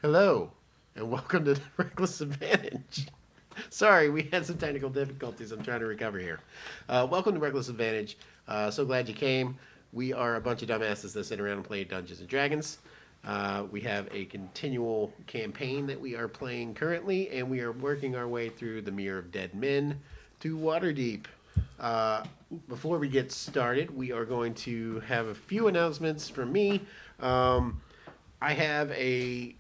Hello, and welcome to the Reckless Advantage. Sorry, we had some technical difficulties. I'm trying to recover here. Welcome to Reckless Advantage. So glad you came. We are a bunch of dumbasses that sit around and play Dungeons and Dragons. We have a continual campaign that we are playing currently, and we are working our way through the Mirror of Dead Men to Waterdeep. Before we get started, we are going to have a few announcements from me. I have a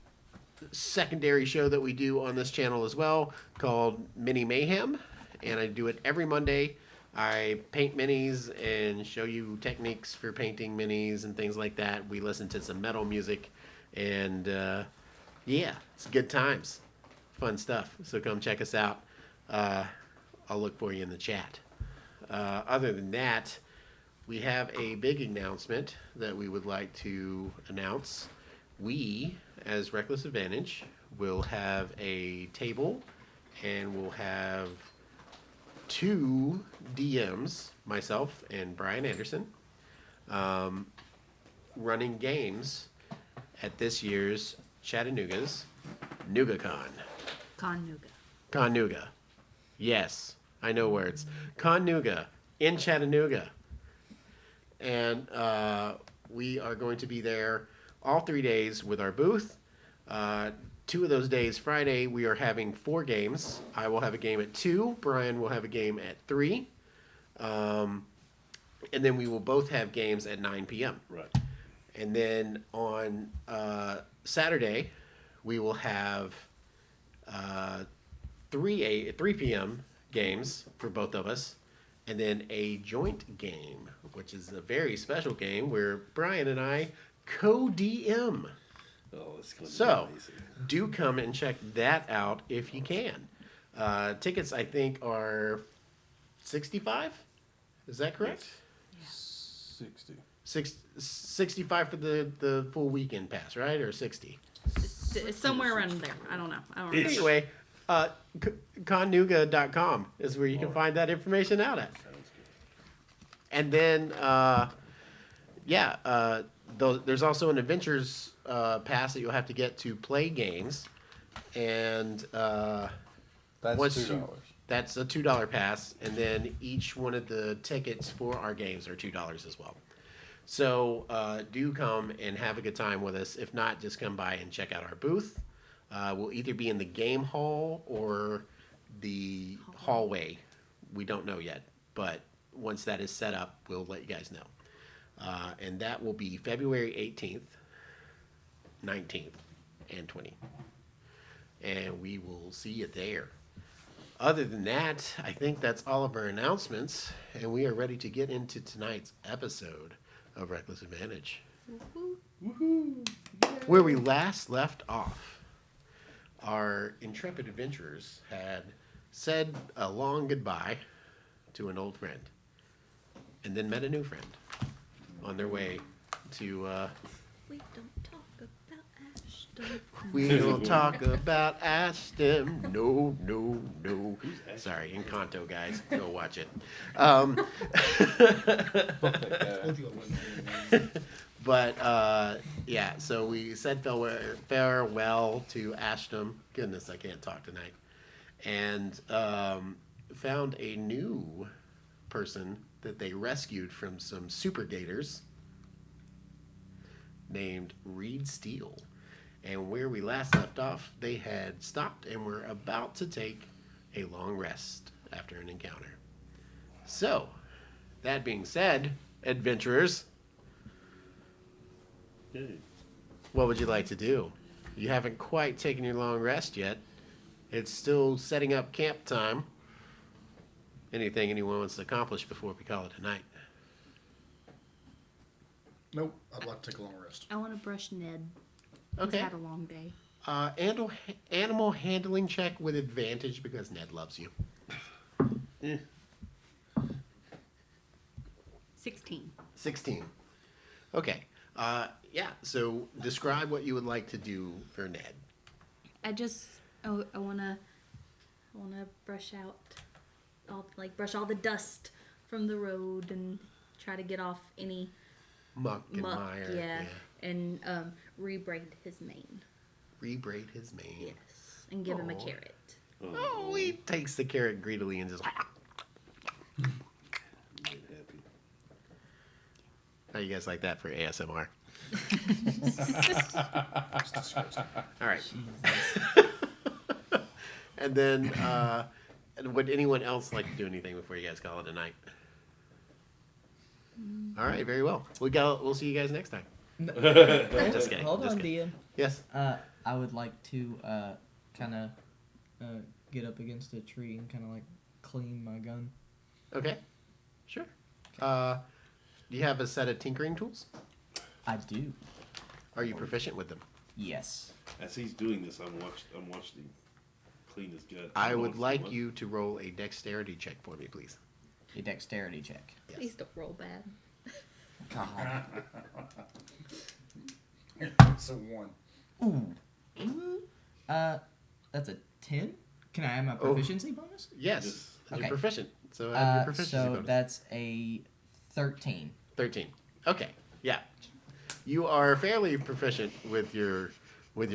secondary show that we do on this channel as well called Mini Mayhem, and I do it every Monday. I paint minis and show you techniques for painting minis and things like that. We listen to some metal music, and yeah, it's good times, fun stuff. So come check us out. I'll look for you in the chat. Other than that, we have a big announcement that we would like to announce. We, as Reckless Advantage, will have a table, and we'll have two DMs, myself and Brian Anderson, running games at this year's Chattanooga's NoogaCon. Con-Nooga. Yes, I know words. Con-Nooga in Chattanooga. And we are going to be there all 3 days with our booth. 2 of those days, Friday, we are having 4 games. I will have a game at 2. Brian will have a game at 3. And then we will both have games at 9 p.m. Right. And then on Saturday, we will have 3 p.m. games for both of us. And then a joint game, which is a very special game where Brian and I co-DM. Oh, it's going to So, be amazing. do come and check that out if you can. Tickets, I think, are $65. Is that correct? 60. 65 for the full weekend pass, right? Or 60? It's somewhere around there. I don't know. Anyway, connuga.com is where you can find that information out at. Sounds good. And then, there's also an adventures pass that you'll have to get to play games, and That's once $2. that's a $2 pass, and then each one of the tickets for our games are $2 as well. So do come and have a good time with us. If not, just come by and check out our booth. We'll either be in the game hall or the hallway. We don't know yet, but once that is set up, we'll let you guys know. And that will be February 18th, 19th, and 20th. And we will see you there. Other than that, I think that's all of our announcements, and we are ready to get into tonight's episode of Reckless Advantage. Woohoo! Where we last left off, our intrepid adventurers had said a long goodbye to an old friend, and then met a new friend on their way to... We don't talk about Ashton. We don't talk about Ashton. No. Sorry, Encanto, guys. Go watch it. But, yeah, so we said farewell to Ashton. Goodness, I can't talk tonight. And found a new person that they rescued from some super gators named Reed Steele. And where we last left off, they had stopped and were about to take a long rest after an encounter. So, that being said, adventurers, Yay. what would you like to do? You haven't quite taken your long rest yet. It's still setting up camp time. Anything anyone wants to accomplish before we call it a night? Nope, I'd like to take a long rest. I want to brush Ned. Okay. He's had a long day. Animal handling check with advantage because Ned loves you. 16. 16. Okay. So describe what you would like to do for Ned. I wanna brush out brush all the dust from the road and try to get off any Muck and mire. and rebraid his mane. Rebraid his mane. Yes, and give him a carrot. Oh, he takes the carrot greedily and just. Ain't happy. How you guys like that for ASMR? It's disgusting. All right. And then, would anyone else like to do anything before you guys call it a night? All right, very well. We'll see you guys next time. Just kidding. Hold just on, kidding. DM. Yes. I would like to kind of get up against a tree and kind of like clean my gun. Okay. Sure. Do you have a set of tinkering tools? I do. Are you proficient with them? Yes. As he's doing this, I'm watching him clean his gun. I would like you to roll a dexterity check for me, please. A dexterity check. Yes. Please don't roll bad. God. It's a 1. Ooh. That's a 10. Can I add my proficiency bonus? Yes. Yes. You're Okay. proficient. So add your proficiency so bonus. that's a 13. 13. Okay. Yeah. You are fairly proficient with your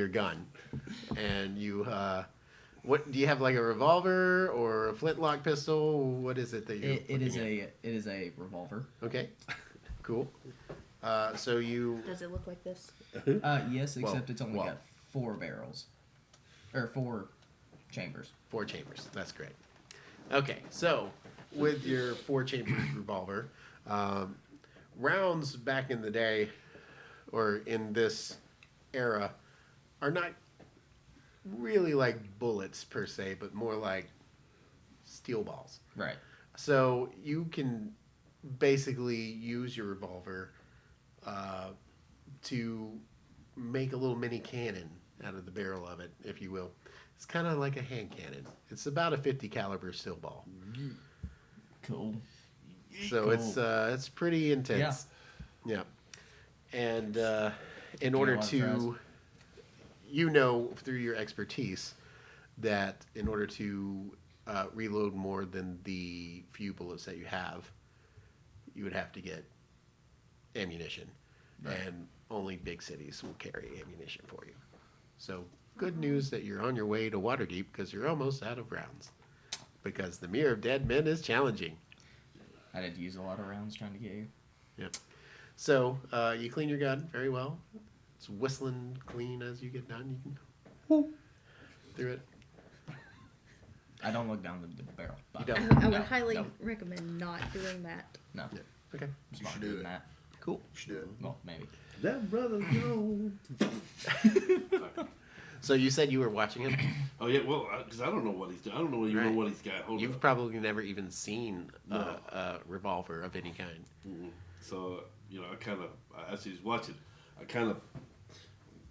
gun, and you what do you have, like a revolver or a flintlock pistol? What is it that you're? It is a revolver. Okay. Cool. So you Does it look like this? Yes, except it's only well. got 4 barrels. Or 4 chambers. 4 chambers. That's great. Okay, so with your 4 chambers revolver, rounds back in the day, or in this era, are not really like bullets per se, but more like steel balls. Right. So you can basically use your revolver to make a little mini cannon out of the barrel of it, if you will. It's kind of like a hand cannon. It's about a 50 caliber steel ball. Cool. So Cool. it's pretty intense. Yeah. And in order want to, you know, through your expertise, that in order to reload more than the few bullets that you have, you would have to get ammunition. Right. And only big cities will carry ammunition for you. So good news that you're on your way to Waterdeep, because you're almost out of rounds. Because the Mirror of Dead Men is challenging. I did use a lot of rounds trying to get you. Yep. So you clean your gun very well. It's whistling clean as you get done. You can go through it. I don't look down the barrel. You but- don't? I would No, highly no. recommend not doing that. No. Yeah. Okay. I'm smarter should do than it. that. Cool. You should do it. Well, maybe. That brother, no. So you said you were watching him. Oh yeah, well, because I don't know what he's doing. I don't know even Right. know what he's got. Hold You've on. probably never even seen No. a revolver of any kind. So I kind of, as he's watching, I kind of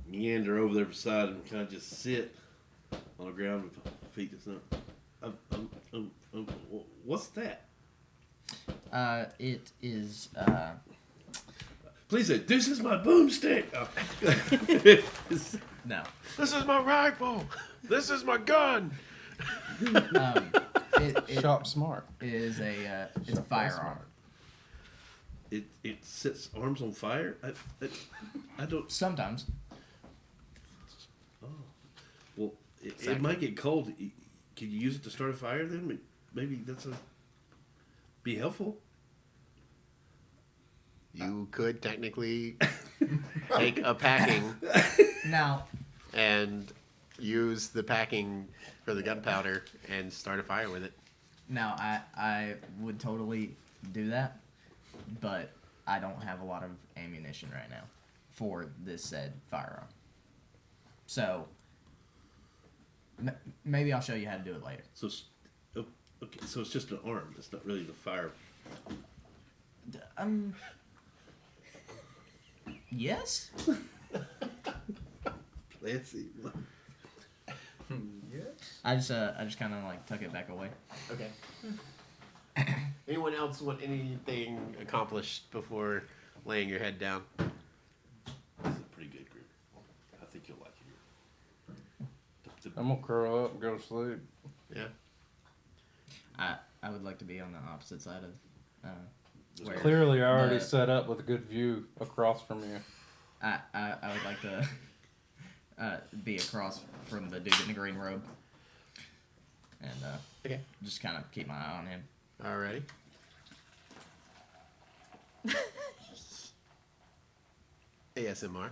meander over there beside him, and kind of just sit on the ground with my feet just up. What's that? It is. Please say, this is my boomstick. Oh. No. This is my rifle. This is my gun. It Shop smart. is a. It's a firearm. It sets arms on fire. I don't. Sometimes. Well, it might get cold. Can you use it to start a fire then? Maybe be helpful. You could technically take a packing Now, and use the packing for the gunpowder and start a fire with it. I would totally do that, but I don't have a lot of ammunition right now for this said firearm. So maybe I'll show you how to do it later. So, okay, so it's just an arm. It's not really the fire. Yes. Let's see. Yes. I just kind of like tuck it back away. Okay. Anyone else want anything accomplished before laying your head down? This is a pretty good group. I think you'll like it. I'm gonna curl up and go to sleep. Yeah. I would like to be on the opposite side of where Clearly, I already the- set up with a good view across from you. I would like to be across from the dude in the green robe, and Okay. just kind of keep my eye on him. Alrighty. ASMR.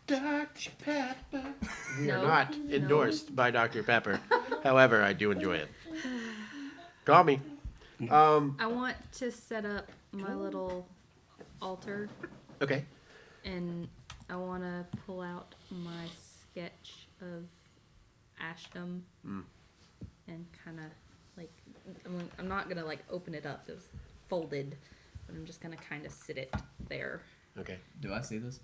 Dr. Pepper. We are No, not no. endorsed by Dr. Pepper. However, I do enjoy it. Call me. I want to set up my little altar, Okay. and I want to pull out my sketch of Ashdom and kind of like I'm not gonna like open it up. It's folded, but I'm just gonna kind of sit it there. Okay. Do I see this?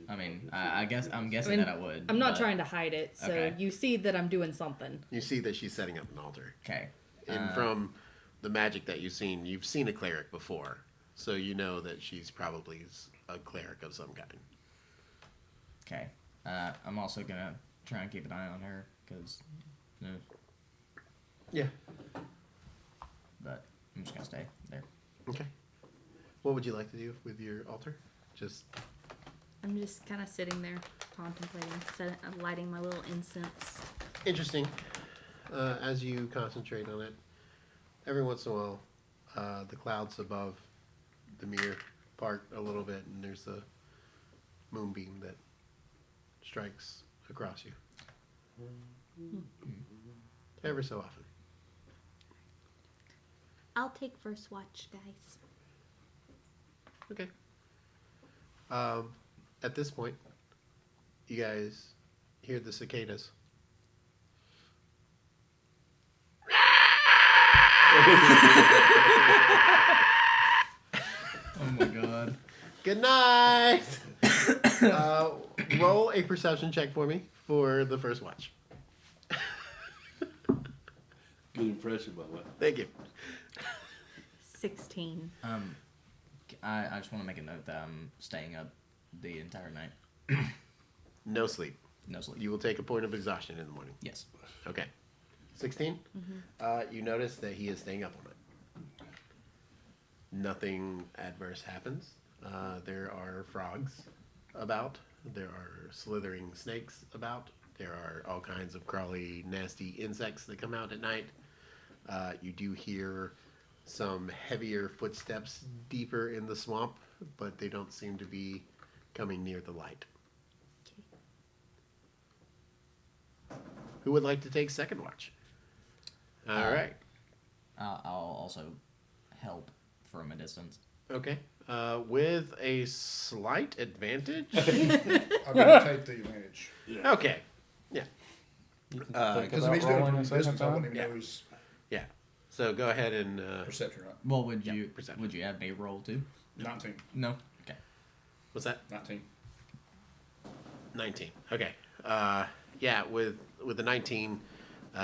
I mean, I'm guessing I mean, that I would. I'm not but- trying to hide it, so Okay. you see that I'm doing something. You see that she's setting up an altar. Okay. And from the magic that you've seen a cleric before. So you know that she's probably a cleric of some kind. Okay. I'm also gonna try and keep an eye on her because, Yeah. but I'm just gonna stay there. Okay. What would you like to do with your altar? Just I'm just kind of sitting there contemplating, lighting my little incense. interesting. As you concentrate on it, every once in a while, the clouds above the mirror part a little bit, and there's a moonbeam that strikes across you. Ever so often. I'll take first watch, guys. Okay. At this point, you guys hear the cicadas. Oh my god. Good night. Roll a perception check for me for the first watch. Good impression, by the way. Thank you. 16. I just want to make a note that I'm staying up the entire night. No sleep. No sleep. You will take a point of exhaustion in the morning. Yes. Okay. 16? You notice that he is staying up all night. Nothing adverse happens. There are frogs about. There are slithering snakes about. There are all kinds of crawly, nasty insects that come out at night. You do hear some heavier footsteps deeper in the swamp, but they don't seem to be coming near the light. Who would like to take second watch? All right. I'll also help from a distance. Okay. With a slight advantage. I'm gonna take the advantage Okay. Yeah. because if he's doing it from a distance, I wouldn't even Yeah. know his Yeah. So go ahead and. perception. Right? Well, would Yeah, you perception. would you have me roll too? 19. No. Okay. What's that? 19. 19. Okay. Yeah. With the 19,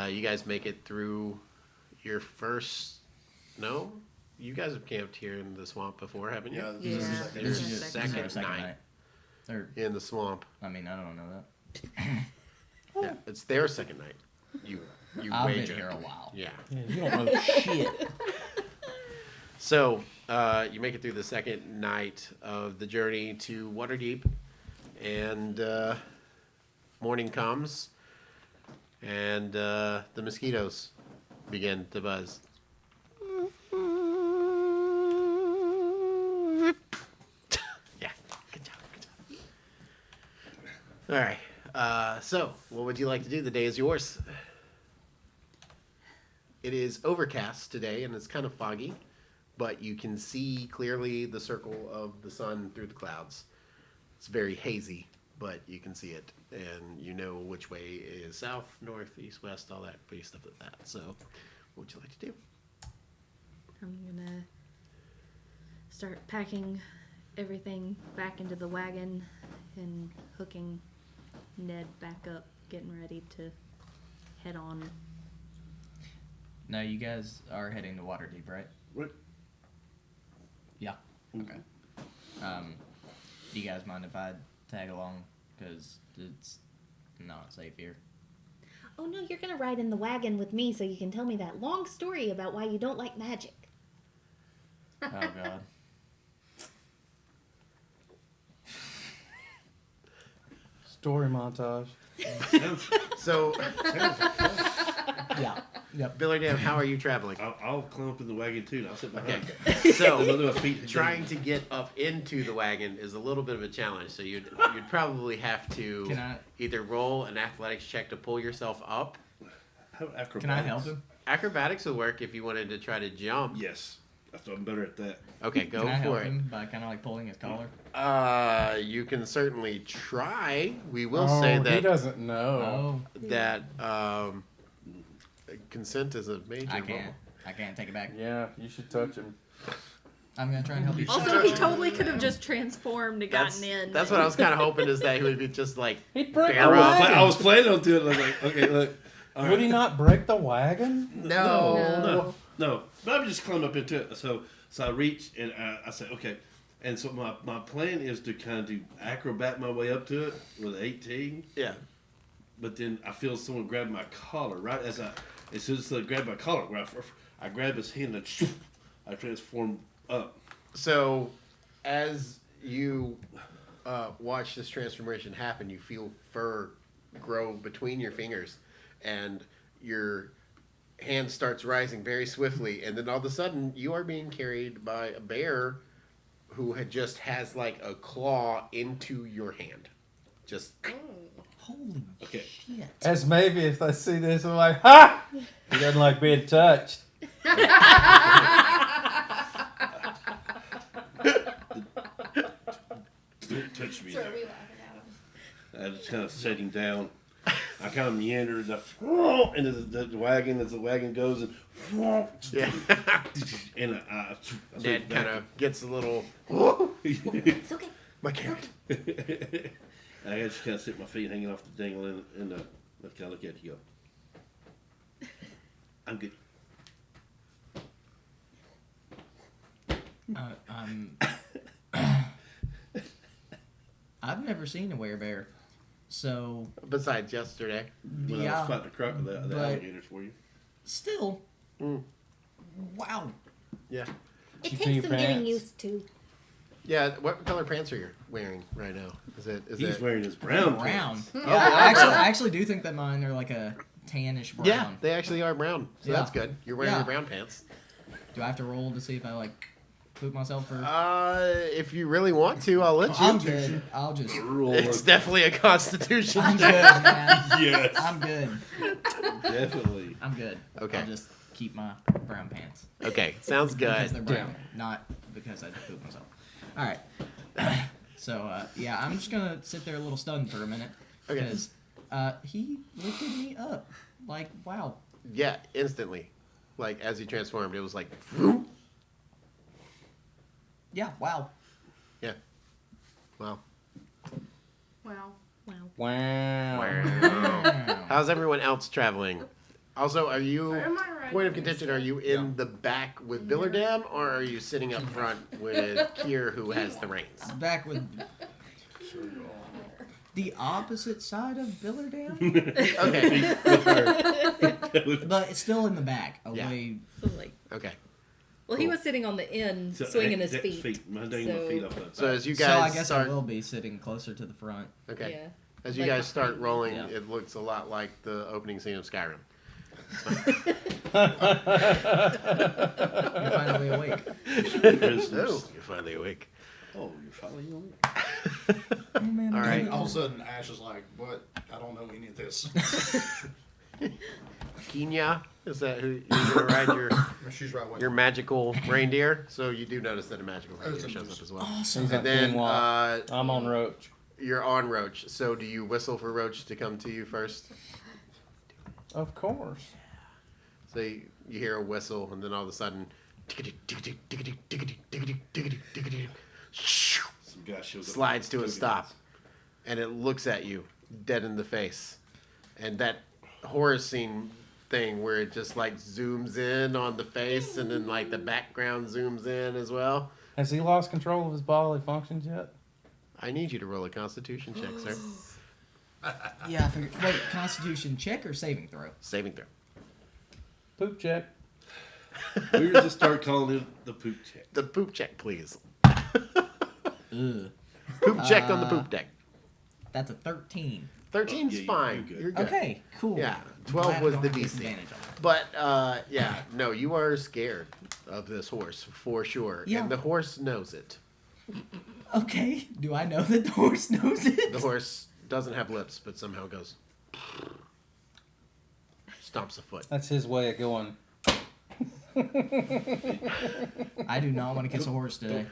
you guys make it through your first. No, you guys have camped here in the swamp before, haven't you? Yeah. Yeah. This is This second. This is is the second, second Second night night. Or, in the swamp. I mean, I don't know that. Yeah, it's their second night. You I've been wager. here a while. Yeah. You don't know shit. So you make it through the second night of the journey to Waterdeep, and morning comes, and the mosquitoes begin to buzz. Yeah, good job, good job. All right. So, what would you like to do? The day is yours. It is overcast today, and it's kind of foggy, but you can see clearly the circle of the sun through the clouds. It's very hazy, but you can see it, and you know which way is south, north, east, west, all that pretty stuff like that. So, what would you like to do? I'm gonna start packing everything back into the wagon and hooking Ned back up, getting ready to head on. No, you guys are heading to Waterdeep, right? Right. Yeah. Okay. Do you guys mind if I tag along? Because it's not safe here. Oh no, you're gonna ride in the wagon with me so you can tell me that long story about why you don't like magic. Oh god. Story montage. So, Yeah. Yep. Billy Dan, how are you traveling? I'll climb up in the wagon too. And I'll sit behind. Okay. So, I'll do my feet trying to get up into the wagon is a little bit of a challenge. So you'd probably have to Can I- either roll an athletics check to pull yourself up. How acrobatics? Can I help him? Acrobatics would work if you wanted to try to jump. Yes. I'm better at that. Okay, go Can I help for it. him by kind of like pulling his collar? You can certainly try. We will Oh, say he that doesn't know. Oh, that consent is a major. I role. can't. I can't take it back. Yeah, you should touch him. I'm gonna try and help you. Also, he totally could have just transformed and That's, gotten in. that's what I was kind of hoping is that he would be just like He'd break bear the up. wagon. I was planning on doing it. I was like, okay, look. All Would right. he not break the wagon? No. No, but I'm just climbing up into it. So I reach and I say, okay. And so my plan is to kind of do acrobat my way up to it with 18. Yeah. But then I feel someone grab my collar right as soon as they grab my collar, where I grab his hand and I transform up. So, as you watch this transformation happen, you feel fur grow between your fingers, and your hand starts rising very swiftly, and then all of a sudden, you are being carried by a bear who has like a claw into your hand. Just Holy Okay. shit! As maybe if they see this, they're like, ha! He doesn't like being touched. Don't touch me. So There. are we laughing at him? I just kind of set him down. I kind of meander into the wagon as the wagon goes and yeah. and I Ned kind of gets a little. It's okay. My carrot. I just kind of sit my feet hanging off the dangle and I kind of look at you. Go. I'm good. I've never seen a werebear, so Besides yesterday. When I yeah. was fighting the but- alligators for you. Still, Mm. wow. Yeah. It You pee takes some getting pants. used to. Yeah. What color pants are you wearing right now? Is He's it? wearing his brown Brown. pants. Yeah, they are I actually do think that mine are like a tannish brown. Yeah, they actually are brown. So Yeah. that's good. You're wearing Yeah. your brown pants. Do I have to roll to see if I like poop myself or? If you really want to, I'll let you. I'm good. I'll just. Roll It's definitely a constitution I'm check. good, man. Yes, I'm good. definitely. I'm good. Okay. I'll just keep my brown pants Okay, sounds because good. they're brown, not because I pooped myself. All right. So yeah, I'm just gonna sit there a little stunned for a minute Okay. because he lifted me up. Like wow. Yeah, instantly. Like, as he transformed, it was like, vroom. Yeah. Wow. Yeah. Wow. Wow. Wow. Wow. Wow. How's everyone else traveling? Also, are you, Am I right? point of contention, are you in the back with Billerdam, or are you sitting up front with Kier, who has the reins? Back with the opposite side of Billerdam, Okay. but it's still in the back, Yeah. away. So, like, Okay. well, he Cool. was sitting on the end, So, swinging his that feet. My dang So- my feet off that. So as you So I guys guess start, I will be sitting closer to the front. okay. Yeah. As you Like- guys start rolling, Yeah. it looks a lot like the opening scene of Skyrim. You're finally awake. Oh, you're finally awake. Oh, you're finally on. Oh, man, All right. All of a sudden, Ash is like, "What? I don't know any of this." Kenya, is that who you're gonna ride She's right away. your magical reindeer? So you do notice that a magical reindeer it's a shows up moose. as well. Awesome. He's And on then quinoa. I'm on Roach. you're on Roach. So do you whistle for Roach to come to you first? Of course. So you hear a whistle, and then all of a sudden, Some guy shows up. slides to a stop, and it looks at you dead in the face. And that horror scene thing where it just like zooms in on the face, and then like the background zooms in as well. Has he lost control of his bodily functions yet? I need you to roll a Constitution check, sir. Yeah, I figured. Wait, Constitution check or saving throw? Saving throw. Poop check. We just start calling it the poop check. The poop check, please. Ugh. Poop check on the poop deck. That's a 13. 13's yeah, fine. you're good. You're good. Okay, cool. Yeah, I'm 12 glad I was don't the have DC. disadvantage on that. But yeah, no, you are scared of this horse for sure, Yeah. and the horse knows it. Okay, do I know that the horse knows it? The horse doesn't have lips, but somehow goes, stomps a foot. That's his way of going. I do not want to kiss a horse today.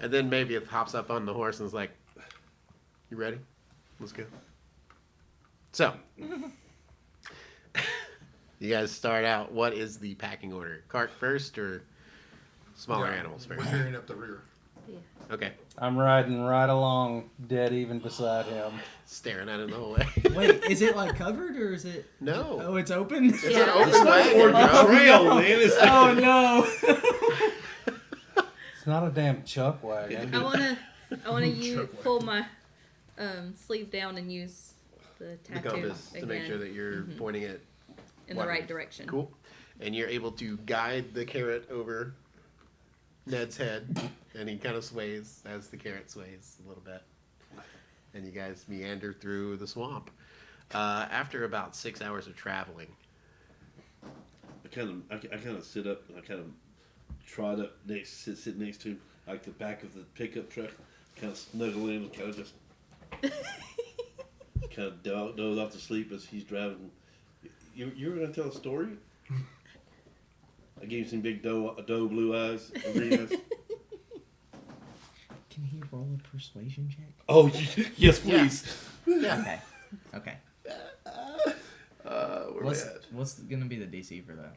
And then maybe it hops up on the horse and is like, "You ready? Let's go." So, you guys start out. What is the packing order? Cart first or smaller Yeah, animals We're first? carrying up the rear. Yeah. Okay, I'm riding right along, dead even beside him. staring at it the whole way. Wait, is it like covered or is it? No. Oh, it's open. It's Yeah. an open It's wagon, Or the bro. trail, man. It's Oh no. It's not a damn chuck wagon. I wanna Choke pull my sleeve down and use the The tattoo compass to make again sure that you're pointing it in the right direction. cool. And you're able to guide the carrot over Ned's head, and he kind of sways as the carrot sways a little bit. And you guys meander through the swamp. After about 6 hours of traveling, I kind of sit up and I kind of trot up sit next to like the back of the pickup truck, kind of snuggle in and kind of just kind of doze off to sleep as he's driving. You were gonna tell a story? I gave him some big doe blue eyes, and green eyes. Can he roll a persuasion check? Oh yes, please. yeah. Okay. Where What's we at? what's gonna be the DC for that?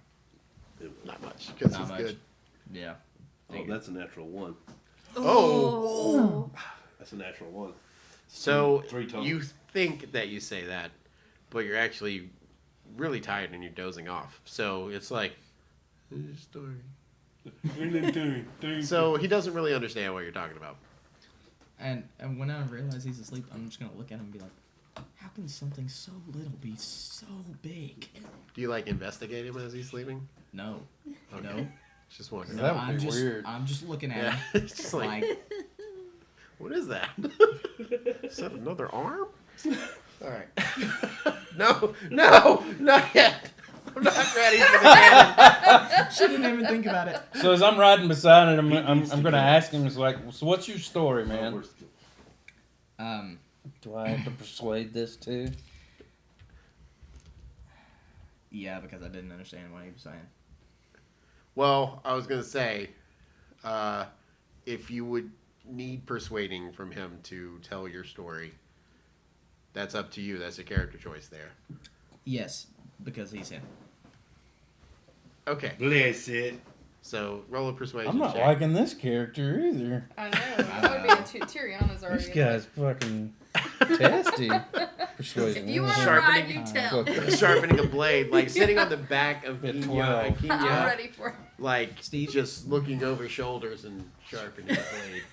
Not much, because Not he's much. good. Yeah. Oh, that's a natural one. Oh. That's a natural one. So Three total. you think that you say that, but you're actually really tired and you're dozing off. So it's like, "Here's a story." So he doesn't really understand what you're talking about. And when I realize he's asleep, I'm just gonna look at him and be like, "How can something so little be so big?" Do you like investigate him as he's sleeping? No. Okay. No. Just wondering. That would I'm be just weird. I'm just looking at Yeah, him. it's just like, what is that? Is that another arm? All right. No, not yet. I'm not ready for the cannon. She didn't even think about it. So as I'm riding beside it, I'm gonna ask him. It's like, so what's your story, man? Do I have to persuade this too? Yeah, because I didn't understand what he was saying. Well, I was gonna say, if you would need persuading from him to tell your story, that's up to you. That's a character choice there. Yes, because he's him. Okay, Bless it. so roll a persuasion I'm not check. liking this character either. I know. That would be Tyriana's already. This guy's fucking testy. Persuasion. If you want to Sharpening- ride, you tell. Sharpening a blade, like sitting on the back of At Kenya, 12. I'm ready for it. like Steve? just looking over shoulders and sharpening the blade.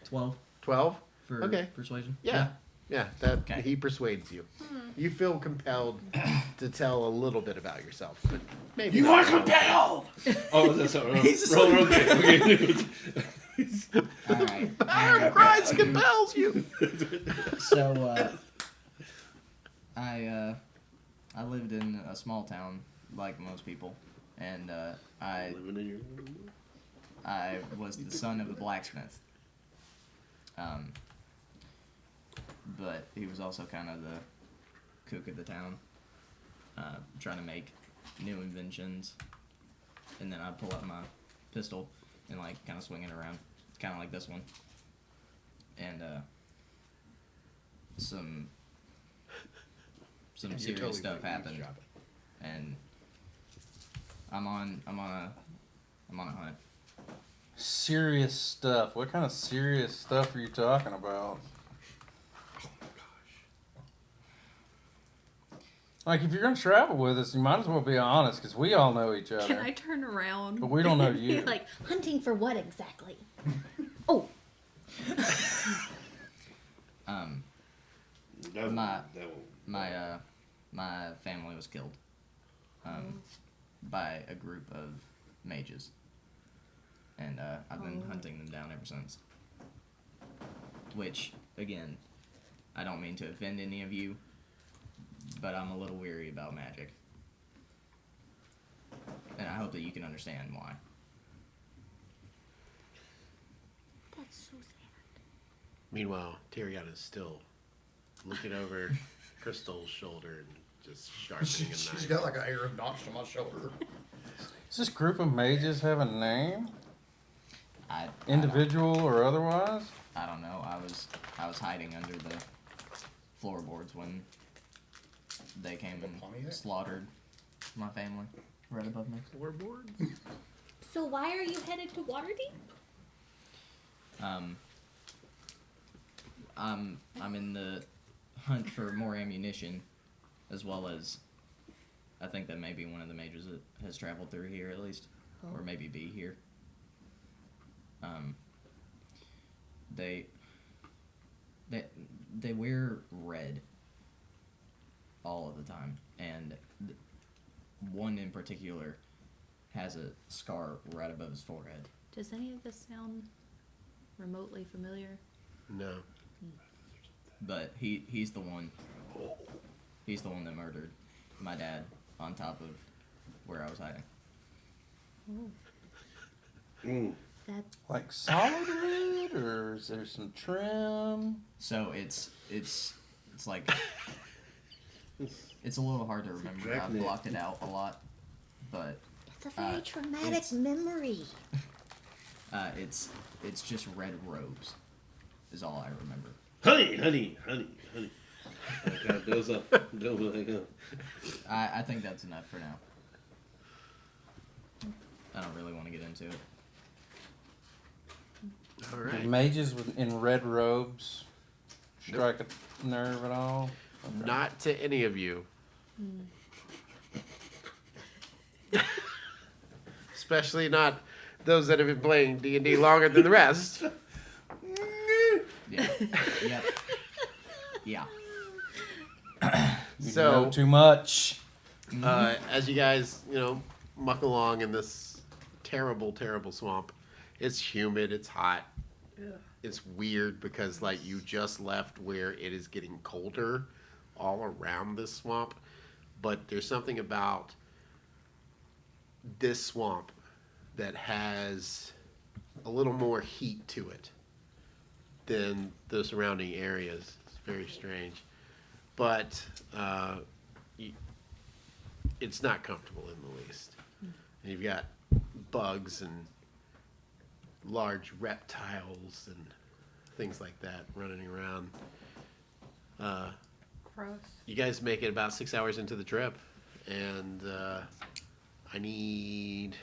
12 12? for Okay. persuasion. Yeah. Yeah, that Okay. he persuades you. You feel compelled to tell a little bit about yourself, but maybe You not are all. compelled. Oh, that's all right. He's Roll, asleep. okay. All right. Power of Christ compels you. So I lived in a small town like most people, and I Living in your I was the son of a blacksmith. But he was also kind of the kook of the town, trying to make new inventions. And then I'd pull out my pistol and like kind of swing it around, kind of like this one. And some You're serious totally stuff right. You happened, drop it. and I'm on a hunt. Serious stuff. What kind of serious stuff are you talking about? Like, if you're gonna travel with us, you might as well be honest, because we all know each other. Can I turn around? But we don't know you. like, Hunting for what exactly? Oh, That My- won't- my family was killed by a group of mages, and I've been hunting them down ever since. Which, again, I don't mean to offend any of you, but I'm a little weary about magic. And I hope that you can understand why. That's so sad. Meanwhile, Tyrion is still looking over Crystal's shoulder and just sharpening a She's knife. got like an arrow notched on my shoulder. Does this group of mages have a name? I Individual or otherwise? I don't know. I was hiding under the floorboards when they came and Pontiac? slaughtered my family right above me. Floorboard? So why are you headed to Waterdeep? I'm in the hunt for more ammunition, as well as I think that maybe one of the mages that has traveled through here at least, or maybe be here. They wear red all of the time, and one in particular has a scar right above his forehead. Does any of this sound remotely familiar? No. But he's the one. He's the one that murdered my dad on top of where I was hiding. Mm. That's Like solid red, or is there some trim? So it's like it's a little hard to remember. I've Dragnet. blocked it out a lot, but a very traumatic it's- memory. it's just red robes, is all I remember. Honey. I gotta doze up. I think that's enough for now. I don't really want to get into it. All right. Mages in red robes strike a nerve at all? Okay. Not to any of you. Especially not those that have been playing D&D longer than the rest. Yeah. Yep. Yeah. You So- know too much. As you guys, muck along in this terrible, terrible swamp, it's humid, it's hot. It's weird because, like, you just left where it is getting colder all around this swamp. But there's something about this swamp that has a little more heat to it than the surrounding areas. It's very strange. But it's not comfortable in the least. And you've got bugs and large reptiles and things like that running around. Gross. You guys make it about 6 hours into the trip, and I need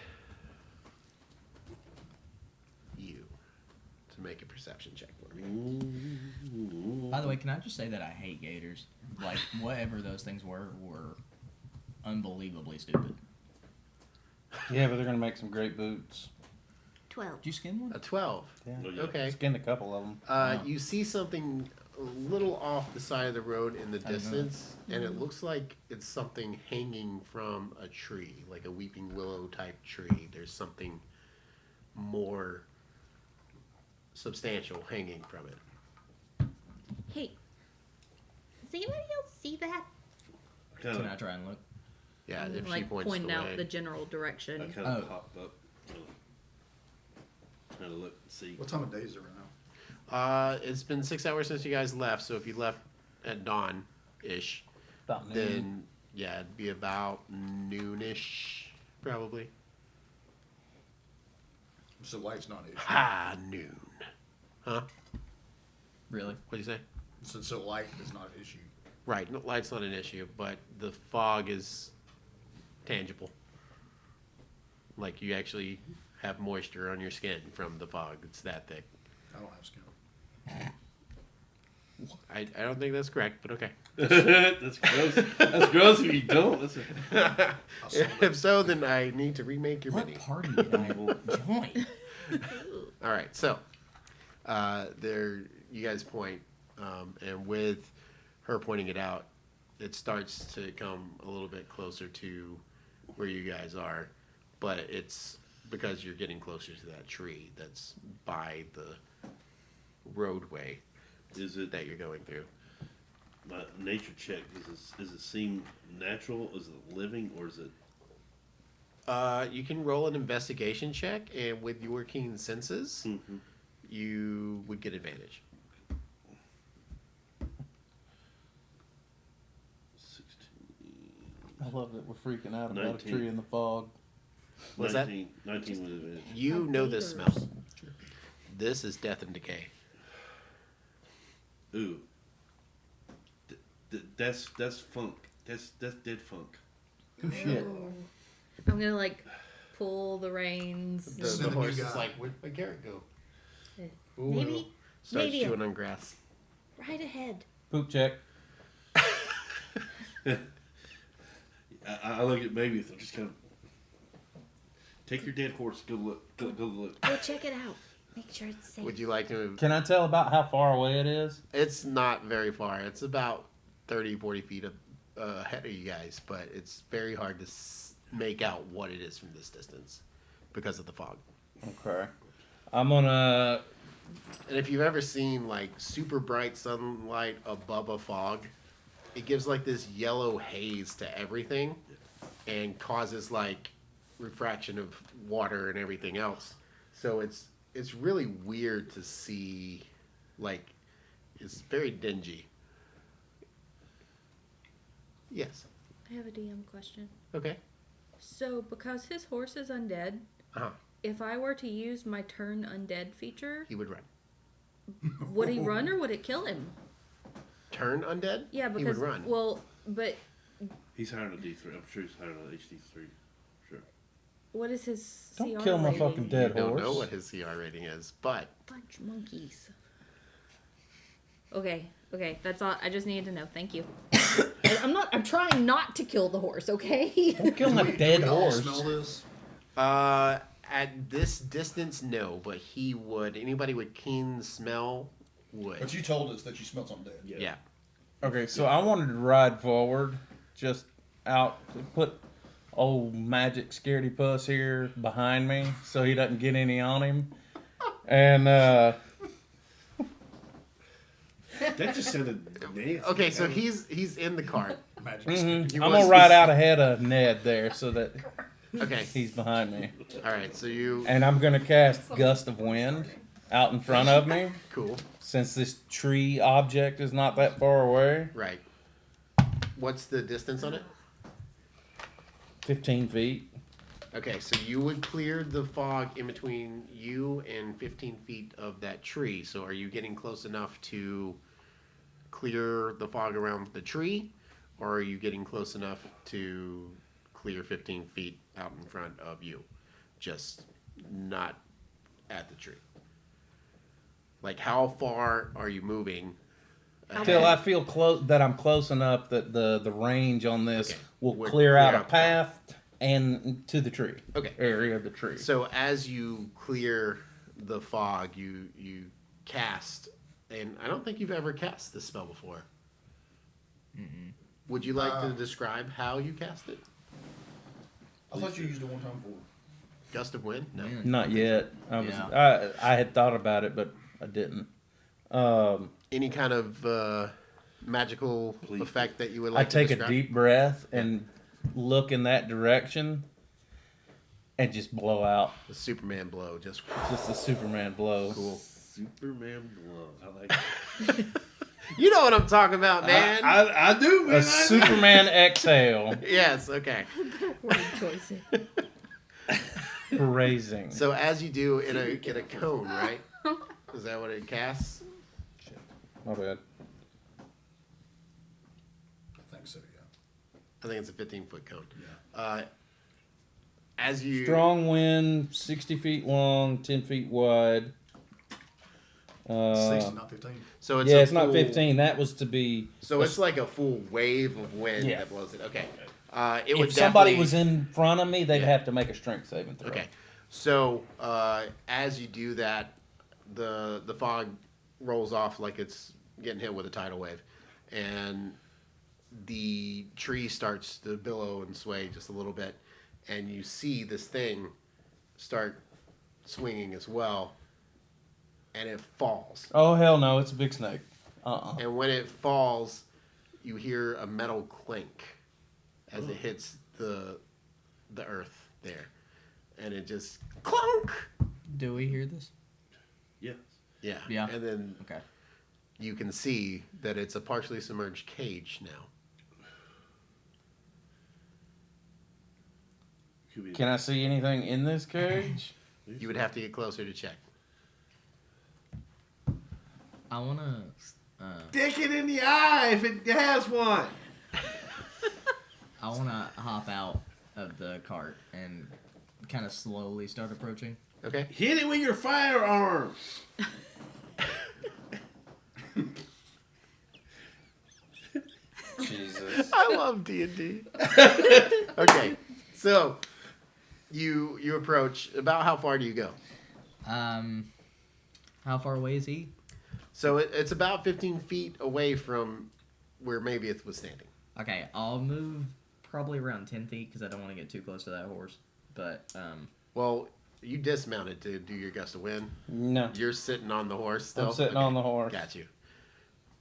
you to make a perception check for me. By the way, can I just say that I hate gators? Like, whatever those things were unbelievably stupid. Yeah, but they're going to make some great boots. 12. Did you skin one? A 12. Yeah. Oh, yeah. Okay. Skinned a couple of them. You see something a little off the side of the road in the I don't know. distance, and it looks like it's something hanging from a tree, like a weeping willow type tree. There's something more substantial hanging from it. Hey, does anybody else see that? Can I try and look? Yeah, if she Like points pointing the out way. the general I direction. kind of Oh. popped up. Kind of look and see. What time of day is it right now? It's been 6 hours since you guys left, so if you left at dawn-ish, About noon. then yeah, it'd be about noonish, probably. So light's not an issue. Ah, noon. Huh? Really? What'd you say? So light is not an issue. Right, no, light's not an issue, but the fog is tangible. Like you actually have moisture on your skin from the fog. It's that thick. I don't have skin. I don't think that's correct, but okay. That's gross. That's gross if you don't. I'll sell If so, then I need to remake your What mini. party did I join? All right, so there you guys point, and with her pointing it out, it starts to come a little bit closer to where you guys are, but it's because you're getting closer to that tree that's by the roadway Is it that you're going through. my nature check, does it seem natural? Is it living, or is it? You can roll an investigation check, and with your keen senses, you would get advantage. 16, I love that we're freaking out about 19. a tree in the fog. What's that? 19 with advantage. You know this smell. This is death and decay. Ooh. That's funk. That's dead funk. Oh shit. I'm gonna like pull the reins. The, Send the a new horse is guy. like, where'd my carrot go? Maybe Starts maybe chewing on grass. right ahead. Poop check. I look at maybe if I just kind of take your dead horse. Go look. Go look. Go check it out. Make sure it's safe. Would you like to? Can I tell about how far away it is? It's not very far. It's about 30, 40 feet ahead of you guys, but it's very hard to make out what it is from this distance because of the fog. Okay. I'm gonna. And if you've ever seen like super bright sunlight above a fog, it gives like this yellow haze to everything and causes like refraction of water and everything else. So it's really weird to see, like, it's very dingy. Yes. I have a DM question. Okay. So, because his horse is undead, Uh-huh. if I were to use my turn undead feature, He would run. would he run or would it kill him? Turn undead? Yeah, He because would run. well, but He's hiring a D3. I'm sure he's hiring an HD3. Sure. what is his Don't CR kill my rating? fucking dead I don't horse. know what his CR rating is, but Bunch of monkeys. Okay, that's all. I just needed to know. Thank you. I'm trying not to kill the horse. Okay. Don't kill my Do dead we all horse. smell this? at this distance, no. But he would. Anybody with keen smell would. But you told us that you smelled something dead. Yeah. Okay, so I wanted to ride forward, just out to put old magic scaredy puss here behind me, so he doesn't get any on him. And That just sounded nasty. Okay, so he's in the cart. Magic. I'm He gonna was ride the- out ahead of Ned there, so that Okay. he's behind me. All right. So you And I'm gonna cast Gust of Wind out in front of me, cool. since this tree object is not that far away. Right. What's the distance on it? 15 feet. Okay, so you would clear the fog in between you and 15 feet of that tree. So are you getting close enough to clear the fog around the tree, or are you getting close enough to clear 15 feet out in front of you? Just not at the tree. Like, how far are you moving? Till I feel close that I'm close enough that the range on this Okay. will Would clear out clear a out the path and to the tree. Okay. Area of the tree. So as you clear the fog, you cast, and I don't think you've ever cast this spell before. Would you like to describe how you cast it? I thought you used it one time before. Gust of wind? No. Not yet. Yeah. I had thought about it, but I didn't. Any kind of magical Please. effect that you would I like to take a describe? deep breath and look in that direction and just blow out. The Superman blow, just Just a Superman blow. cool. Superman blow. I like it. You know what I'm talking about, man. I do, man. A Superman exhale. Yes, okay. Word choices. Raising. So as you do in a cone, right? Is that what it casts? My bad. I think so, yeah. I think it's a 15-foot cone. Yeah. As you Strong wind, 60 feet long, 10 feet wide. 60, not 15. so it's Yeah, a it's not full- 15. That was to be. So it's like a full wave of wind Yeah. that blows it. Okay. It would If somebody definitely- was in front of me, they'd Yeah. have to make a strength saving throw. Okay. So as you do that, the fog rolls off like it's getting hit with a tidal wave, and the tree starts to billow and sway just a little bit, and you see this thing start swinging as well, and it falls. Oh hell no! It's a big snake. And when it falls, you hear a metal clink as it hits the earth there, and it just clunk. Do we hear this? Yeah. Yeah. Yeah. And then Okay. you can see that it's a partially submerged cage now. Could be. Can I see anything in this cage? You would have to get closer to check. I wanna. Stick it in the eye if it has one. I wanna hop out of the cart and kind of slowly start approaching. Okay. Hit it with your firearm. Jesus. I love D&D. Okay, so you approach. About how far do you go? How far away is he? So it's about 15 feet away from where Mavieth was standing. Okay, I'll move probably around 10 feet because I don't want to get too close to that horse. But Well, you dismounted to do your gust of wind. No. You're sitting on the horse still? I'm sitting on the horse. Got you.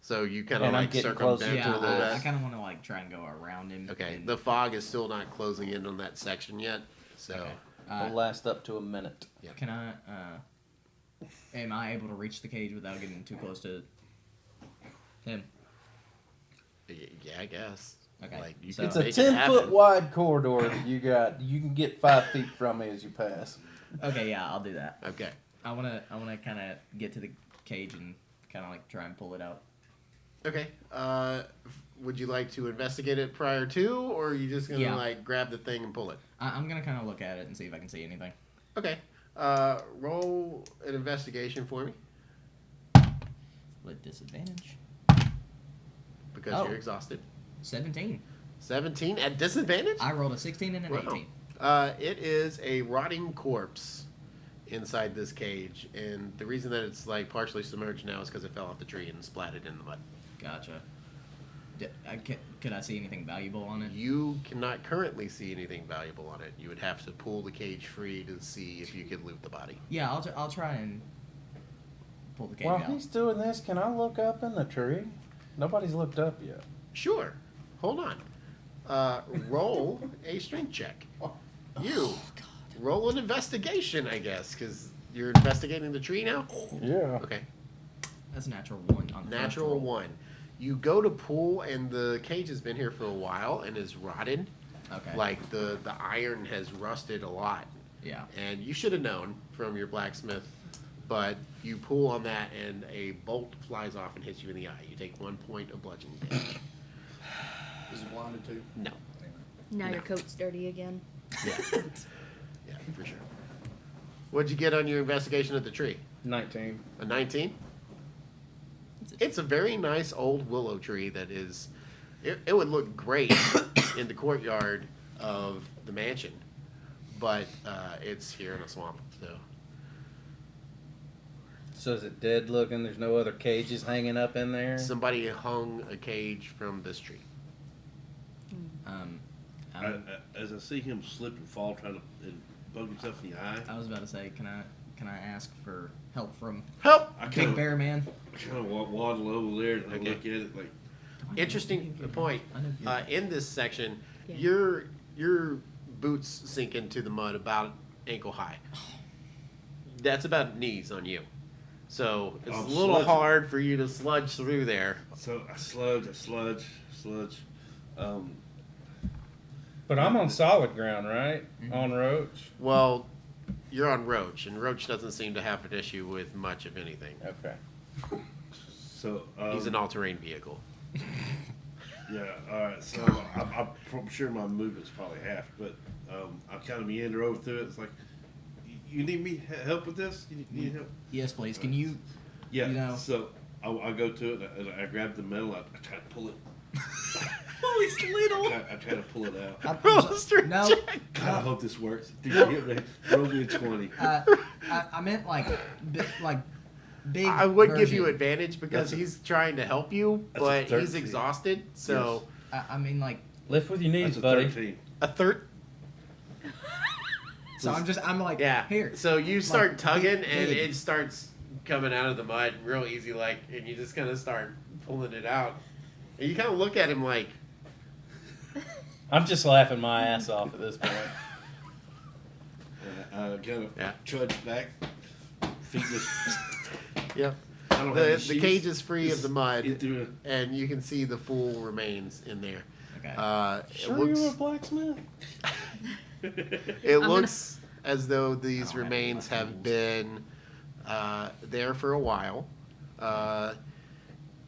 So you kind of And I'm like getting circumvent closer a yeah, little I bit. kind of want to like try and go around him. Okay, and- the fog is still not closing in on that section yet. So Okay. It'll last up to a minute. Can I? Am I able to reach the cage without getting too close to him? yeah, I guess. Okay, Like, you so- could It's a make it 10-foot happen. wide corridor that you got. You can get 5 feet from me as you pass. Okay, yeah, I'll do that. Okay. I wanna kind of get to the cage and kind of like try and pull it out. Okay. Would you like to investigate it prior to, or are you just gonna Yeah. like grab the thing and pull it? I'm gonna kind of look at it and see if I can see anything. Okay. Roll an investigation for me With disadvantage. because Oh. you're exhausted. 17. 17 at disadvantage. I rolled a 16 and an Wow. 18. It is a rotting corpse inside this cage, and the reason that it's like partially submerged now is because it fell off the tree and splatted in the mud. Gotcha. Could I see anything valuable on it? You cannot currently see anything valuable on it. You would have to pull the cage free to see if you could loot the body. Yeah, I'll try and pull the cage While out. he's doing this, can I look up in the tree? Nobody's looked up yet. Sure. Hold on. Roll a strength check. You roll an investigation, I guess, because you're investigating the tree now. Yeah. Okay. That's a natural 1 on the first Natural roll. 1. You go to pull, and the cage has been here for a while and is rotted. Okay. Like the iron has rusted a lot. Yeah. And you should have known from your blacksmith, but you pull on that, and a bolt flies off and hits you in the eye. You take 1 point of bludgeoning damage. Is it blinded too? No. Now No. your coat's dirty again. Yeah. Yeah, for sure. What'd you get on your investigation of the tree? 19. A 19? It's a very nice old willow tree that is. It would look great in the courtyard of the mansion, but it's here in a swamp. So So is it dead looking? There's no other cages hanging up in there? somebody hung a cage from this tree. As I see him slip and fall, trying to and bug himself in the eye, I was about to say, can I ask for help from Help! I Big kind of Bear Man? waddle over there and I Okay. look at it like, Interesting point. I know. In this section, Yeah. your boots sink into the mud about ankle high. That's about knees on you. So it's I'm a little sludging. hard for you to sludge through there. so I sludge. But I'm on solid ground, right? Mhm. On Roach? Well, you're on Roach, and Roach doesn't seem to have an issue with much of anything. Okay. So He's an all-terrain vehicle. yeah. All right. So I'm sure my movement's probably half, but I kind of meander over through it. It's like, you need me help with this? You need help? Yes, please. Can you? Yeah. You know. So I go to it and I grab the metal. I try to pull it. Holy Toledo! I try to pull it out. I'm Roll so- a strength no, check. God, I hope this works. Dude, get ready. Roll me a 20. I meant like big. I would give you version. advantage because That's a- he's trying to help you, That's a but he's 13. exhausted. So I mean like. Lift with your knees, That's a buddy. 13. a third. So I'm like Yeah. here. So you start Like, tugging, big- and big. it starts coming out of the mud real easy, like, and you just kind of start pulling it out. And you kind of look at him like, I'm just laughing my ass off at this point. I kind of Yeah. trudge back. Feet just. yep. I don't have any The shoes. cage is free of the mud, Into and you can see the full remains in there. Okay. Sure, it looks, you're a blacksmith. it looks as though these I don't have remains any have been there for a while.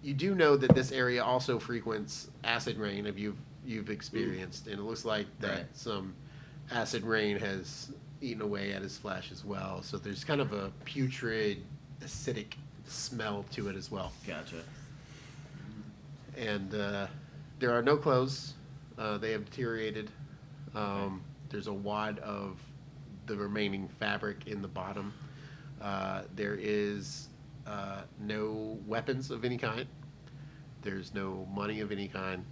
You do know that this area also frequents acid rain. Have you've experienced, and it looks like that Right. some acid rain has eaten away at his flesh as well. So there's kind of a putrid, acidic smell to it as well. Gotcha. And there are no clothes. They have deteriorated. There's a wad of the remaining fabric in the bottom. There is no weapons of any kind. There's no money of any kind.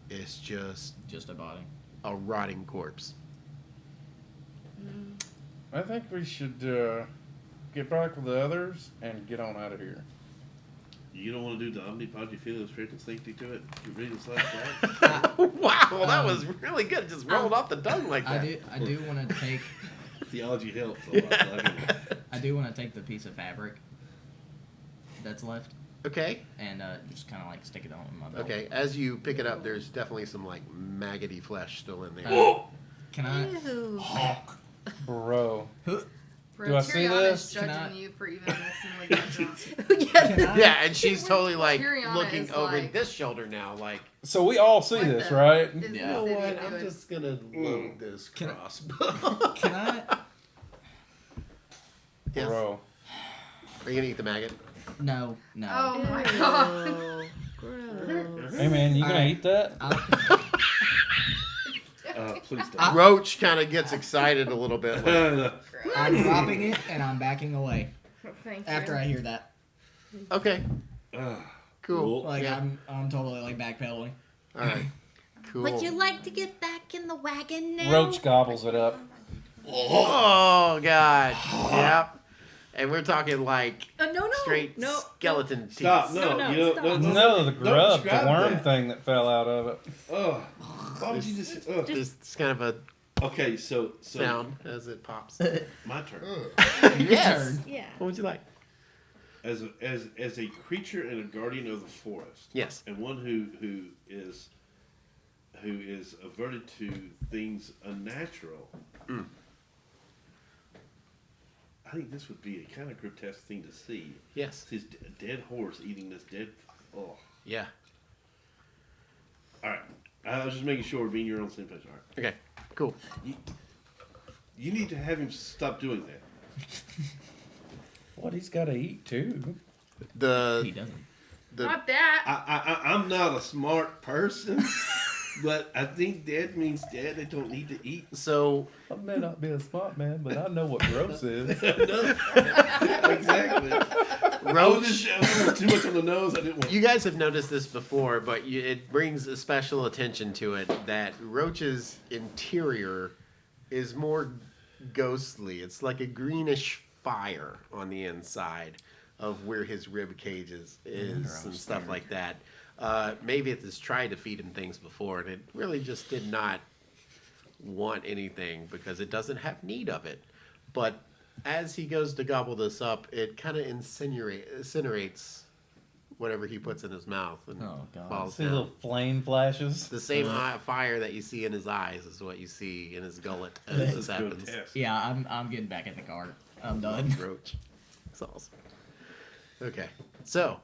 It's just Just a body. a rotting corpse. I think we should get back with the others and get on out of here. You don't want to do the omnipod, feel the spirit instinctively to it. You read the slash Wow, that was really good. It just rolled off the tongue like that. I do want to take Theology helps a lot. So I do want to take the piece of fabric that's left Okay. and just kind of like stick it on my belt. Okay. As you pick it up, there's definitely some like maggoty flesh still in there. Can I? Ew. Bro. Bro, Do I see Tyrion this? is judging Can I- you for even messing with that drunk. Can I? Yeah, and she's totally like Tyrion looking is over like- this shoulder now, like, So we all see What this, the- right? Is Yeah. you know this what? idiot I'm doing? just gonna load this Can I- crossbow. Can I? Yes. Bro. Are you gonna eat the maggot? No, no. Oh my god. Ew. Gross. Hey man, you gonna Alright. eat that? please don't. Roach kind of gets excited a little bit. Like, I'm dropping it and I'm backing away Thank you. after I hear that. okay, Ah, cool. Like Yeah. I'm totally like backpedaling. All right. Cool. Would you like to get back in the wagon now? Roach gobbles it up. Oh God. Yep. And we're talking like No, straight no. skeleton teeth. Stop! No, No, you don't, stop. No, the don't grub, the describe worm that. thing that fell out of it. Oh, why would you just? Oh. It's kind of a Okay, so sound as it pops. my turn. Yes. turn. Yeah. What would you like? As a creature and a guardian of the forest, Yes. and one who is averted to things unnatural. I think this would be a kind of grotesque thing to see. Yes. See this dead horse eating this dead. Oh, Yeah. all right. I was just making sure we're being your own same place. All right. Okay. Cool. You need to have him stop doing that. What, he's got to eat too? He The doesn't. Not that. I'm not a smart person, but I think that means that they don't need to eat. so I may not be a smart man, but I know what gross is. Exactly. I was Roach. just too much on the nose. I didn't want. You guys have noticed this before, but it brings a special attention to it that Roach's interior is more ghostly. It's like a greenish fire on the inside of where his rib cage is I'm and stuff scared. like that. Maybe it has tried to feed him things before, and it really just did not want anything because it doesn't have need of it. But as he goes to gobble this up, it kind of incinerates whatever he puts in his mouth and Oh, God. falls See down. little flame flashes. The same fire that you see in his eyes is what you see in his gullet as this happens. Grotesque. Yeah, I'm getting back in the cart. I'm done. Roach. It's awesome. Okay, so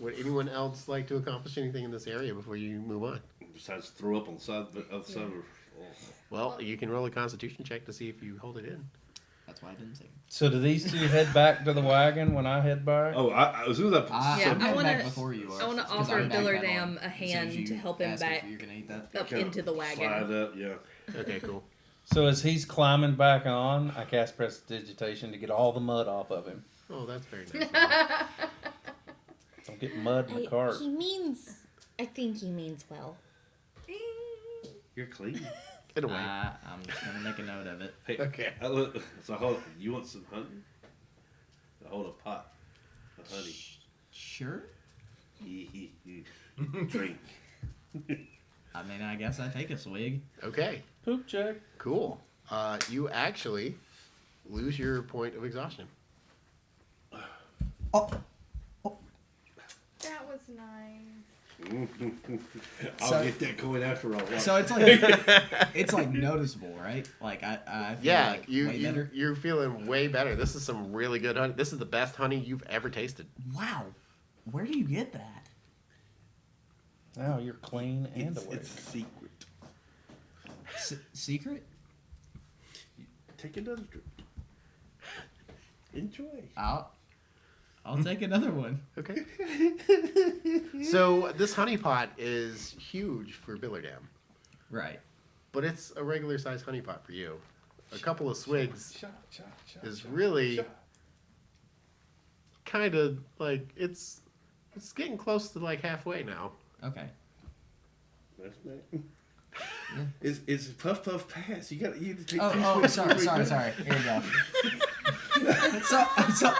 would anyone else like to accomplish anything in this area before you move on? Besides, throw up on the side of the side of her. Oh. Well, you can roll a Constitution check to see if you hold it in. That's why I didn't say. So do these two head back to the wagon when I head back? Oh, as soon as I Yeah, I'm I heading wanna- back before you are. I wanna 'cause offer I'm Dillardam backpedaling a as soon as hand you to help him ask if back You're gonna eat that. up kinda into the wagon. slide up, yeah. Okay, cool. So as he's climbing back on, I cast prestidigitation to get all the mud off of him. Oh, that's very nice. Don't get mud in the cart. He means. I think he means well. You're clean. Get away. I'm just gonna make a note of it. Hey, Okay. So you want some honey? I hold a pot of honey. Sure. Drink. I mean, I guess I take a swig. Okay, Poop check. cool. You actually lose your point of exhaustion. Oh, That was nice. I'll So- get that coin after all. so it's like noticeable, right? Like I feel Yeah, like you, way better. you're feeling way better. This is some really good honey. This is the best honey you've ever tasted. Wow, where do you get that? Now you're clean and awake. It's secret. Secret? Take another drink. Enjoy. I'll take another one. Okay. So this honey pot is huge for Billerdam, Right. but it's a regular sized honey pot for you. A couple of swigs Shot, is shot, really shot. kind of like it's getting close to like halfway now. Okay. That's nice. It's puff puff pass. You have to take. Oh, sorry. Here we go.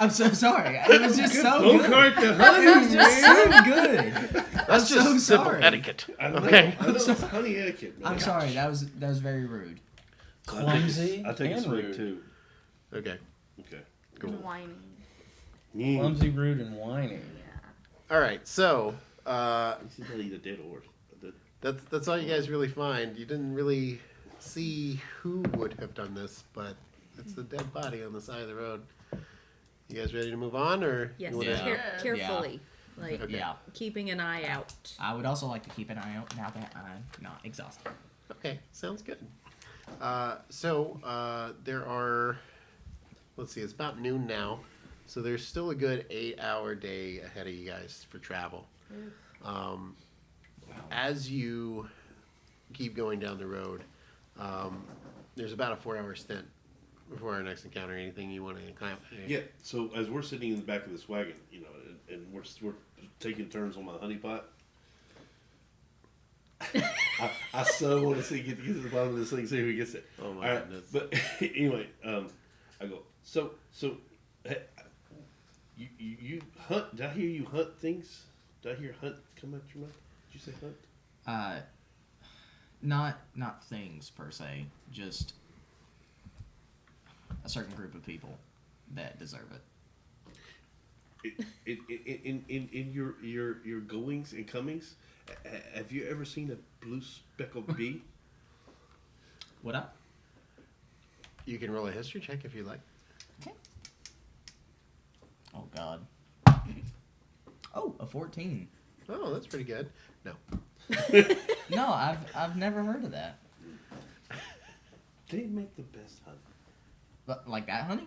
I'm so sorry. It was just so Don't good. cart the It honey, was just man. so good. That's I'm just so simple sorry. etiquette. I know, Okay. I know it's honey etiquette. Man. I'm sorry. That was very rude. Clumsy I take a and swig rude. too. Okay. Okay. Cool. Whining. Clumsy, rude, and whiny. Yeah. All right. So You should not eat a dead horse. that's all you guys really find. You didn't really see who would have done this, but it's a dead body on the side of the road. You guys ready to move on, or Yes, you wanna- Yeah. carefully. Like, Okay. Yeah. keeping an eye out. I would also like to keep an eye out now that I'm not exhausted. Okay, sounds good. There are, let's see, it's about noon now, so there's still a good 8-hour day ahead of you guys for travel. As you keep going down the road, there's about a 4-hour stint before our next encounter. Anything you want to climb? Yeah. So as we're sitting in the back of this wagon, you know, and we're taking turns on my honey pot. I so want to get to the bottom of this thing, see who gets it. Oh my goodness. But anyway, I go. So you hunt? Did I hear you hunt things? Did I hear hunt come out your mouth? Did you say hunt? Not things per se, just a certain group of people that deserve it. In your goings and comings, have you ever seen a blue speckled bee? What up? You can roll a history check if you like. Okay. Oh God. Oh, a 14. Oh, that's pretty good. No. No, I've never heard of that. They make the best honey. But like that, honey?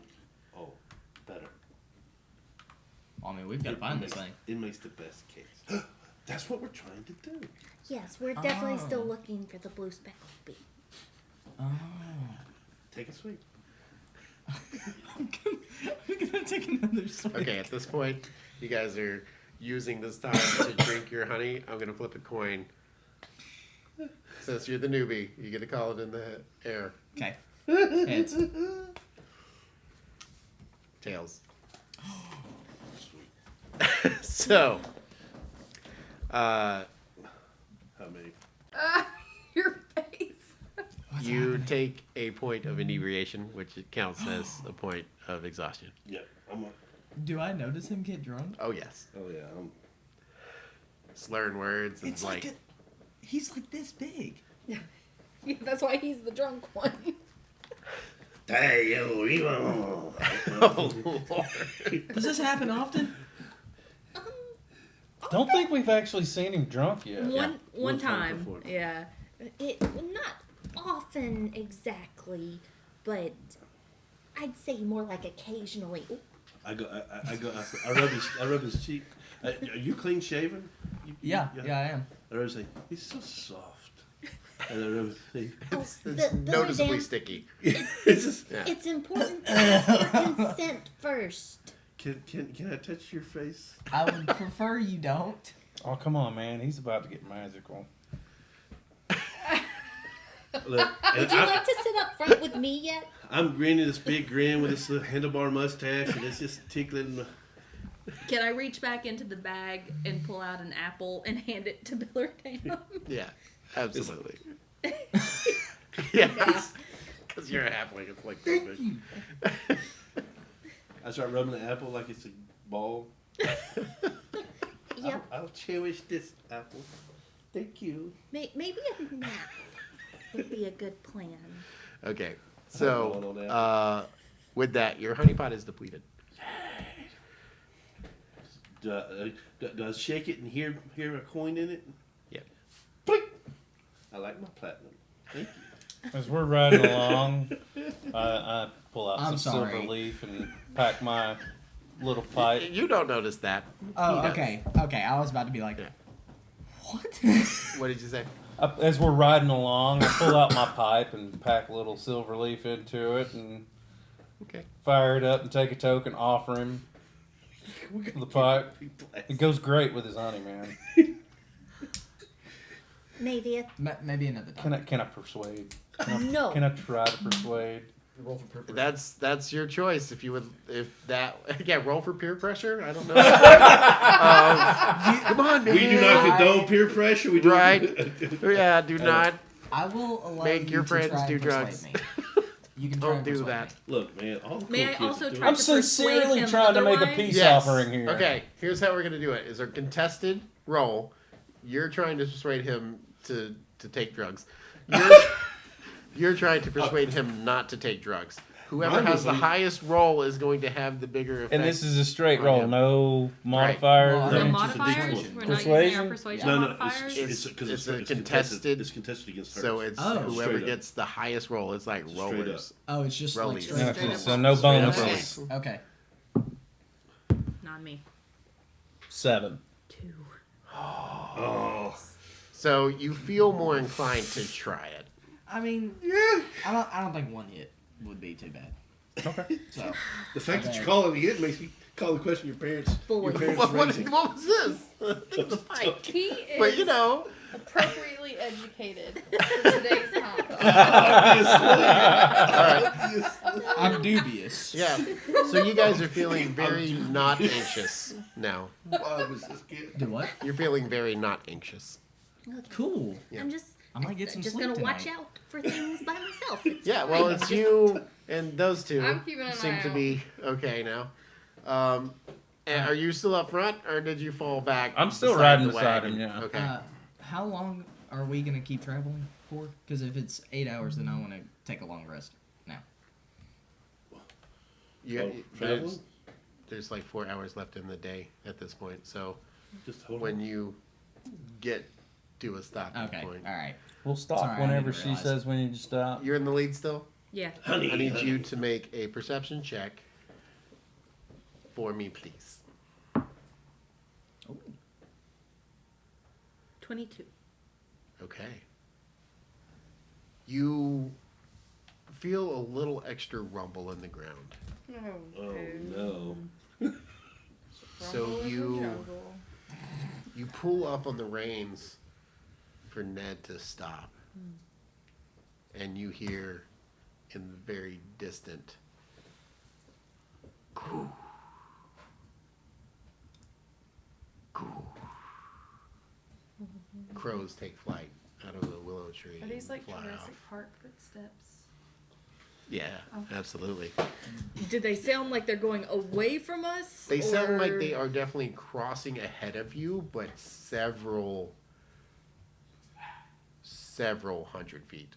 Oh, better. Well, I mean, we've got to find this thing. It makes the best cakes. That's what we're trying to do. Yes, we're definitely Oh. still looking for the blue speckled bee. Oh. Take a swig. I'm gonna take another swig. Okay, at this point, you guys are using this time to drink your honey. I'm gonna flip a coin. Since you're the newbie, you get to call it in the air. Okay. Heads. Tails. Sweet. So, How many? Your face. you take a point of inebriation, which counts as a point of exhaustion. Yeah, I'm a, Do I notice him get drunk? Oh yes, oh yeah, slurring words and It's like he's like this big. Yeah, that's why he's the drunk one. oh Lord. Does this happen often? Don't think we've actually seen him drunk yet. One One time time. before. Yeah. It not often exactly, but I'd say more like occasionally. Ooh, I rub his cheek. Are you clean shaven? Yeah, I am. I rub say he's so soft. And I rub his cheek. It's the noticeably damn- sticky. It's just, Yeah. It's important to ask for consent first. can I touch your face? I would prefer you don't. Oh, come on, man. He's about to get magical. Look, and Would you like to sit up front with me yet? I'm grinning this big grin with this little handlebar mustache, and it's just tickling. Can I reach back into the bag and pull out an apple and hand it to Billardam? Yeah, absolutely. Yeah, because you're a halfling. It's like that big. I start rubbing the apple like it's a ball. Yep. I'll cherish this apple. Thank you. Maybe a nap would be a good plan. Okay, Hold on so that. with that, your honeypot is depleted. Do I shake it and hear a coin in it? Yeah. Blink! I like my platinum. Thank you. As we're riding along, I pull out I'm some sorry. silver leaf and pack my little pipe. You don't notice that. Oh, He does. okay. Okay, I was about to be like, Yeah. what? What did you say? As we're riding along, I pull out my pipe and pack a little silver leaf into it and Okay. fire it up and take a token, offer him the pipe. It goes great with his honey, man. Maybe a Maybe another time. Can I persuade? no. Can I try to persuade? Roll for purple. That's your choice. If you would, if that, yeah, roll for peer pressure. I don't know. Come on, man. We do not condone peer pressure. We do Right. Yeah, do not. I will allow Make you your to friends try do and persuade drugs. me. You can try Don't and do persuade that. me. Look, man, all the cool May I kids also are doing try I'm to persuade sincerely him trying to make a otherwise? peace Yes. offering here. Okay, here's how we're gonna do it: is a contested roll. You're trying to persuade him to take drugs. You're trying to persuade him not to take drugs. Whoever Mine has was the like- highest roll is going to have the bigger effect. And this is a straight on roll, him. no modifiers. Well, No No, it's just a modifiers? D20. We're not using our Persuasion? persuasion No, modifiers? it's because It's it's a contested- It's contested against her. So it's Oh. whoever Straight up. gets the highest roll. It's like Straight up. rollers. Oh, it's just like Rollies. straight Yeah, up. straight up So no Straight up bonuses. rolls. Okay. Not me. 7. 2. Oh, So you feel more inclined to try it. I mean, I don't think one hit would be too bad. Okay. So the fact that Okay. you're calling it makes me call the question your parents. Boy. Your parents What raising. was this? Think of the pipe. He is But you know, appropriately educated for today's time. I'm dubious. yeah. So you guys are feeling very not anxious now. Why was this kid? Do what? You're feeling very not anxious. Cool. Yeah. I'm just I might get some just sleep gonna watch tonight. out for things by myself. It's Yeah, fine. well, it's you and those two I'm keeping an seem eye to out. be okay now. And are you still up front, or did you fall back? I'm still beside riding the beside wagon? him, yeah. Okay. How long are we gonna keep traveling for? Because if it's 8 hours, then I want to take a long rest now. There's like 4 hours left in the day at this point. So Just hold when on. you get to a stopping Okay. point, All right. We'll stop Sorry, I whenever didn't she realize. says we need to stop. you're in the lead still. Yeah. Honey, I need honey. you to make a perception check for me, please. 22. Okay. You feel a little extra rumble in the ground. Oh no. So Rumble in the you jungle. you pull up on the reins for Ned to stop. And you hear in the very distant coo, coo. Crows take flight out of the willow tree. Are these and like fly Jurassic off. Park footsteps? Yeah, Oh. absolutely. Do they sound like they're going away from us? They sound like or- they are definitely crossing ahead of you, but several hundred feet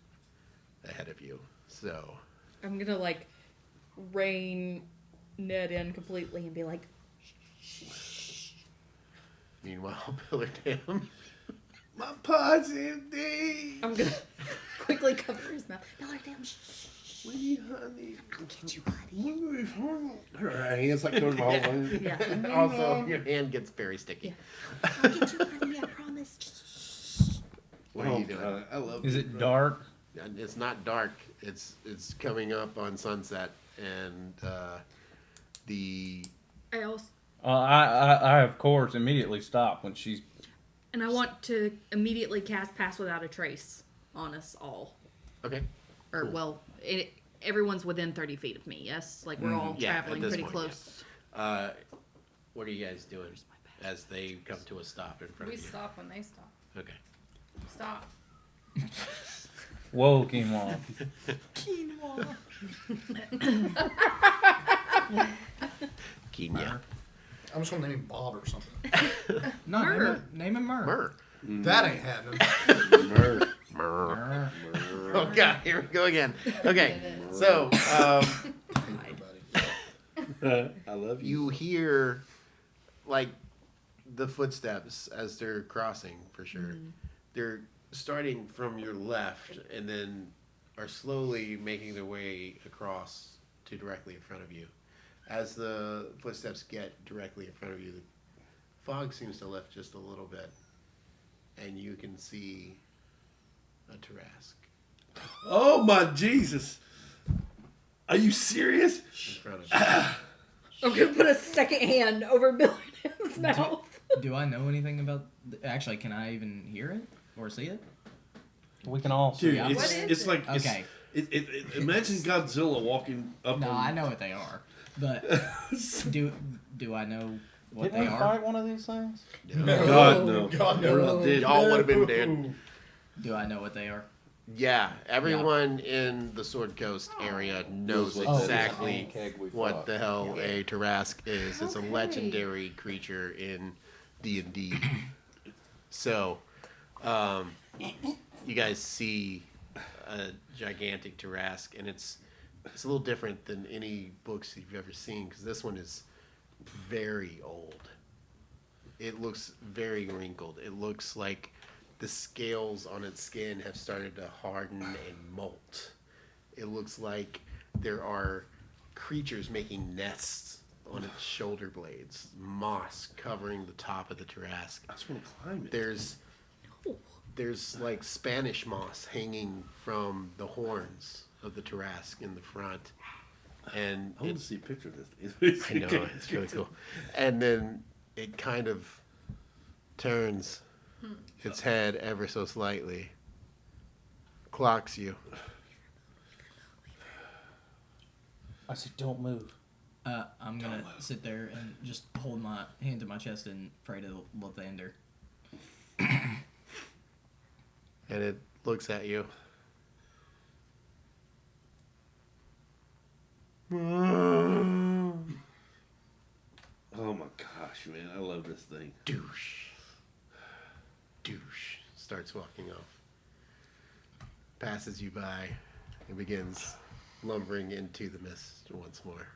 ahead of you. So I'm gonna like rein Ned in completely and be like, meanwhile, Billardam. My pod's empty. I'm gonna quickly cover his mouth. Billardam, shh. Sweetie, honey. I'll get you, buddy. Her hands like going all over. Yeah. Also, your hand gets very sticky. I'll get you, honey. I promise. Just shh. What are you doing? God, I love Is you, it bro. dark? And it's not dark. It's coming up on sunset, and the I also I of course immediately stop when she's. and I want to immediately cast Pass Without a Trace on us all. okay. Or Cool. well, everyone's within 30 feet of me. Yes, like we're all Yeah, at traveling this pretty point, close. What are you guys doing as they come to a stop in front We of you? stop when they stop. Okay. Stop. Whoa, quinoa. Kenya. I'm just gonna name him Bob or something. No, Myrrh. name him Myrrh. Myrrh. That ain't happening. Myrrh. Myrrh. Myrrh. Oh god, here we go again. Okay, Did it. so I love you. you hear like the footsteps as they're crossing for sure. They're starting from your left and then are slowly making their way across to directly in front of you. As the footsteps get directly in front of you, the fog seems to lift just a little bit, and you can see a Tarask Oh my Jesus! Are you serious? in front of you. I'm gonna put a second hand over Billard's mouth. Do I know anything about? Actually, can I even hear it or see it? We can all see. Dude, Yeah. it's, What is it's it? like Okay. imagine Godzilla walking up. No, on, I know what they are, but do I know what Didn't they we are? fight one of these things? God no. God, We're no. not dead. Y'all would have been dead. Do I know what they are? Yeah, everyone in the Sword Coast area knows Knows what exactly keg we what fought. the hell a Tarask is. It's a Okay. legendary creature in D&D. So, you guys see a gigantic Tarask, and it's a little different than any books you've ever seen, because this one is very old. It looks very wrinkled. It looks like the scales on its skin have started to harden and molt. It looks like there are creatures making nests on its shoulder blades, moss covering the top of the Tarask. I just want to climb it. There's like Spanish moss hanging from the horns of the Tarask in the front. And I want it, to see a picture of this. I know, it's really cool. And then it kind of turns its head ever so slightly, clocks you. I said, don't move. I'm gonna sit there and just hold my hand to my chest and pray to Lathander. And it looks at you. Oh my gosh, man! I love this thing. Douche. Douche. Starts walking off. Passes you by and begins lumbering into the mist once more.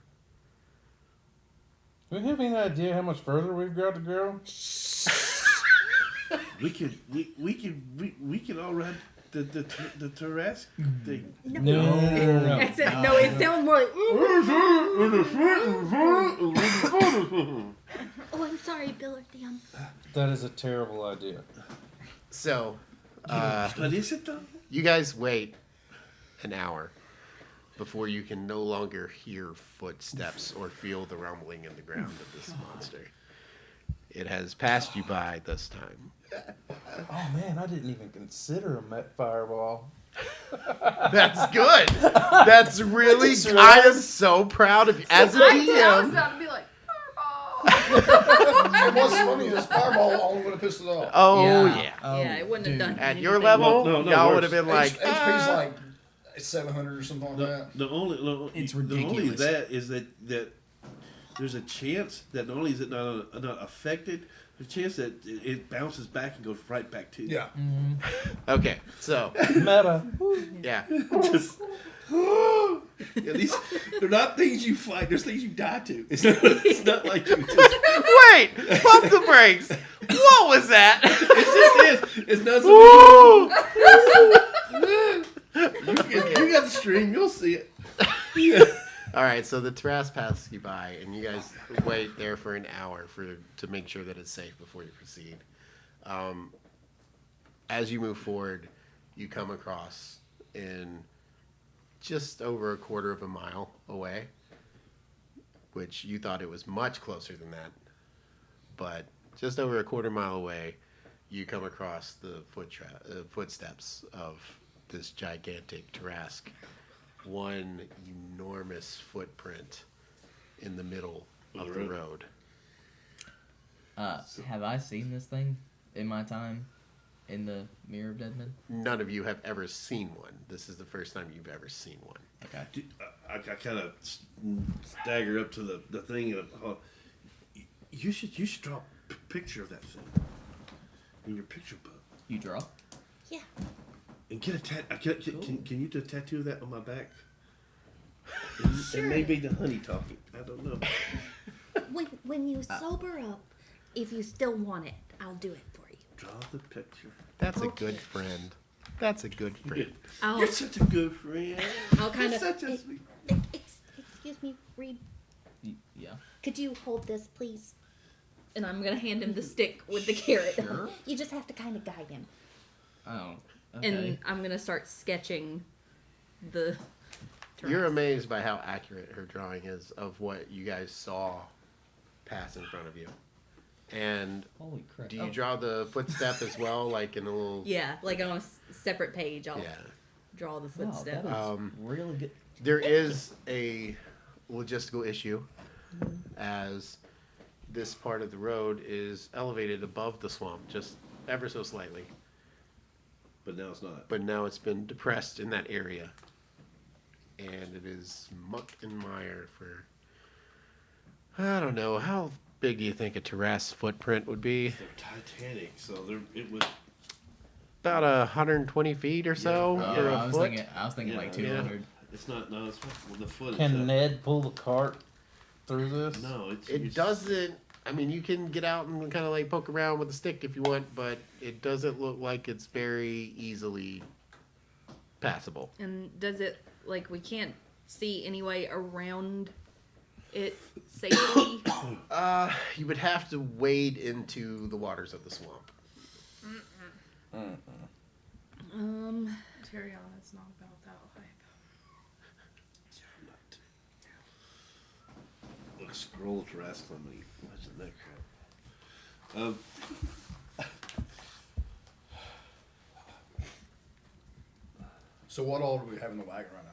Do we have any idea how much further we've got to go? We can all ride the Tarask thing. No. No, it sounds more like. Oh, I'm sorry, Billardian. That is a terrible idea. So, What is it though? you guys wait an hour before you can no longer hear footsteps or feel the rumbling in the ground of this monster. It has passed you by this time. Oh man, I didn't even consider a Met Fireball. That's good. That's really. I am so proud of you as a I was DM. about to be like, "Fireball." And what's funny is Fireball only would have pissed it off. Oh yeah. Yeah, it wouldn't have done At anything. your level, No, y'all worse. would have been like, HP's like 700 or something like The, that. the only It's the only ridiculous. that is that there's a chance that not only is it not affected, there's a chance that it bounces back and goes right back to you. Yeah. okay, so Meta. yeah, Just, yeah, these they're not things you fight. There's things you die to. It's not like you just. wait, pump the brakes. What was that? It's just this. It's not something. You got the stream. You'll see it. All right, so the Tarask passes you by, and you guys wait there for an hour to make sure that it's safe before you proceed. As you move forward, you come across in just over a quarter of a mile away, which you thought it was much closer than that, but just over a quarter mile away, you come across the footsteps of this gigantic Tarask. One enormous footprint in the middle of the road. Have I seen this thing in my time in the Mirror of Dead Men? None of you have ever seen one. This is the first time you've ever seen one. Okay. I kind of stagger up to the thing and you should draw a picture of that thing in your picture book You draw? Yeah. and get a can you do a tattoo of that on my back? Sure. It may be the honey talking. I don't know. When you sober up, if you still want it, I'll do it for you. Draw the picture. That's a Okay. good friend. That's a good friend. You're such a good friend. I'll kind You're of. such a sweet. Excuse me, Reed. Yeah. Could you hold this, please? And I'm gonna hand him the stick with the carrot. Sure. You just have to kind of guide him. Oh. Okay. And I'm gonna start sketching the. You're terrain. amazed by how accurate her drawing is of what you guys saw pass in front of you. And Holy crap. do you draw the footstep as well, like in a little? Yeah, like on a separate page, I'll Yeah. draw the Wow, footstep. that is really good. There is a logistical issue, as this part of the road is elevated above the swamp, just ever so slightly. But now it's not. But now it's been depressed in that area, and it is muck and mire for. I don't know, how big do you think a terrace footprint would be? They're Titanic, so it would. About 120 feet or so Yeah. for I a was foot. thinking like Yeah. 200. It's not. No, it's well, the foot. Can itself. Ned pull the cart through this? No, it's. It doesn't. I mean, you can get out and kind of like poke around with a stick if you want, but it doesn't look like it's very easily passable. And does it like we can't see any way around it safely? You would have to wade into the waters of the swamp. Tyrion is not about that life. Look, scroll to rascal money. Imagine that crap. So what all do we have in the wagon right now?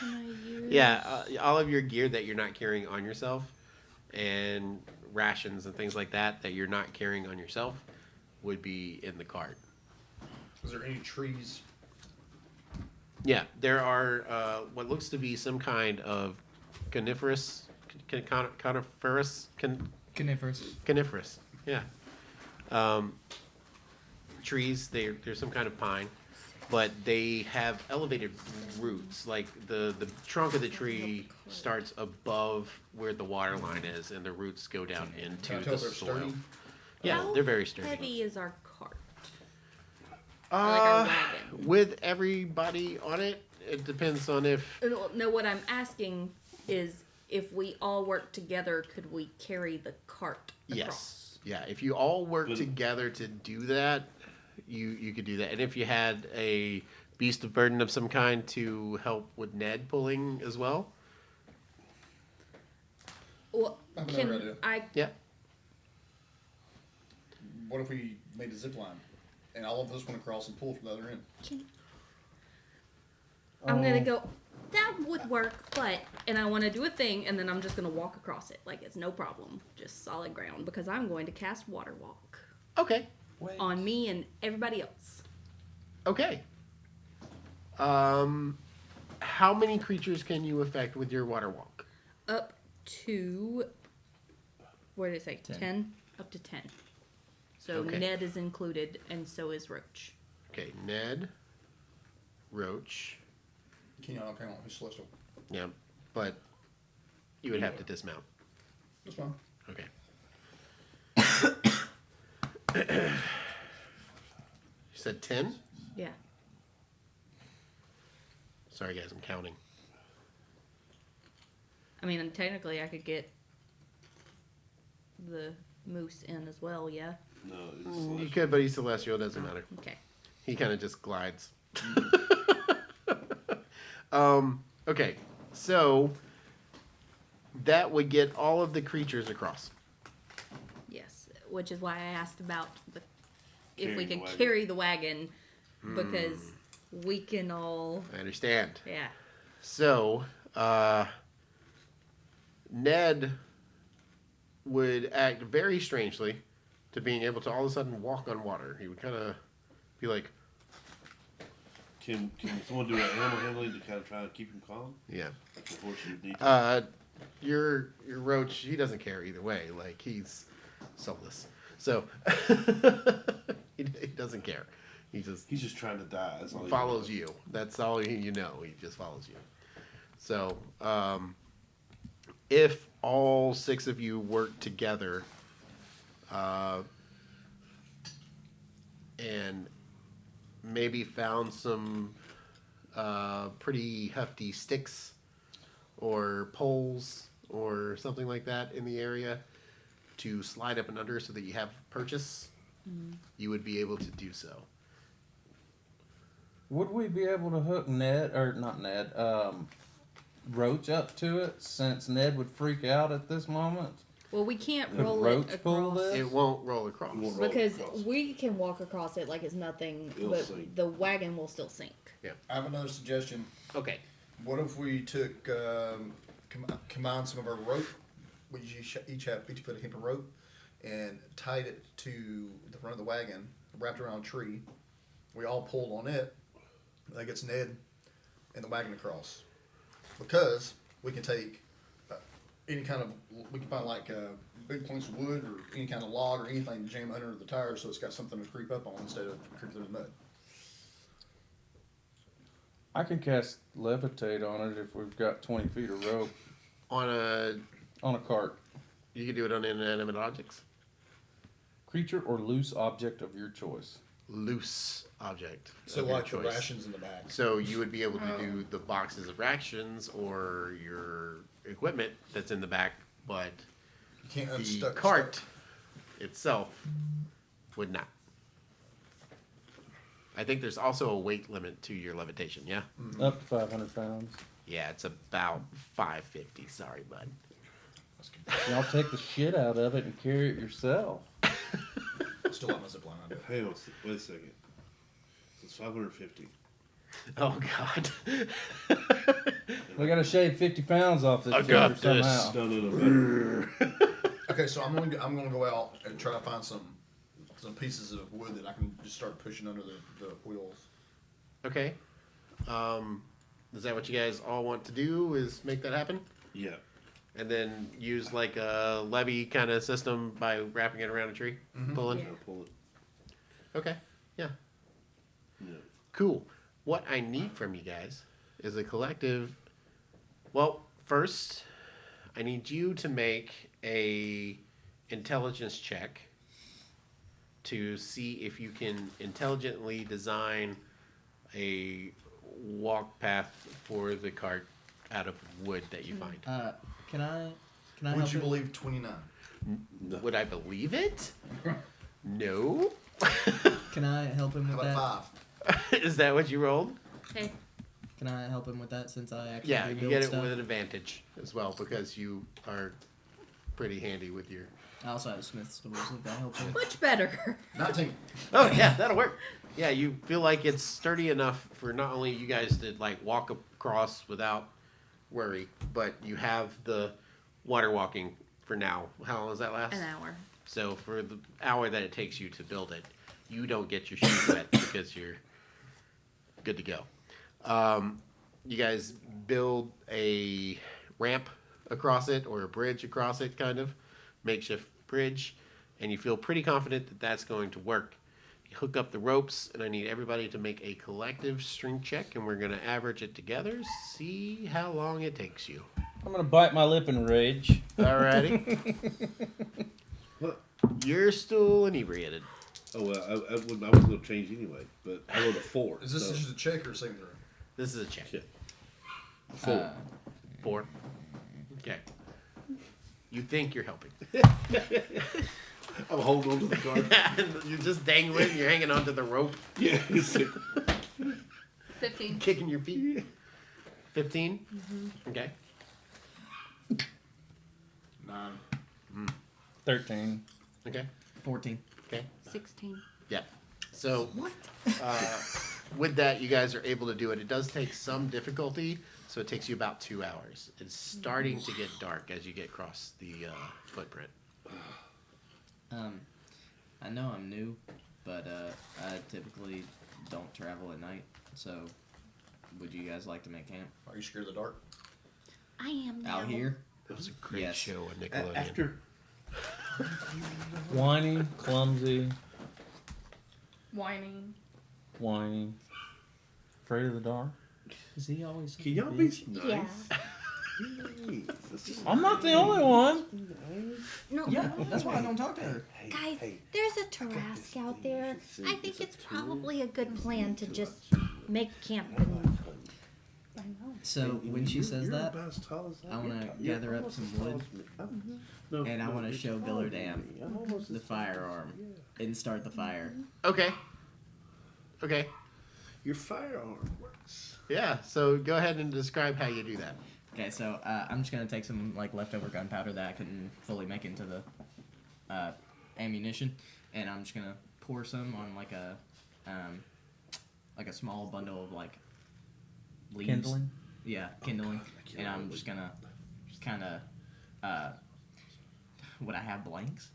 Can I use? Yeah, all of your gear that you're not carrying on yourself, and rations and things like that that you're not carrying on yourself, would be in the cart. Is there any trees? Yeah, there are what looks to be some kind of coniferous, coniferous, yeah. Trees. They're some kind of pine, but they have elevated roots. Like the trunk of the tree starts above where the water line is, and the roots go down Can I into tell the if they're soil. sturdy? Yeah, How they're very sturdy. heavy is our cart? Or like our wagon? With everybody on it, it depends on if. No, what I'm asking is if we all work together, could we carry the cart across? Yes. Yeah. If you all work But- together to do that, you could do that. And if you had a beast of burden of some kind to help with Ned pulling as well. Well, I have another idea. Yeah. What if we made a zip line and all of us went across and pull from the other end? I'm gonna go. That would work, and I want to do a thing, and then I'm just gonna walk across it like it's no problem, just solid ground, because I'm going to cast Water Walk Okay. on me and everybody else. Okay. How many creatures can you affect with your water walk? Up to what did it say? 10. 10? Up to 10. So Okay. Ned is included, and so is Roach. Okay, Ned, Roach. Kenyon, okay, on his celestial. Yeah, but you would have to dismount. That's fine. Okay. You said 10? Yeah. Sorry, guys, I'm counting. I mean, and technically, I could get the moose in as well. Yeah. No, You it's could, but he's celestial. It doesn't matter. Okay. He kind of just glides. Okay, so that would get all of the creatures across. Yes, which is why I asked about if we Carrying the could wagon. carry the wagon, because we can all. I understand. Yeah. So, Ned would act very strangely to being able to all of a sudden walk on water. He would kind of be like, Can someone do an animal handling to kind of try to keep him calm? yeah. Like the horse you need to? Your roach, he doesn't care either way. Like, he's soulless. So, he doesn't care. He's just trying to die. That's all he follows wants. you. That's all you know. He just follows you. So, if all 6 of you work together, and maybe found some pretty hefty sticks or poles or something like that in the area to slide up and under so that you have purchase, you would be able to do so. Would we be able to hook Roach up to it, since Ned would freak out at this moment? Well, we can't Could roll Roach it pull across. this? It won't roll across. It won't roll Because across. we can walk across it like it's nothing, It'll but sink. the wagon will still sink. I have another suggestion. Okay. What if we took, combined some of our rope, we each have 50 foot of hemp rope, and tied it to the front of the wagon, wrapped around a tree. We all pulled on it. That gets Ned and the wagon across. Because we can take any kind of, we can find like big planks of wood or any kind of log or anything to jam under the tires so it's got something to creep up on instead of creep through the mud. I can cast levitate on it if we've got 20 feet of rope On a, on a cart. you can do it on inanimate objects. Creature or loose object of your choice. Loose object. So of your like the choice. rations in the back. So you would be able to do the boxes of rations or your equipment that's in the back, but You can't the unstuck cart itself would not. I think there's also a weight limit to your levitation, yeah? Up to 500 pounds. Yeah, it's about 550. Sorry, bud. Y'all take the shit out of it and carry it yourself. Still have my zip line on it. Hang on, wait a second. It's 550. Oh, God. We gotta shave 50 pounds off this I sucker got this. somehow. No. Okay, so I'm gonna go out and try to find some pieces of wood that I can just start pushing under the wheels. Okay. Is that what you guys all want to do, is make that happen? Yeah. And then use like a levy kind of system by wrapping it around a tree, pulling? I'll pull it. Okay, yeah. Yeah. Cool. What I need from you guys is a collective. Well, first, I need you to make a intelligence check to see if you can intelligently design a walk path for the cart out of wood that you find. Can I Would help you him? believe 29? Would I believe it? No. Can I help him How with that? about 5? Is that what you rolled? Hey, Can I help him with that since I actually Yeah, you rebuild get it stuff? with an advantage as well because you are pretty handy with your. I also have Smith's tools if that helps him. much better. 19. Oh yeah, that'll work. Yeah, you feel like it's sturdy enough for not only you guys to like walk across without worry, but you have the water walking for now. How long does that last? An hour. So for the hour that it takes you to build it, you don't get your shoes wet because you're good to go. You guys build a ramp across it or a bridge across it, kind of makeshift bridge, and you feel pretty confident that that's going to work. You hook up the ropes, and I need everybody to make a collective strength check, and we're going to average it together, see how long it takes you. I'm gonna bite my lip in rage. Alrighty? What? You're still inebriated. Oh, well, I was going to change anyway, but I rolled a 4. Is this so, just a check or a saving throw? This is a check. shit. 4. 4. Okay. You think you're helping. I'm holding on to the cart. You're just dangling, you're hanging onto the rope, Yeah. 15. kicking your feet. 15? Okay. 9. 13. Okay. 14. Okay. 16. Yeah. So, with that, you guys are able to do it. It does take some difficulty, so it takes you about 2 hours. It's starting to get dark as you get across the footprint. I know I'm new, but I typically don't travel at night. So, would you guys like to make camp Are you scared of the dark? I am now. out here? That was a great Yes. show on Nickelodeon. After Whiny, clumsy, Whining. whiny. Afraid of the dark. Is he always? can y'all be nice? Yeah. I'm not the only one. No, Yeah, that's why I don't talk to her. guys, there's a Tarrasque out there. I think it's probably a good plan to just make camp and I know. So when she says You're that, about as tall as I wanna You're gather up almost some as tall wood, as me. No, and I no, wanna you're show taller Biller than Dam me. I'm almost the as tall. firearm and start the fire. Okay. Okay. Your firearm works. Yeah. So go ahead and describe how you do that. Okay, so I'm just gonna take some like leftover gunpowder that I couldn't fully make into the ammunition, and I'm just gonna pour some on like a small bundle of like leaves. Kindling. Yeah, kindling, and I'm just gonna kind of would I have blanks?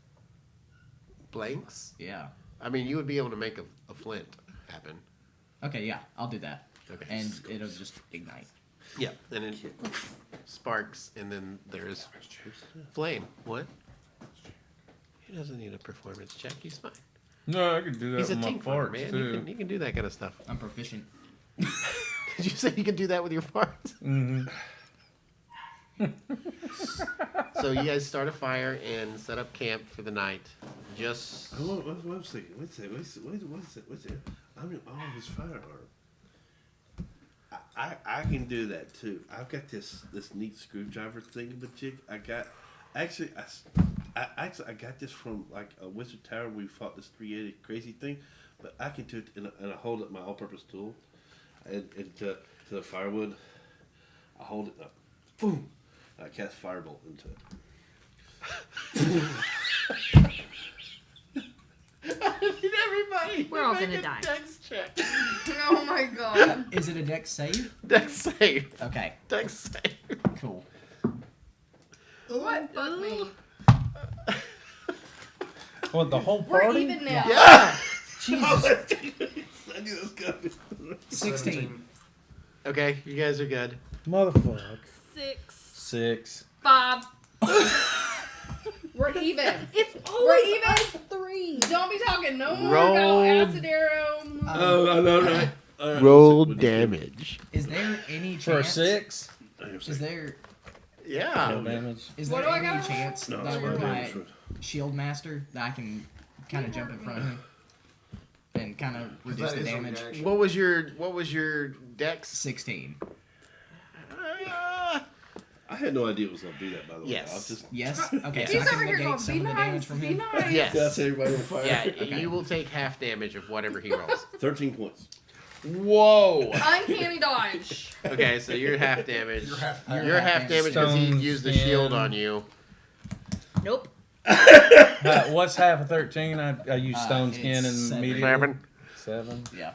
Blanks. Yeah. I mean, you would be able to make a flint happen. Okay, yeah, I'll do that, Okay. and it'll just ignite. Yeah, and it sparks, and then there's flame. What? He doesn't need a performance check. He's fine. No, I can do that He's a with my team farmer, farts man. too. He can do that kind of stuff. I'm proficient. Did you say you can do that with your farts? Mm-hmm. So you guys start a fire and set up camp for the night. Just Hold on, wait a second. Wait a second. I'm in all his firearm. I can do that too. I've got this neat screwdriver thing, but jig. I got I got this from like a Wizard Tower. We fought this 380 crazy thing, but I can do it and I hold up my all-purpose tool, and to the firewood. I hold it up, boom. And I cast firebolt into it. everybody. We're all gonna die. Dex check. Oh my god. Is it a dex save? Dex save. Okay, Dex save. cool. What? Fuck me. What, the whole We're party? even now. Yeah. Jesus. I knew this coming. 16. Okay, you guys are good. Motherfucker. 6. 5. We're even. it's We're always even. us three. Don't be talking no more Roll. about acid arrow. Oh, I know, right? All right, Roll let's see what he damage. Is there any chance? For a 6? did. Is there Yeah. No damage. is What there do I any gotta roll? chance No, that it's with not my damage. shield master that I can kind of jump in front of him and kind of reduce the damage? What was your Dex? 16. I had no idea it was gonna do that. By the way, Yes. I was just Yes. Okay. So He's I can over here negate going, some be of the damage nice, from be him. nice. Yes. that's everybody on fire. Yeah, Okay. you will take half damage of whatever he rolls. 13 points. Whoa. Uncanny dodge. Okay, so you're half damage. You're half- You're half damage because he Stone used the skin. shield on you. Nope. What's half of 13? I use stone skin it's and 7. medium. 7. Yeah.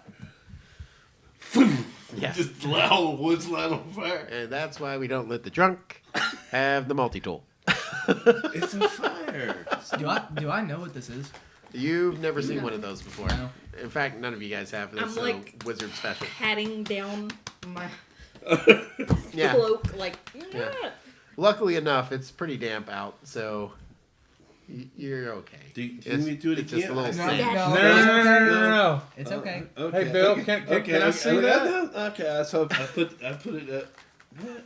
Yeah. Just all the wood's light on fire. And that's why we don't let the drunk have the multi-tool. It's a fire. Do I know what this is? You've never seen one of those before. No. In fact, none of you guys have. This I'm is a like- wizard special. Patting down my Yeah. cloak, like. Yeah. Luckily enough, it's pretty damp out, so you're okay. Do you It's- need me to do it it's again? just a little No, sand. no. No. It's okay. Okay. Hey, Bill, okay, can I see that? Okay, so I put it. What?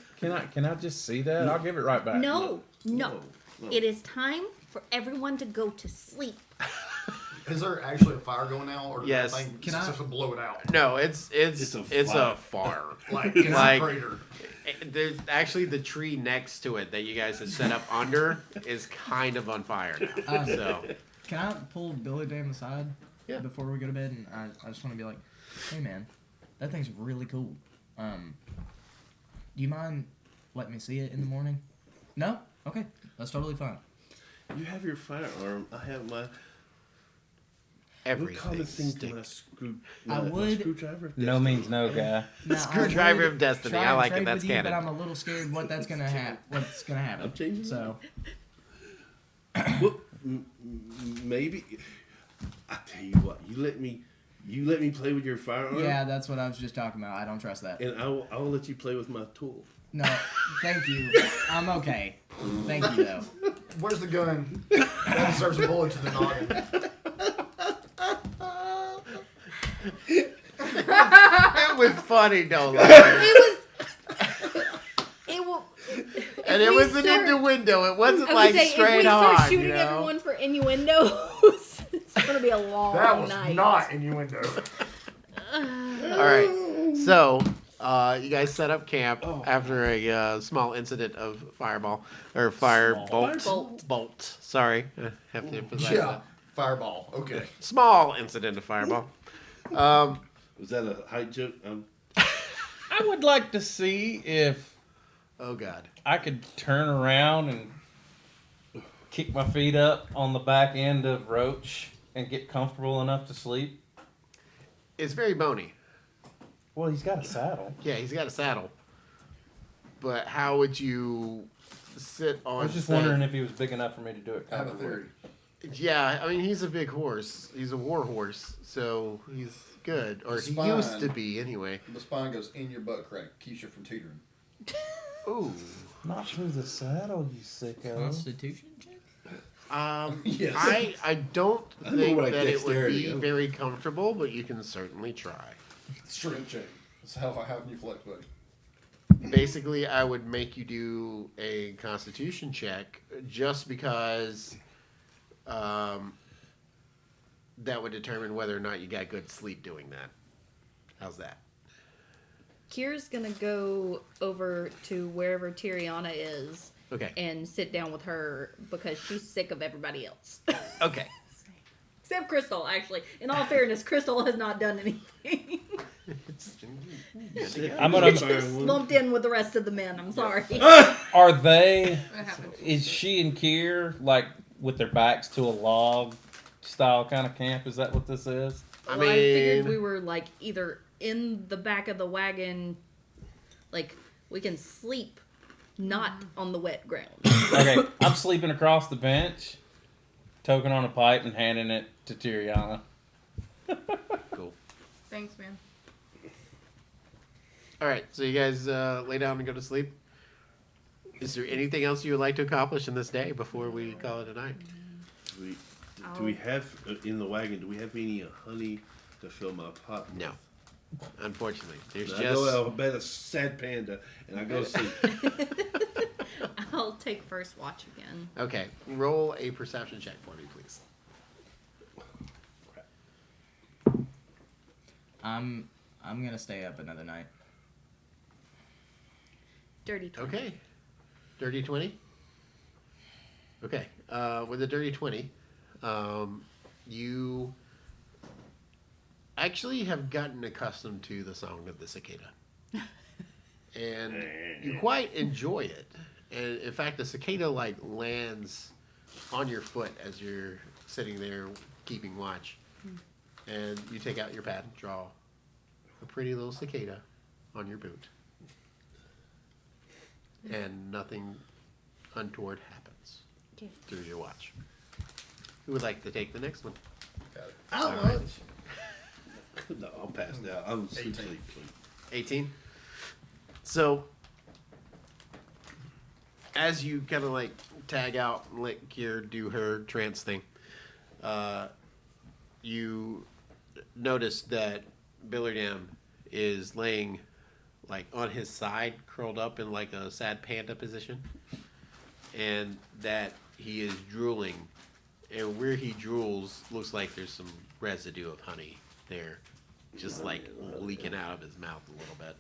Can I just see that? I'll give it right back. No, no. No. It is time for everyone to go to sleep. Is there actually a fire going now, or Yes. does that thing Can I- just blow it out? No, it's It's a a fire. Like, Can it's I- a crater. There's actually the tree next to it that you guys have set up under is kind of on fire now. So Can I pull Billy Dam aside Yeah. before we go to bed? And I just want to be like, hey man, that thing's really cool. Do you mind letting me see it in the morning? No? Okay, that's totally fine. You have your firearm. I have my. We call everything this thing my stinks. I my would- screwdriver. No means no, guy. Now, Screwdriver I would of destiny. try I and like it. trade That's with you, canon. But I'm a little scared what's gonna happen. I'm changing. So Well, Maybe. I tell you what, you let me play with your firearm. Yeah, that's what I was just talking about. I don't trust that. And I will let you play with my tool. No, thank you. I'm okay. Thank you, though. Where's the gun? That deserves a bullet to the noggin. It was funny, don't lie. It will. And it wasn't in the window. It wasn't I like would say, straight if we start on. shooting You know? everyone for innuendos, it's gonna be a long That was night. not innuendo. All right. So, you guys set up camp after a small incident of fireball or bolt. Sorry, I have to emphasize Yeah. that. Fireball. Okay. Small incident of fireball. Was that a height joke? I would like to see if Oh God. I could turn around and kick my feet up on the back end of Roach and get comfortable enough to sleep. It's very bony. Well, he's got a saddle. Yeah, he's got a saddle. But how would you sit on? I was just said- wondering if he was big enough for me to do it I have a comfortably. theory. Yeah, I mean he's a big horse. He's a war horse, so he's good, or he Spine. used to be anyway. The spine goes in your butt crack, keeps you from teetering. Ooh. Not through the saddle, you sicko. Constitution check? Yes. I don't I know think like that it would dexterity, be huh? very comfortable, but you can certainly try. Strength check. That's how can you flex, buddy? Basically, I would make you do a Constitution check, just because that would determine whether or not you got good sleep doing that. How's that? Kira's gonna go over to wherever Tiriana is Okay. and sit down with her because she's sick of everybody else. Okay. Except Crystal, actually. In all fairness, Crystal has not done anything. I'm gonna. She's lumped in with the rest of the men. I'm sorry. Are they? What happened? Is she and Kier like with their backs to a log style kind of camp? Is that what this is? I Well, I figured mean- we were like either in the back of the wagon, like we can sleep not on the wet ground. Okay, I'm sleeping across the bench, toking on a pipe and handing it to Tiriana. Cool. Thanks, man. All right, so you guys lay down and go to sleep. Is there anything else you would like to accomplish in this day before we call it a night? Do we have in the wagon? Do we have any honey to fill my pot? with? No, unfortunately. There's I just go out, I bet a sad panda, and I go to sleep. I'll take first watch again. okay. Roll a perception check for me, please. I'm gonna stay up another night. Dirty 20. Okay. Dirty 20? Okay. With a dirty 20, you actually have gotten accustomed to the song of the cicada. And you quite enjoy it. And in fact, the cicada like lands on your foot as you're sitting there keeping watch. And you take out your pad and draw a pretty little cicada on your boot. And nothing untoward happens Okay. through your watch. Who would like to take the next one? Got it. All right. No, I'm passed out. I'm sleep. 18. So, as you kind of like tag out and let Kier do her trance thing, you notice that Billardam is laying like on his side, curled up in like a sad panda position, and that he is drooling, and where he drools looks like there's some residue of honey there, just like leaking out of his mouth a little bit.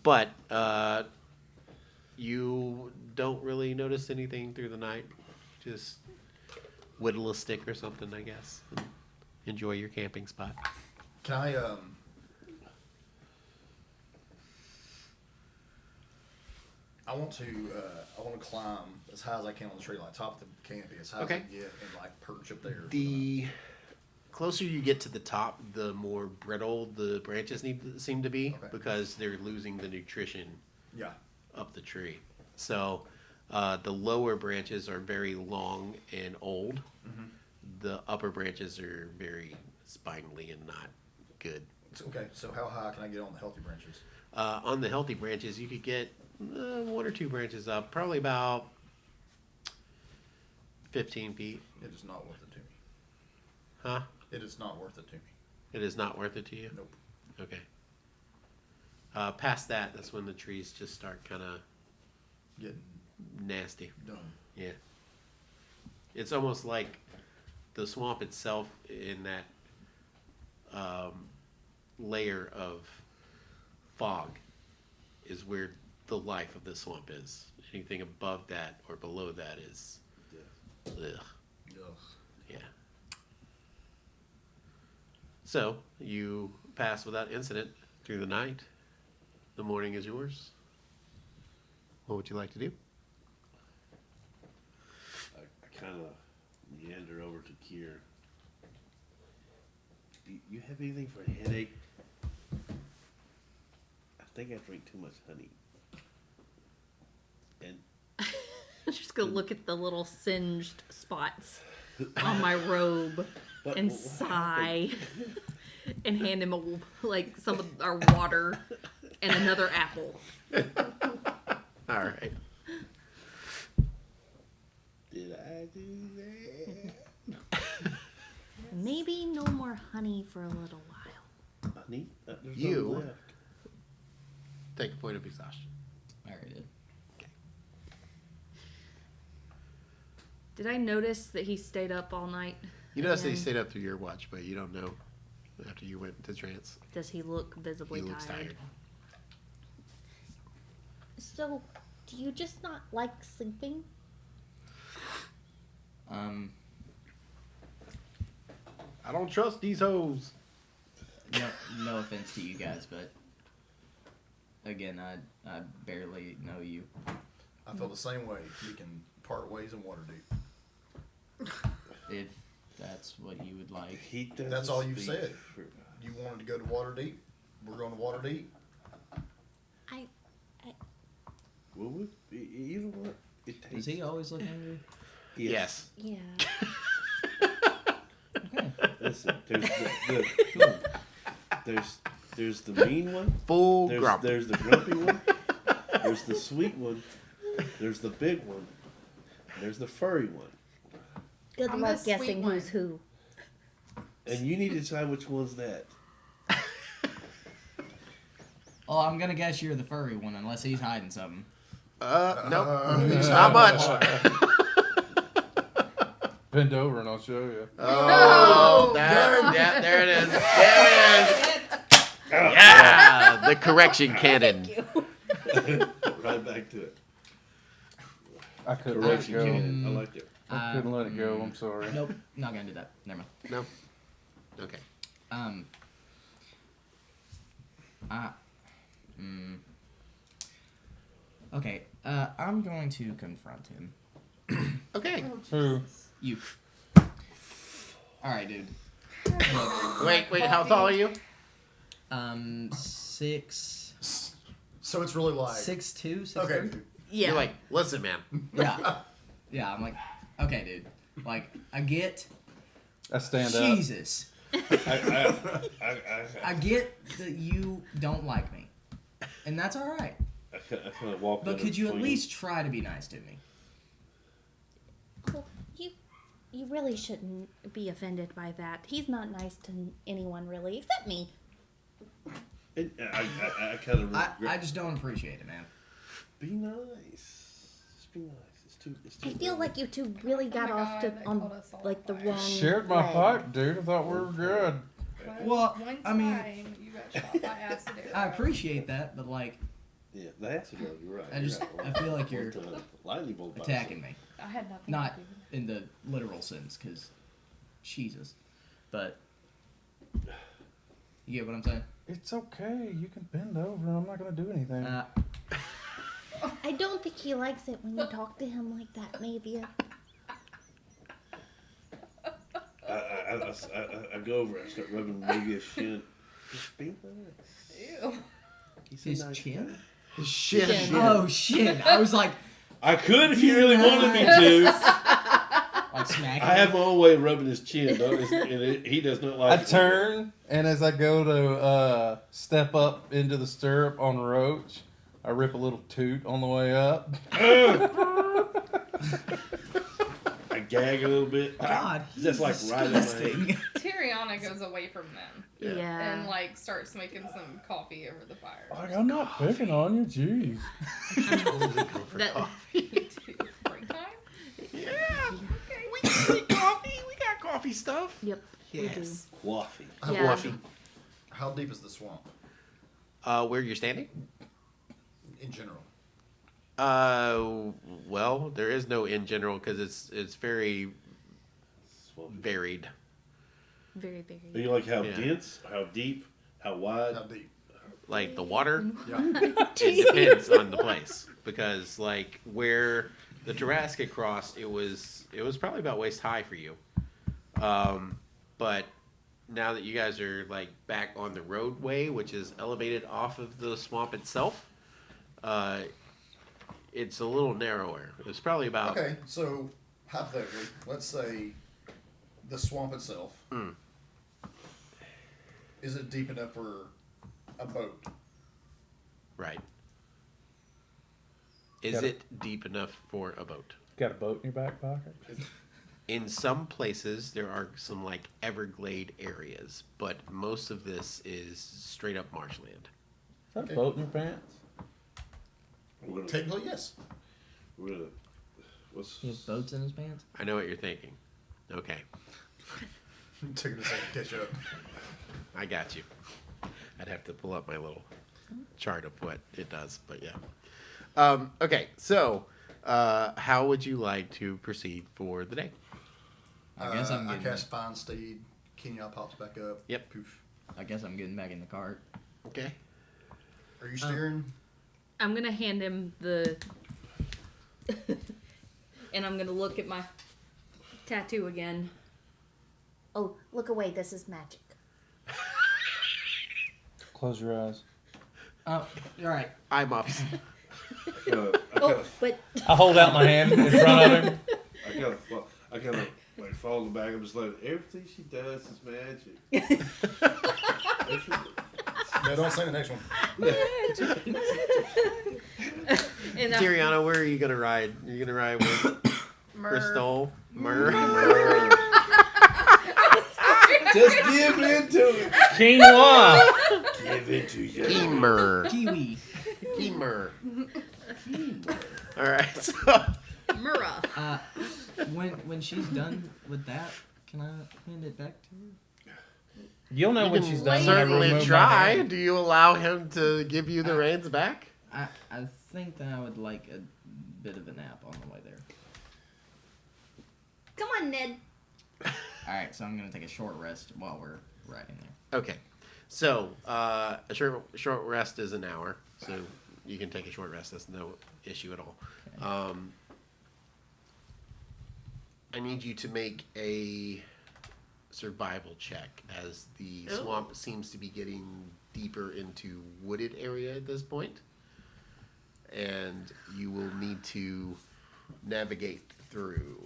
But you don't really notice anything through the night. Just whittle a stick or something, I guess. And enjoy your camping spot. Can I I want to climb as high as I can on the tree, like top of the canopy, as high as I Okay. can get, and like perch up there. The closer you get to the top, the more brittle the branches seem to be, Okay. because they're losing the nutrition Yeah. up the tree. So The lower branches are very long and old. Mhm. The upper branches are very spindly and not good. Okay, so how high can I get on the healthy branches? On the healthy branches, you could get 1 or 2 branches up, probably about 15 feet. It is not worth it to me. Huh? It is not worth it to me. It is not worth it to you? Nope. Okay. Past that, that's when the trees just start kind of Getting nasty. done. Yeah. It's almost like the swamp itself in that layer of fog is where the life of the swamp is. Anything above that or below that is, ugh, Ugh. yeah. So you pass without incident through the night. The morning is yours. What would you like to do? I kind of meander over to Kier. Do you have anything for a headache? I think I drink too much honey. And I'm just gonna look at the little singed spots on my robe and sigh and hand him some of our water and another apple. All right. did I do that? Maybe no more honey for a little while. Honey? There's You- none left. Take a point of exhaustion. I already did. Did I notice that he stayed up all night? You notice that he And stayed up through your watch, but you don't know after you went into trance. Does he look visibly He looks tired. So, do you just not like sleeping? I don't trust these hoes. No offense to you guys, but again, I barely know you. I feel the same way. We can part ways in Waterdeep. If that's what you would like. He doesn't That's all you've speak said. for- You wanted to go to Waterdeep. We're going to Waterdeep. Well, you know what? It takes. Does he always look angry? Yes. Yeah. Okay. Listen, there's the mean one. Full There's grump. there's the grumpy one. There's the sweet one. There's the big one. There's the furry one. Good I'm luck the sweet guessing one. who's who. And you need to decide which one's that. Oh, I'm gonna guess you're the furry one, unless he's hiding something. Nope. It's not much. Bend over and I'll show you. Oh, yeah, there it is. There it is. Yeah, the correction cannon. Right back to it. I couldn't let it Correction go. cannon. I like it. I couldn't let it go. I'm sorry. Nope, not gonna do that. Never mind. No. Okay. Okay, I'm going to confront him. Okay. Who? You. Alright, dude. Look, Wait. How tall are you? 6'2", So it's really like 6'3". okay. Yeah. You're like, listen, man. Yeah. Yeah, I'm like, okay, dude. Like, I get I stand up. Jesus. I I get that you don't like me. And that's alright. kind of walk. But under could you at between least try to be nice to me? Well, you really shouldn't be offended by that. He's not nice to anyone really, except me. And I kind of I just don't appreciate it, man. be nice. Just be nice. It's too. I feel like you two really got my off God, to they on called us all like the fire. wrong. Shared my leg. pipe, dude. I thought we were good. Well, One I mean- time you got shot by acid arrow. I appreciate that, but like, Yeah, the acid arrow. You're right. I just- I feel like you're lightning bolt by attacking me. I had nothing Not to do with it. in the literal sense, because Jesus. But, you get what I'm saying? It's okay. You can bend over. I'm not gonna do anything. I don't think he likes it when you talk to him like that, maybe. I go over. I start rubbing Navia's shin. Just be nice. Ew. He's a His nice chin? guy. Shit. Oh shit! I was like, I could if you really wanted me to. Like smacking. I have my own way of rubbing his chin, though, and he does not I like it. turn, and as I go to step up into the stirrup on Roach, I rip a little toot on the way up. I gag a little bit. God, he's Just like right in my disgusting. head. Tyriana goes away from them Yeah. and like starts making some coffee over the fire. Like, I'm not picking on you, jeez. Totally go for That- coffee. Break time? Yeah. We got coffee. We got coffee stuff. Yep. Yes. Coffee. I have a Yeah. question. How deep is the swamp Where you're standing? in general? Well, there is no in general because it's very varied. Very, Do very. you like how Yeah. dense, how deep, how wide? How deep? Like the water, Yeah. it depends on the place because like where the Tarrasque crossed, it was probably about waist high for you. But now that you guys are like back on the roadway, which is elevated off of the swamp itself, it's a little narrower. It's probably about Okay, so hypothetically, let's say the swamp itself is it deep enough for a boat? right. Is Got it. it deep enough for a boat? Got a boat in your back pocket? In some places, there are some like Everglade areas, but most of this is straight up marshland. Is that Okay. a boat in your pants? We're gonna, Technically, yes. we're gonna, what's, He has boats in his pants. I know what you're thinking. Okay, Taking a second to catch up. I got you. I'd have to pull up my little chart of what it does, but yeah. Okay, so how would you like to proceed for the day? I guess I'm I getting. cast Fine Steed. Kenyon pops back up. Yep. Poof. I guess I'm getting back in the cart. Okay. Are you steering? I'm gonna hand him the, and I'm gonna look at my tattoo again. Oh, look away. This is magic. Close your eyes. Oh, all right. Eye muffs. I Oh, but I hold out my hand in front of him. I kind of like fall in the back. I'm just like, everything she does is magic. No, don't say the next one. And Tyriana, where are you gonna ride? You're gonna ride with Crystal, Myrrh. Just give in to it. Quinoa! Give it to you. Emer. Kiwi. Emer. All right. So Murrah. When she's done with that, can I hand it back to her? You'll know you when can she's done. when I certainly remove my try. hand. Do you allow him to give you the reins back? I think that I would like a bit of a nap on the way there. come on, Ned. All right, so I'm gonna take a short rest while we're riding there. Okay. So a short rest is an hour, so you can take a short rest. That's no issue at all. I need you to make a survival check as the swamp seems to be getting deeper into wooded area at this point, and you will need to navigate through.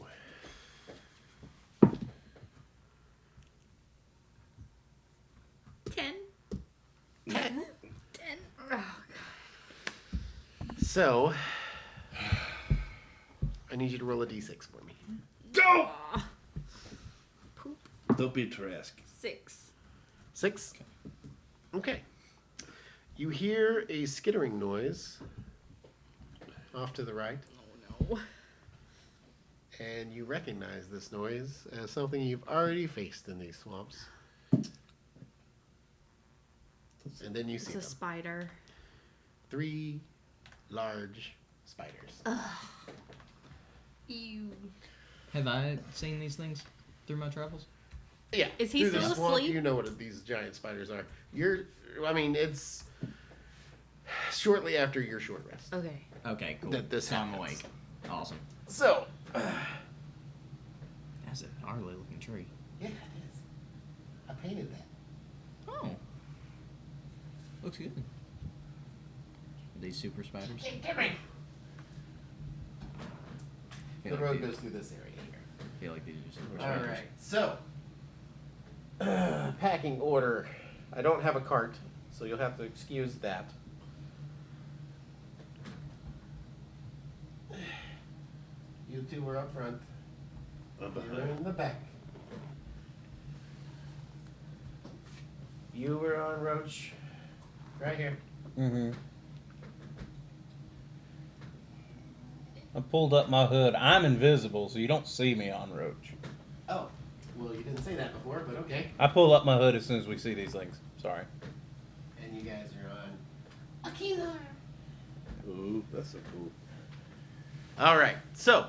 Ten. So I need you to roll a d6 for me. Don't be a Tarrasque. 6. 6? Okay. You hear a skittering noise off to the right, Oh no. and you recognize this noise as something you've already faced in these swamps. And then you It's see a them. spider. 3 large spiders. Ew. Have I seen these things through my travels? Yeah. Is he through the still swamp, asleep? You know what these giant spiders are. It's shortly after your short rest. Okay. Okay, cool. That this so I'm happens. awake. Awesome. So, That's a gnarly looking tree. yeah, it is. I painted that. Oh. Looks good. These super spiders. feel The like road these- goes through this area here. I feel like these are super All spiders. right. So, packing order. I don't have a cart, so you'll have to excuse that. You two were up front. I'm You were behind. in the back. You were on Roach. Right here. Mm-hmm. I pulled up my hood. I'm invisible, so you don't see me on Roach. Oh, well, you didn't say that before, but okay. I pull up my hood as soon as we see these things. Sorry. And you guys are on Akina. Ooh, that's so cool. All right. So,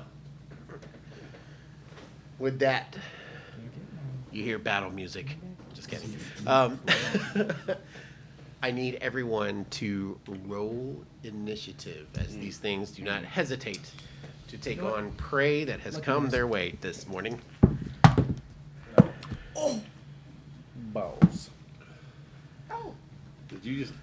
with that, you hear battle music. Just kidding. I need everyone to roll initiative, as these things do not hesitate to take on prey that has come their way this morning. Balls. Did you just?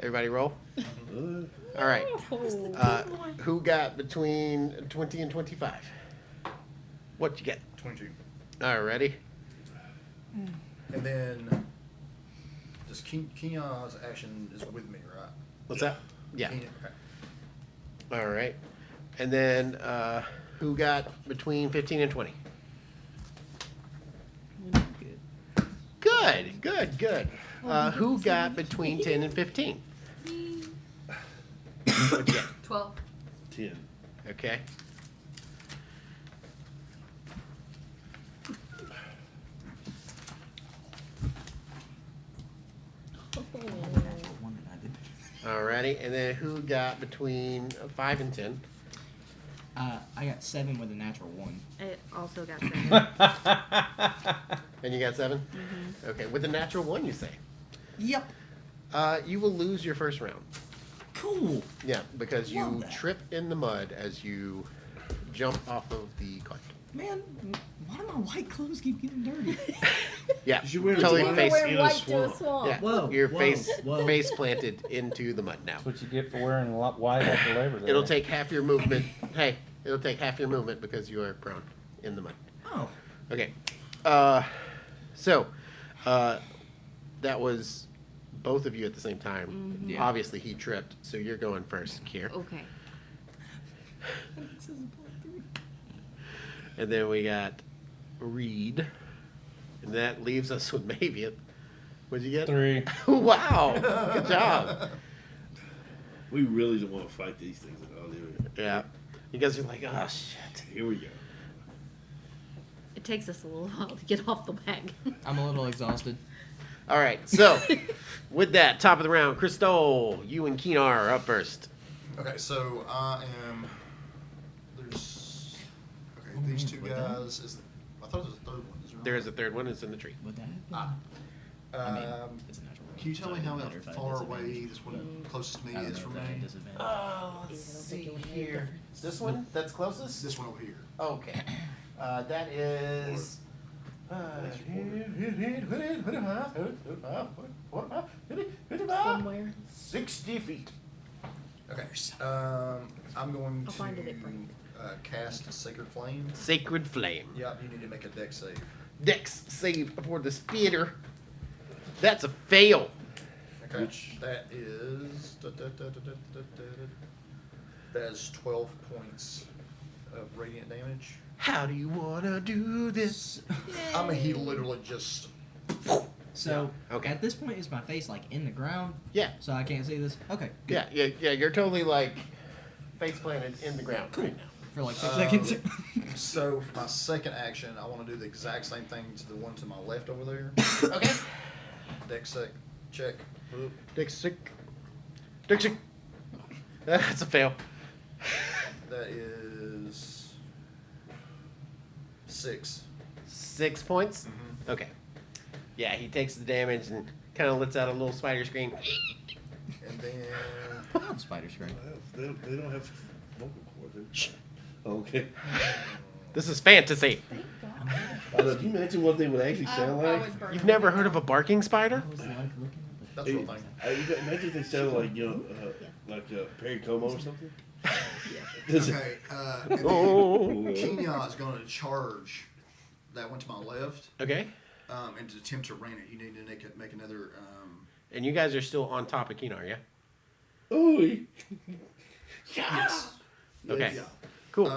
Everybody roll. Uh, All right. Who got between 20 and 25? What you get? 22. All righty. And then, this Kenyon's action is with me, right? What's that? Yeah. Kenyon, okay. All right. And then who got between 15 and 20? Good, good, good. Who got between 10 and 15? What'd you get? 12. 10. Okay. One that I did. Alrighty. And then who got between 5 and 10? I got 7 with a natural 1. I also got 7. And you got 7? Okay. With a natural 1, you say? Yep. You will lose your first round. Cool. Yeah, because you Love that. trip in the mud as you jump off of the cart. Man, why do my white clothes keep getting dirty? Yeah, You wear totally white face. in a white to a swamp. swamp. Yeah, Whoa, your whoa, face whoa. face planted into the mud now. That's what you get for wearing white after Labor Day. It'll take half your movement. Hey, it'll take half your movement because you are prone in the mud. Oh. Okay, so that was both of you at the same time. Yeah. Obviously, he tripped, so you're going first, Kier. Okay. And then we got Reed, and that leaves us with Mavian. What'd you get? 3. Wow, good job. We really don't want to fight these things at all, do we? Yeah, you guys are like, oh shit. Here we go. It takes us a little while to get off the wagon. I'm a little exhausted. All right, so with that, top of the round, Crystal, you and Keenar are up first. Okay, so I am. There's. Okay, these two what the hell? guys. I thought there was a third one. Is there There is a third one. It's in the tree. Would that happen? Ah. I mean, Um, it's a natural. can you tell me how better if I had far disadvantage. away this one closest to me I don't is know from if I had me? disadvantage. Let's Yeah, I don't see think it would make a here. difference. This one that's closest? This one over here. Okay. That is. Somewhere. 60 feet. Okay. I'm going I'll find it at break. to cast Sacred Flame. Sacred Flame. Yep, you need to make a dex save. Dex save for the spitter. That's a fail. Okay. Which- That is. That is 12 points of radiant damage. How do you want to do this? I mean, he literally just. So, Okay. at this point, is my face like in the ground? Yeah. So I can't see this? Okay. Good. Yeah. You're totally like face planted in the ground right now. For like 6 seconds. So, my second action, I want to do the exact same thing to the one to my left over there. Okay. Dex sec check. Whoop. Dex sick. Dex sick. That's a fail. That is 6. 6 points? Mm-hmm. Okay. Yeah, he takes the damage and kind of lets out a little spider scream. And then. Spider screen. They don't have vocal cords. Do they? Okay. This is fantasy. Can you imagine what they would actually sound I like? was burning You've never right heard now. of a barking spider? I was like looking at That's a real thing. You can imagine if they sounded like, Like Perry Como or something? Okay. And Oh. then Kenya is going to charge that one to my left. Okay. And to attempt to rein it, you need to make another. And you guys are still on top of Keenar, yeah? Oh, Yes. Okay. Yeah. Cool.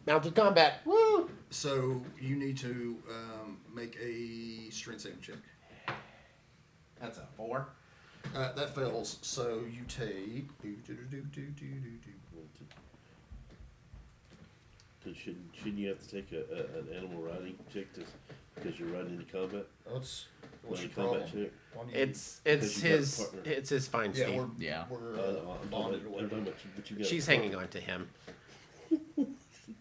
Mounted combat. Woo! So you need to make a strength saving check. That's a 4. That fails. So you take. Shouldn't you have to take an animal riding check because you're riding into combat? What's Like your a combat problem? check? Why do you- It's Because you got a his partner. it's his fine Yeah, steed. Yeah. we're I'm bonded talking away. about you, but you got She's a partner. hanging on to him.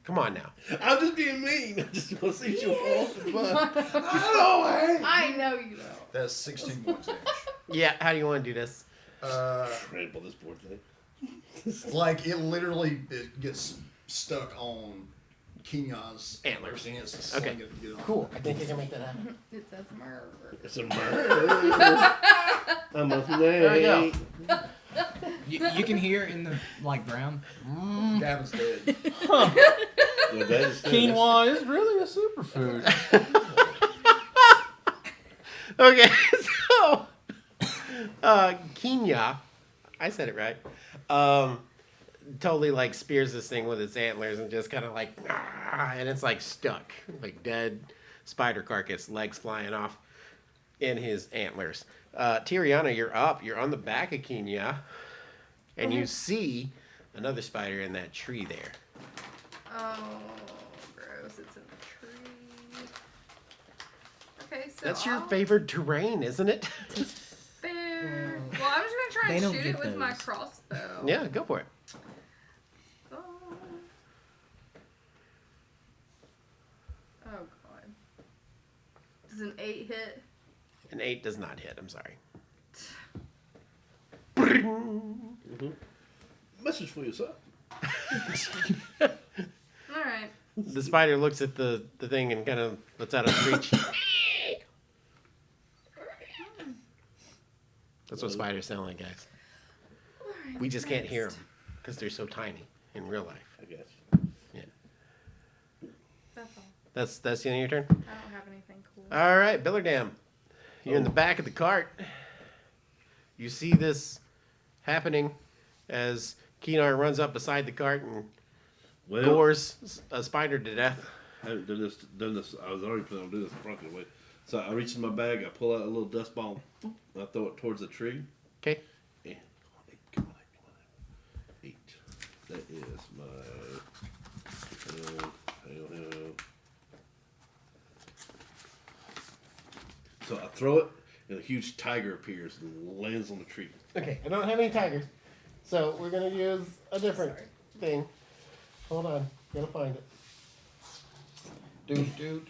Come on now. I'm just being mean. I just want to see you fall off the butt. I know you know. That's 16 points damage. Yeah, how do you want to do this? Trample this poor thing. Like it gets stuck on Kenya's Antlers. and he has to Okay. sling it to get it off. Cool. I think I can make that happen. It says murder. It's a murder. I'm a There we go. You can hear in the ground. Gavin's dead. Quinoa is really a superfood. Okay, so Kenya, I said it right. Totally like spears this thing with its antlers and just kind of like, and it's like stuck, like dead spider carcass, legs flying off in his antlers. Tiriana, you're up. You're on the back of Kenya, and you see another spider in that tree there. Oh, gross. It's in the tree. Okay, so That's your I'll- favorite terrain, isn't it? Fair. Well, I'm just gonna try They and don't shoot get it with my those. crossbow. Yeah, go for it. Oh god. Does an 8 hit? An 8 does not hit. I'm sorry. Message for you, sir. Alright. The spider looks at the thing and kind of lets out a screech. That's what spiders sound like, guys. Alright, We just can't hear next. them because they're so tiny in real life. I guess. That's all. That's the end of your turn. I don't have anything cool. All right, Billerdam, you're in the back of the cart. You see this happening as Keenar runs up beside the cart and Well, gores a spider to death. I haven't done this. I was already planning on doing this frankly way. So I reach in my bag, I pull out a little dust ball, and I throw it towards the tree. Okay. And come on, 8. That is my. Hang on. So I throw it, and a huge tiger appears and lands on the tree. Okay, I don't have any tigers, so we're gonna use a different thing. Hold on, gotta find it.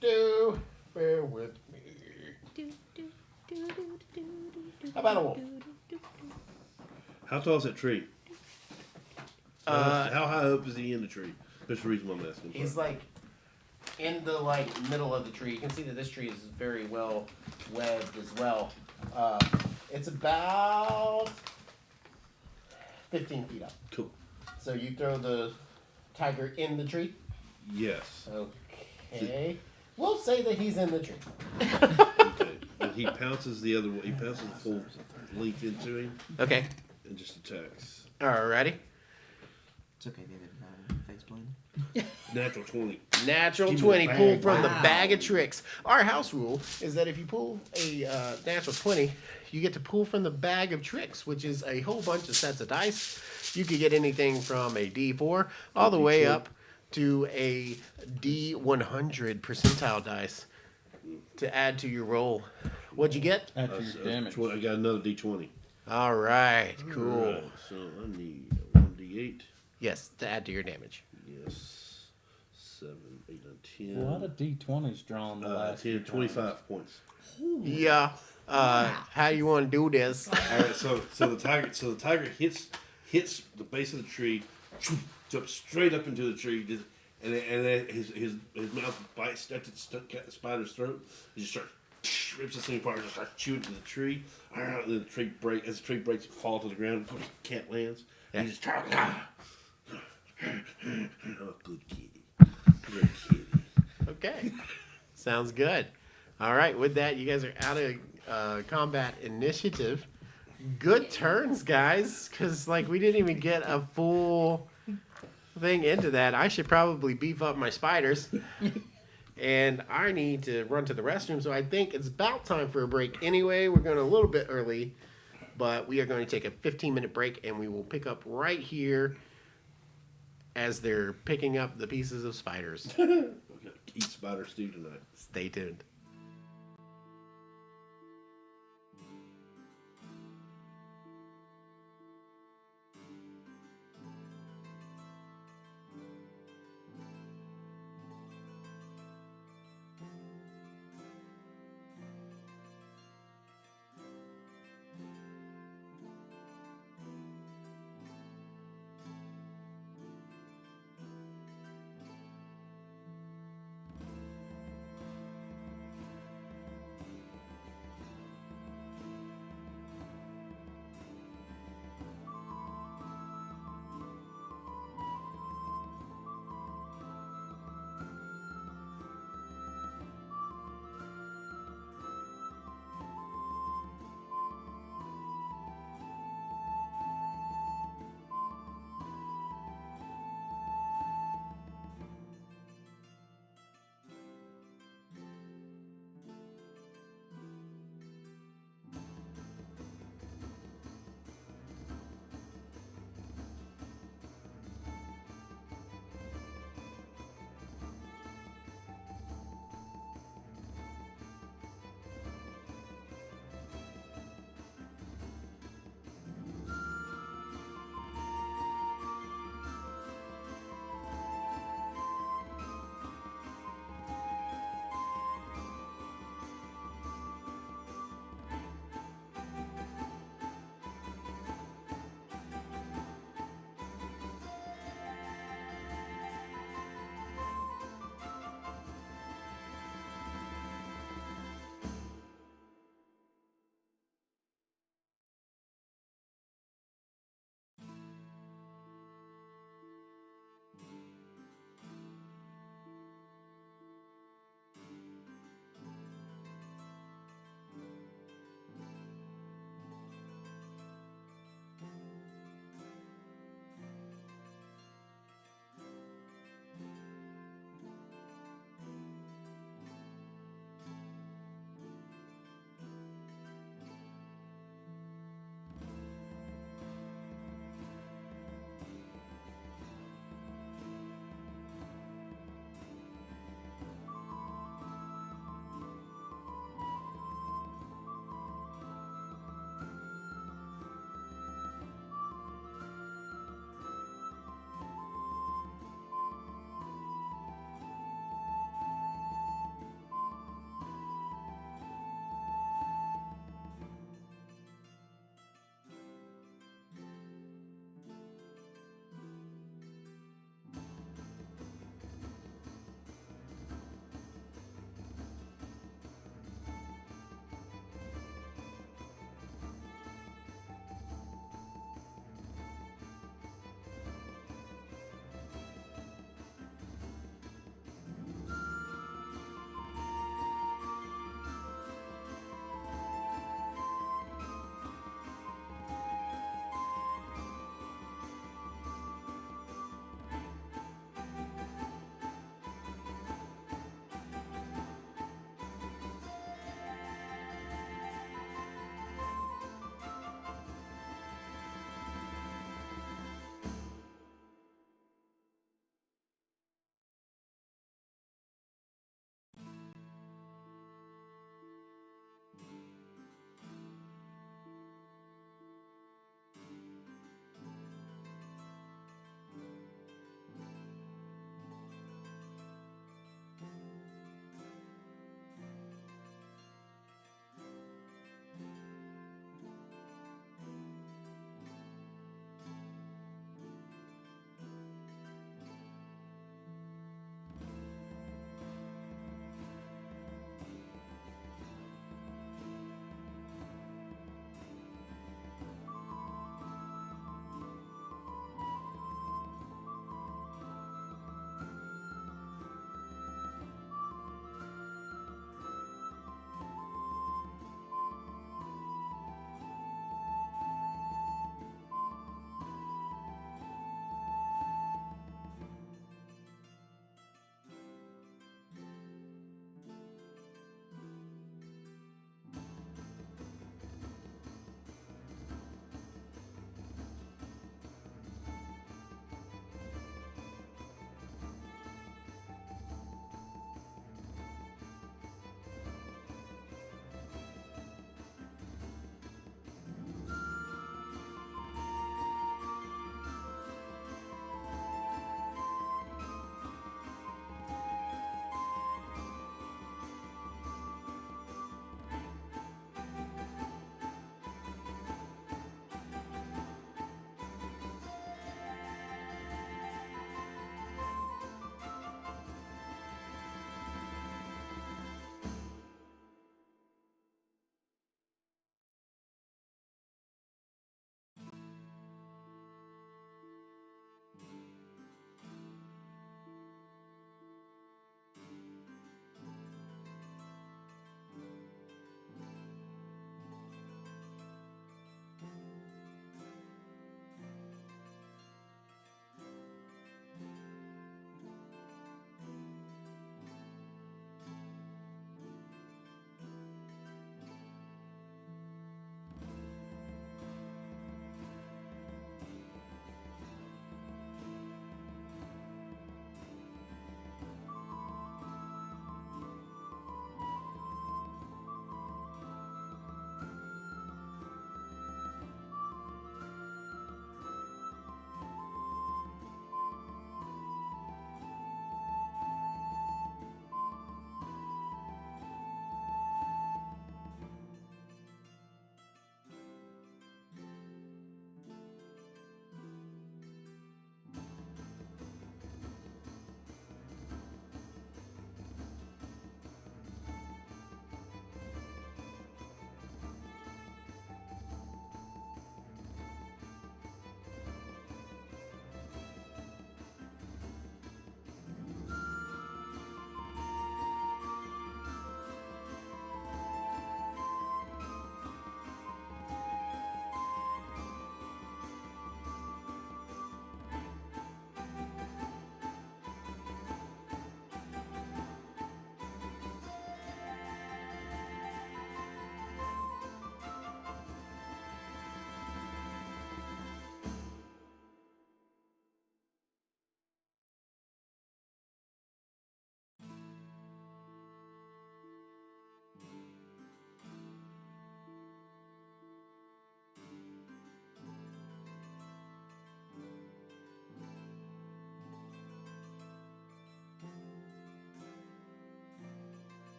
Do. Bear with me. How about a wolf? How tall is that tree? How high up is he in the tree? That's the reason I'm asking. He's like in the middle of the tree. You can see that this tree is very well webbed as well. It's about 15 feet up. Cool. So you throw the tiger in the tree. Yes. Okay. We'll say that he's in the tree. Okay. And he pounces the other way. He pounces full length into him Okay. and just attacks. Alrighty. It's okay, David. Face blend. Natural 20. Natural Give me 20, the pull bag. from the Wow. bag of tricks. Our house rule is that if you pull a natural 20, you get to pull from the bag of tricks, which is a whole bunch of sets of dice. You could get anything from a D4 all the way up to a D100 percentile dice to add to your roll. What'd you get? After your damage. I got another D20. All right, cool. Alright, so I need a 1D8. Yes, to add to your damage. Yes. 7, 8, 9, 10. A lot of D20s drawn the last 10, few times. 25 points. Yeah. How do you want to do this? All right, so the tiger hits the base of the tree, jumps straight up into the tree, and then his mouth bites at the spider's throat. He just starts rips this thing apart and starts chewing to the tree. And then the tree breaks. As the tree breaks, it falls to the ground. Of course, the cat lands. And he just oh, good kitty. Good kitty. Okay. Sounds good. All right. With that, you guys are out of combat initiative. Good turns, guys. Because, like, we didn't even get a full thing into that. I should probably beef up my spiders. And I need to run to the restroom. So I think it's about time for a break anyway. We're going a little bit early. But we are going to take a 15-minute break. And we will pick up right here as they're picking up the pieces of spiders. We're gonna eat spider stew tonight. Stay tuned.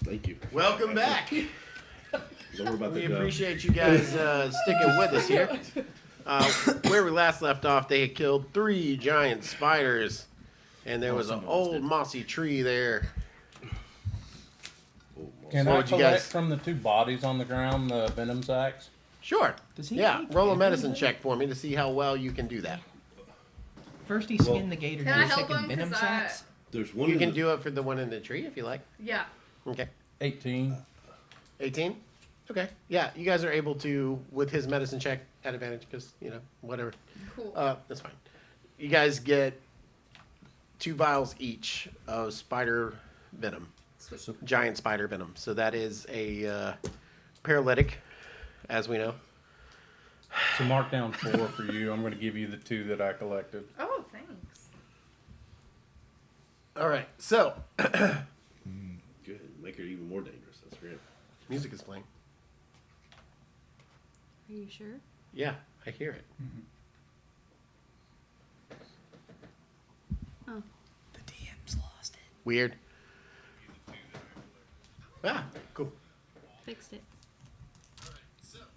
Thank you. Welcome back. Don't worry about We that. appreciate you guys sticking with us here. Where we last left off, they had killed 3 giant spiders, and there was an old mossy tree there. Can So I would you collect guys- from the 2 bodies on the ground the venom sacs? Sure. Does he Yeah, eat roll a everything? medicine check for me to see how well you can do that. First he skinned the gator, Can I then help second him? venom 'Cause sacks. There's one. You in can the- do it for the one in the tree if you like. Yeah. Okay. 18. 18? Okay. Yeah, you guys are able to, with his medicine check, at advantage, because, whatever. Cool. That's fine. You guys get 2 vials each of spider venom. Giant spider venom. So that is a paralytic, as we know. So mark down 4 for you. I'm going to give you the 2 that I collected. Oh, thanks. All right. So, Good. Make her even more dangerous. That's great. music is playing. Are you sure? Yeah, I hear it. Oh. The DM's lost it. Weird. Ah, cool. Fixed it.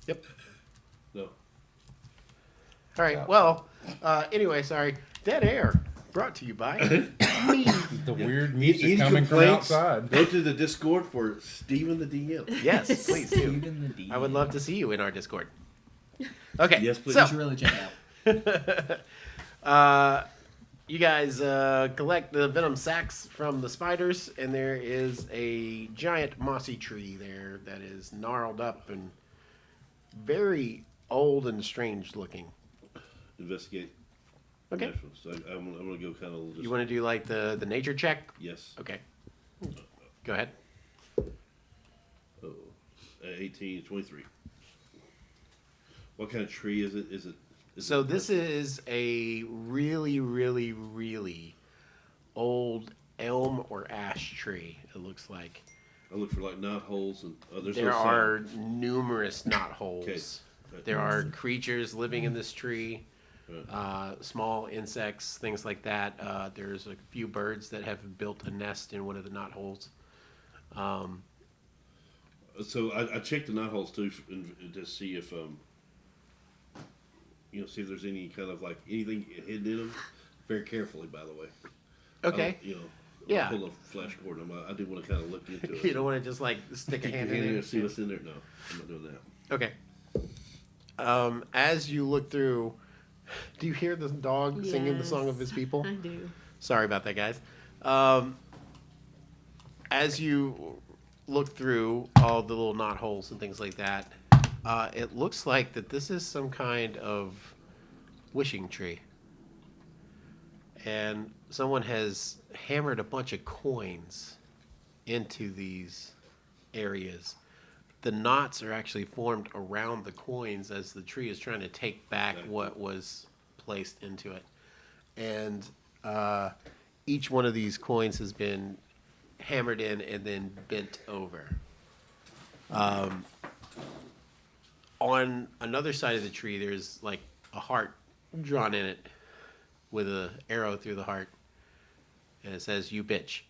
Yep. No. All right. Well, anyway, sorry. Dead air brought to you by me. The weird Any music coming from complaints? outside. Go to the Discord for Steven the DM. Yes, please do. Even the DM. I would love to see you in our Discord. Okay. Yes, please. So, You should really check it out. you guys collect the venom sacs from the spiders, and there is a giant mossy tree there that is gnarled up and very old and strange looking. Investigate. Okay. Natural. So I'm gonna go kind of. You want to do like the nature check? Yes. Okay. Go ahead. Oh, 18, 23. What kind of tree is it? Is it? So this is a really, really, really old elm or ash tree, it looks like. I look for like knot holes and there's There no sign. are numerous knot holes. Okay. There are creatures living in this tree, Right. small insects, things like that. There's a few birds that have built a nest in one of the knot holes. So I checked the knot holes too to see if see if there's any kind of like anything hidden in them. Very carefully, by the way. Okay. Yeah. Pull a flash cord. I do want to kind of look into it. You don't want to just like stick a Stick hand your in hand there. and see what's in there. No, I'm not doing that. Okay. As you look through, do you hear the dog singing the song of his people? I do. Sorry about that, guys. As you look through all the little knot holes and things like that, it looks like that this is some kind of wishing tree. And someone has hammered a bunch of coins into these areas. The knots are actually formed around the coins as the tree is trying to take back what was placed into it. And each one of these coins has been hammered in and then bent over. On another side of the tree, there's like a heart drawn in it with an arrow through the heart. And it says, "You bitch."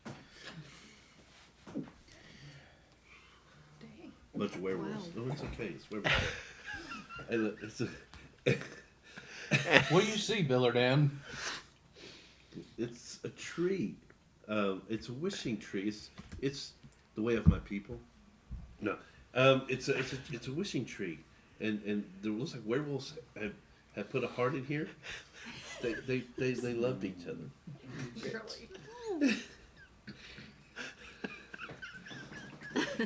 Dang. Bunch of werewolves. Wow. No, it's okay. It's werewolves. Hey, look, it's What do you see, Billardan? a tree. It's a wishing tree. It's the way of my people. No, it's a wishing tree, and there looks like werewolves have put a heart in here. They loved each other. Really.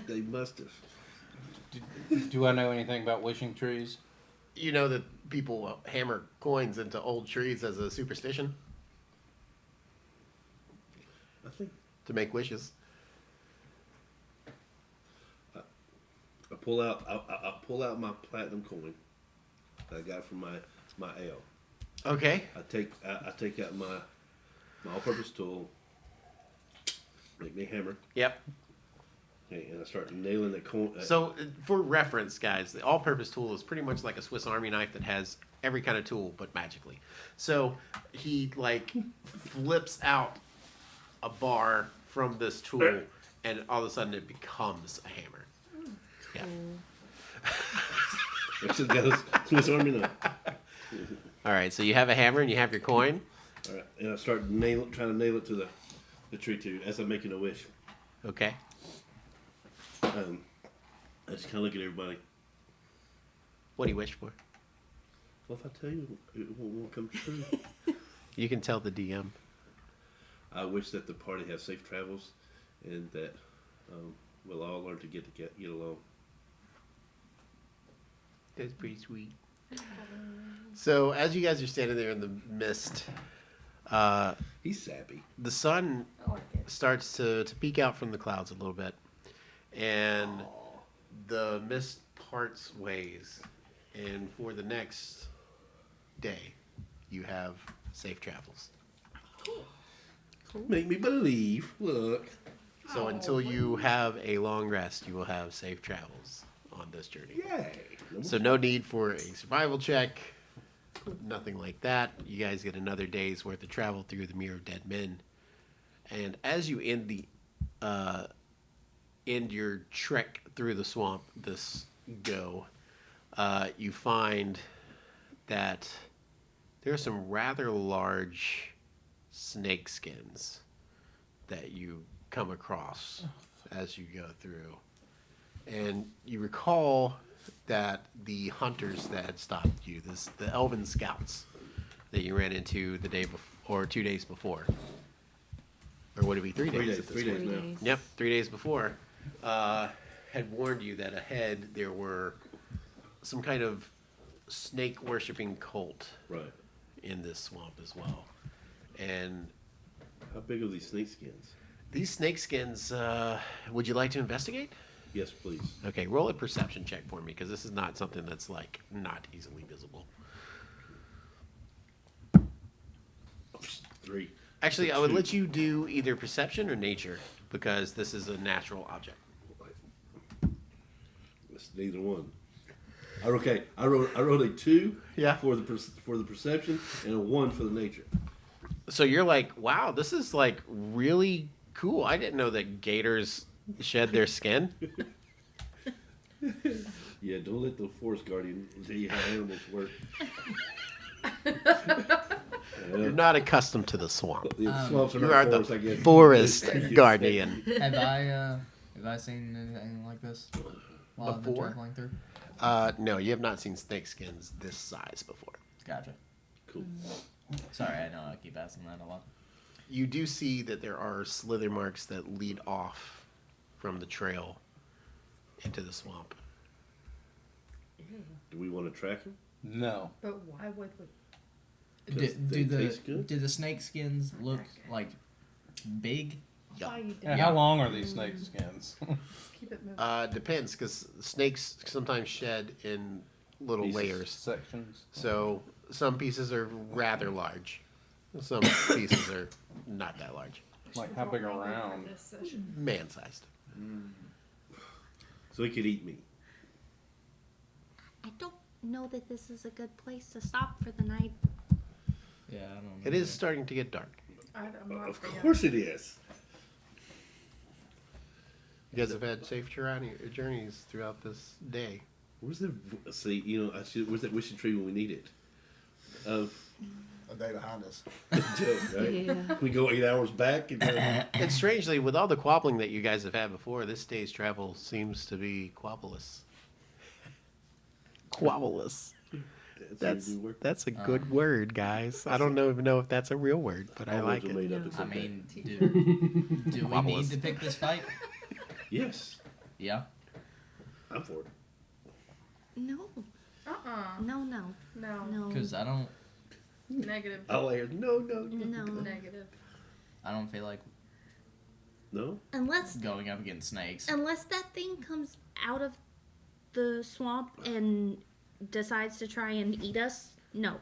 They must have. Do I know anything about wishing trees? You know that people hammer coins into old trees as a superstition I think to make wishes. I pull out my platinum coin that I got from my ale. Okay. I take out my all-purpose tool, make me a hammer, Yep. okay, and I start nailing the coin. So, for reference, guys, the all-purpose tool is pretty much like a Swiss Army knife that has every kind of tool, but magically. So he like flips out a bar from this tool and all of a sudden it becomes a hammer. Yeah. What's it goes? Swiss Army knife. All right, so you have a hammer and you have your coin. All right, and I start trying to nail it to the tree too as I'm making a wish. Okay. I just kind of look at everybody. What do you wish for? Well, if I tell you, it won't come true. You can tell the DM. I wish that the party has safe travels, and that we'll all learn to get along. That's pretty sweet. So as you guys are standing there in the mist, He's sappy. the sun I like it. starts to peek out from the clouds a little bit, and the mist parts ways, and for the next day, you have safe travels. Make me believe. Look. So until you have a long rest, you will have safe travels on this journey. Yay. So no need for a survival check, nothing like that. You guys get another day's worth of travel through the Mirror of Dead Men. And as you end your trek through the swamp this go, you find that there are some rather large snake skins that you come across as you go through. And you recall that the hunters that had stopped you, the elven scouts that you ran into the day before, or 2 days before, or would it be 3 days? 3 days. at this 3 days point? now. Yep, 3 days before, had warned you that ahead there were some kind of snake worshipping cult Right. in this swamp as well. And How big are these snake skins? these snake skins, would you like to investigate? Yes, please. Okay, roll a perception check for me, because this is not something that's, like, not easily visible. 3. Actually, I would let you do either perception or nature, because this is a natural object. It's neither one. I wrote a 2 Yeah. for the perception and a 1 for the nature. So you're like, wow, this is, like, really cool. I didn't know that gators shed their skin. Yeah, don't let the forest guardian tell you how animals work. You're not accustomed to the swamp. The swamps are You not are forests, I the guess. forest guardian. Have I seen anything like this while I've been Before? traveling through? No, you have not seen snake skins this size before. Gotcha. Cool. Sorry, I know I keep asking that a lot. You do see that there are slither marks that lead off from the trail into the swamp. Do we want to track him? No. But why would we? Because they Do taste good? the snake skins look like big? Yeah. Why you do Yeah, how long are these snake skins? Just keep it moving. Depends, because snakes sometimes shed in little Pieces. layers. Sections. So some pieces are rather large. Some pieces are not that large. Like how big around? This session. Man-sized. So he could eat me. I don't know that this is a good place to stop for the night. Yeah, I don't know. It is starting to get dark. I'm not Of forgetting. course it is. You guys have had safe journeys throughout this day. Where's the where's that wishing tree when we need it? A day behind us. Joke, right? Yeah. We go 8 hours back and And strangely, with all the quabbling that you guys have had before, this day's travel seems to be quabbleless. Quabbleless. That's a good word, guys. I don't even know if that's a real word, but I like All it. words are made up, it's I okay. mean, do we Quabbleless. need to pick this fight? Yes, Yeah. I'm for it. No, no, no, No. no. Because I don't Negative. I'll air. No. No. Negative. feel like No. Unless going up against snakes. that thing comes out of the swamp and decides to try and eat us, no.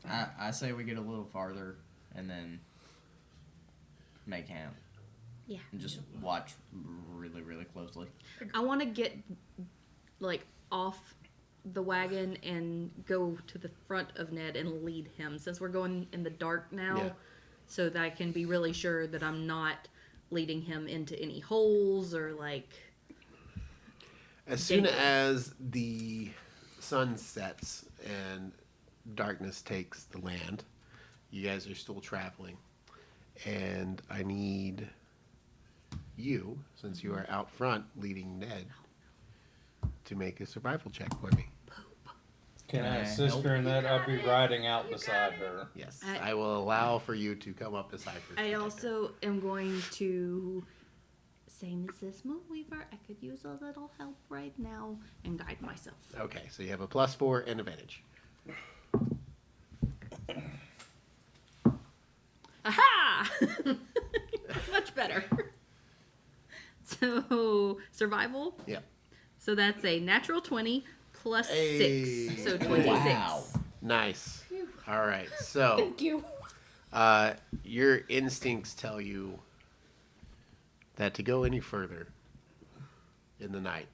I say we get a little farther and then make camp. Yeah. And just watch really, really closely. I want to get like off the wagon and go to the front of Ned and lead him, since we're going in the dark now, Yeah. so that I can be really sure that I'm not leading him into any holes or like. As soon Danger. as the sun sets and darkness takes the land, you guys are still traveling. And I need you, since you are out front leading Ned, to make a survival check for me. Can I Can I assist help? her in that? I'll be riding out beside her. Yes, I- I will allow for you to come up beside her. I also am going to say, Mrs. Moonweaver, I could use a little help right now and guide myself. Okay, so you have a +4 and advantage. Aha! Much better. So, survival. Yep. So that's a natural 20 plus Hey. 6. So 26. Wow. Nice. All right, so Thank you. your instincts tell you that to go any further in the night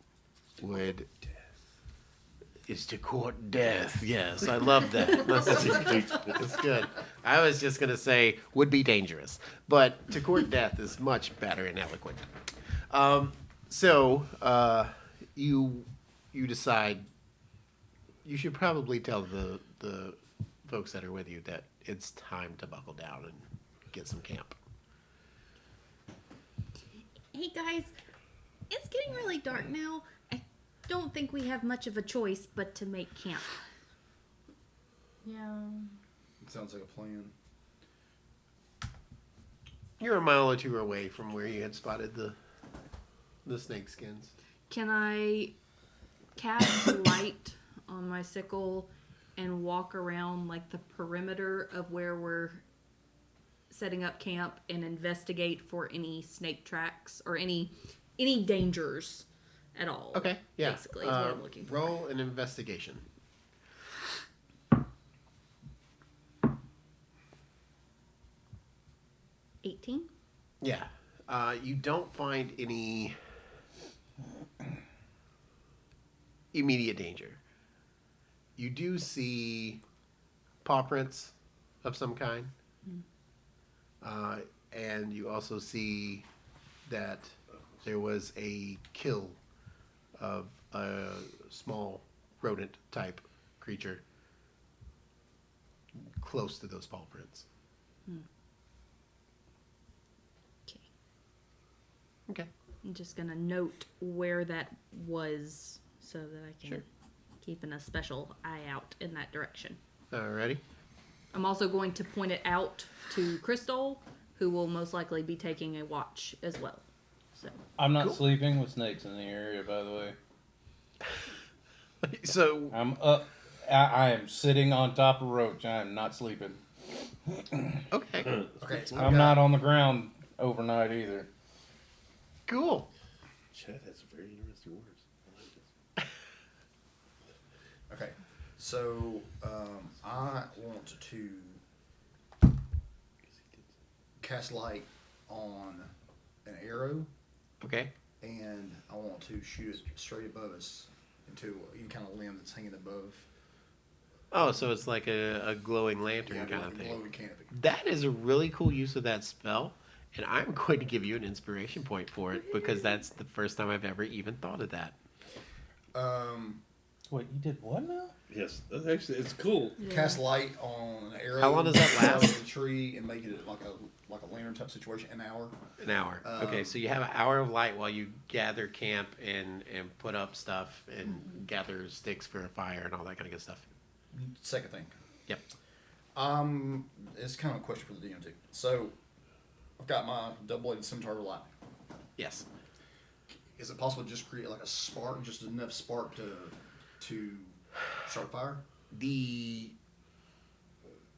is to court death. Yes, I love that. That's good. I was just gonna say would be dangerous, but to court death is much better and eloquent. So you decide you should probably tell the folks that are with you that it's time to buckle down and get some camp. Hey guys, it's getting really dark now. I don't think we have much of a choice but to make camp. Yeah. Sounds like a plan. You're a mile or two away from where you had spotted the snake skins. Can I cast light on my sickle and walk around like the perimeter of where we're setting up camp and investigate for any snake tracks or any dangers at all? Okay, yeah. Basically, is what I'm looking for. Roll an investigation. 18? Yeah. You don't find any immediate danger. You do see paw prints of some kind. And you also see that there was a kill of a small rodent type creature close to those paw prints. Okay. Okay. I'm just gonna note where that was so that I can Sure. keep a special eye out in that direction. Alrighty. I'm also going to point it out to Crystal, who will most likely be taking a watch as well. So I'm not Cool. sleeping with snakes in the area, by the way. So I'm up. I am sitting on top of roach. I am not sleeping. okay, Okay, I'm not on the ground overnight either. cool. Chad has very interesting words. I like this. Okay, so I want to cast light on an arrow, Okay. and I want to shoot it straight above us into any kind of limb that's hanging above. Oh, so it's like a glowing lantern Yeah, kind like of a thing. glowing canopy. That is a really cool use of that spell, and I'm going to give you an inspiration point for it because that's the first time I've ever even thought of that. Wait, you did what now? Yes, that's actually it's cool. Cast light on an arrow. How long does that above last? the tree and make it like a lantern type situation. An hour. An hour. Okay, so you have an hour of light while you gather camp and put up stuff and gather sticks for a fire and all that kind of good stuff. Second thing. Yep. It's kind of a question for the DM too. So, I've got my double-bladed scimitar of lightning. Yes. Is it possible to just create like a spark, just enough spark to start a fire? The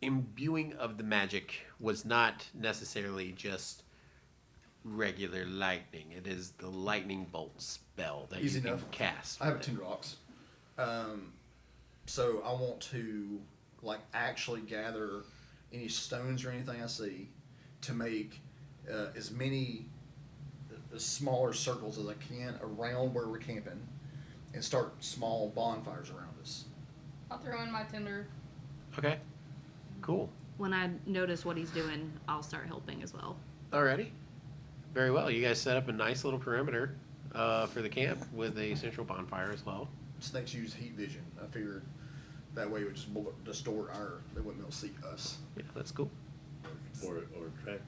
imbuing of the magic was not necessarily just regular lightning. It is the lightning bolt spell that Easy you can enough. cast. I have 10 rocks. So I want to like actually gather any stones or anything I see to make as many smaller circles as I can around where we're camping and start small bonfires around us. I'll throw in my tinder. Okay. Cool. when I notice what he's doing, I'll start helping as well. Alrighty. Very well. You guys set up a nice little perimeter for the camp with a central bonfire as well. Snakes use heat vision. I figured that way it would just distort our. They wouldn't be able to see us. Yeah, that's cool. Or attract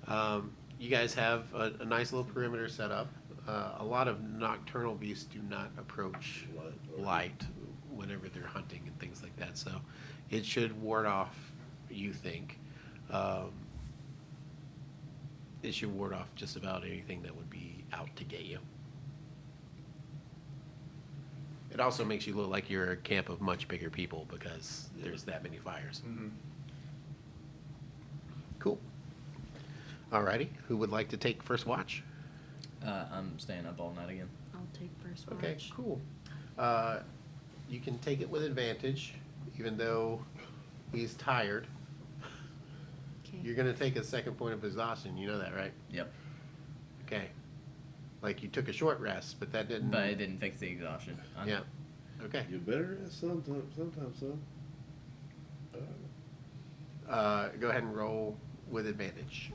them. You guys have a nice little perimeter set up. A lot of nocturnal beasts do not approach light whenever they're hunting and things like that, so it should ward off, you think. It should ward off just about anything that would be out to get you. It also makes you look like you're a camp of much bigger people because there's that many fires. Mm-hmm. Cool. Alrighty, who would like to take first watch? I'm staying up all night again. I'll take first watch. Okay, cool. You can take it with advantage, even though he's tired. Okay. You're gonna take a second point of exhaustion, you know that, right? Yep. Okay. Like you took a short rest, but that didn't. But it didn't fix the exhaustion. I know. Yeah. Okay. You better rest sometimes, son. Go ahead and roll with advantage.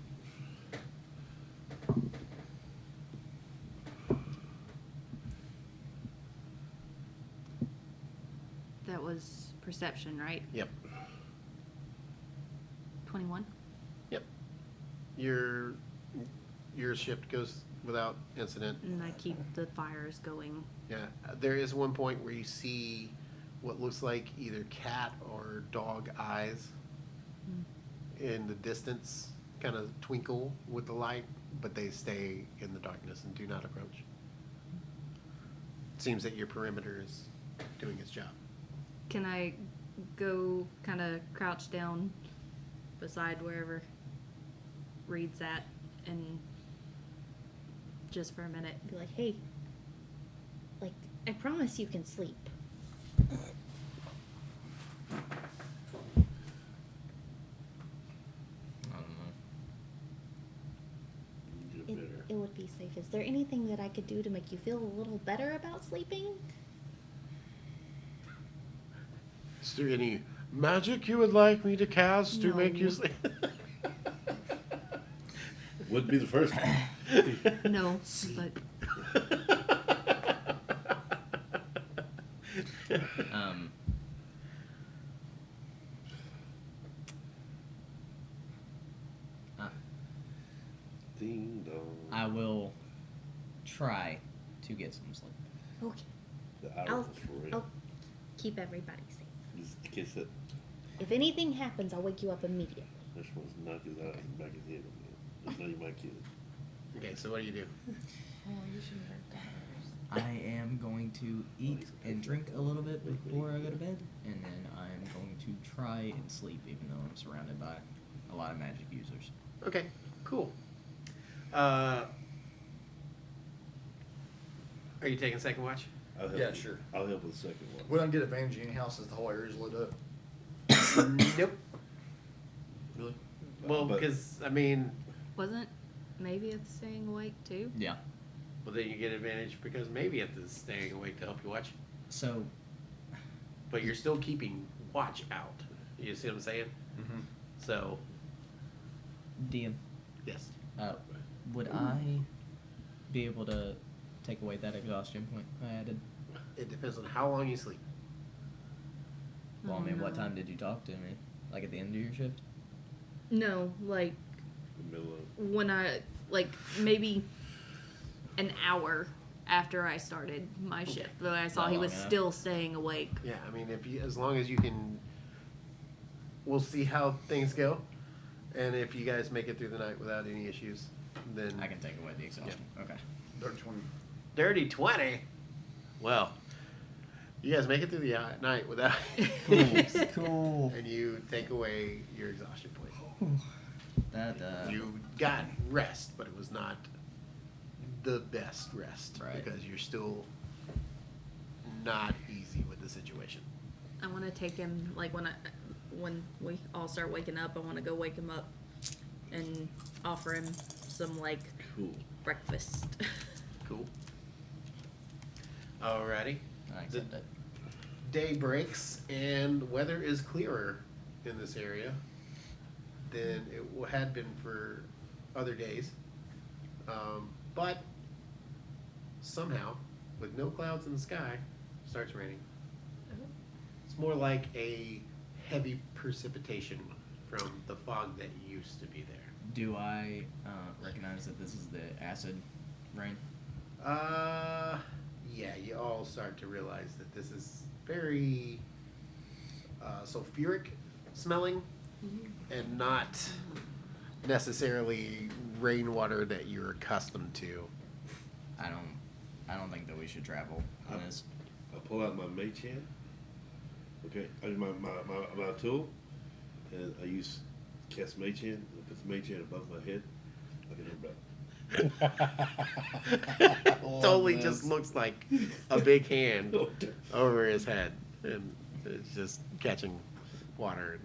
That was perception, right? Yep. 21. Yep. Your shift goes without incident. And I keep the fires going. Yeah. There is one point where you see what looks like either cat or dog eyes in the distance, kind of twinkle with the light, but they stay in the darkness and do not approach. It seems that your perimeter is doing its job. Can I go kind of crouch down beside wherever Reed's at and just for a minute Be like, hey, like, I promise you can sleep. I don't know. You It, better. it would be safe. Is there anything that I could do to make you feel a little better about sleeping? Is there any magic you would like me to cast to make you No. sleep? Would be the first one. no, but Um, Ding dong. I will try to get some sleep. Okay. The I'll, owls for real. I'll keep everybody safe. Just kiss it. If anything happens, I'll wake you up immediately. This one's knock his eyes back his head again. Just know you might kill him. Okay, so what do you do? Oh, you shouldn't hurt daughters. I am going to eat and drink a little bit before I go to bed, and then I'm going to try and sleep, even though I'm surrounded by a lot of magic users. Okay, cool. Are you taking second watch? I'll help Yeah, you. sure. I'll help with the second one. We don't get advantage anyhow since the whole area's lit up. Nope. Really? Well, But- because, I mean, wasn't maybe it's staying awake too? Yeah. well, then you get advantage because maybe it is staying awake to help you watch. So, But you're still keeping watch out. You see what I'm saying? Mm-hmm. So, DM, yes. would I be able to take away that exhaustion point I added? It depends on how long you sleep. Well, I mean, what no. time did you talk to me? Like at the end of your shift? No, like The middle of when I like maybe an hour after I started my shift, but I saw Not he long was enough. still staying awake. Yeah, I mean, if you, as long as you can, we'll see how things go. And if you guys make it through the night without any issues, then I can take away the exhaustion. Okay. Dirty 20. Dirty 20. Well, you guys make it through the night without Cool. and you take away your exhaustion point. That, You got rest, but it was not the best rest Right. because you're still not easy with the situation. I want to take him like when we all start waking up. I want to go wake him up and offer him some like cool. breakfast. Cool. Alrighty. I accept it. Day breaks and weather is clearer in this area than it had been for other days. But somehow, with no clouds in the sky, it starts raining. It's more like a heavy precipitation from the fog that used to be there. Do I recognize that this is the acid rain? Yeah, you all start to realize that this is very sulfuric smelling and not necessarily rainwater that you're accustomed to. I don't think that we should travel on this. I pull out my mage hand. Okay, I use my tool, and I use cast mage hand. And I put the mage hand above my head, like an umbrella. Totally just looks like a big hand over his head, and it's just catching water.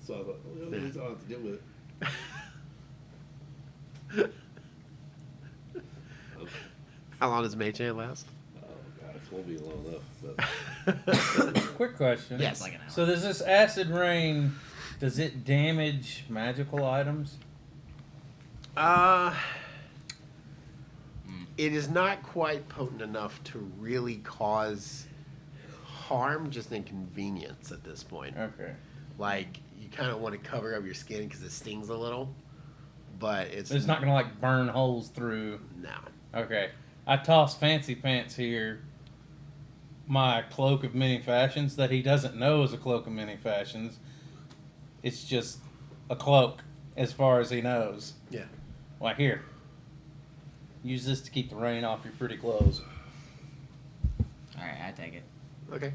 So I thought, well, at least I don't have to deal with it. How long does Mage Hand last? Oh God, it won't be long enough. But Quick question. Yes. Like an hour. So does this acid rain, does it damage magical items? It is not quite potent enough to really cause harm, just inconvenience at this point. Okay. Like, you kind of want to cover up your skin because it stings a little, but it's It's not gonna like burn holes through. No. Okay. I toss Fancy Pants here my cloak of many fashions that he doesn't know is a cloak of many fashions. It's just a cloak as far as he knows. Yeah. Like, here. Use this to keep the rain off your pretty clothes. Alright, I take it. Okay.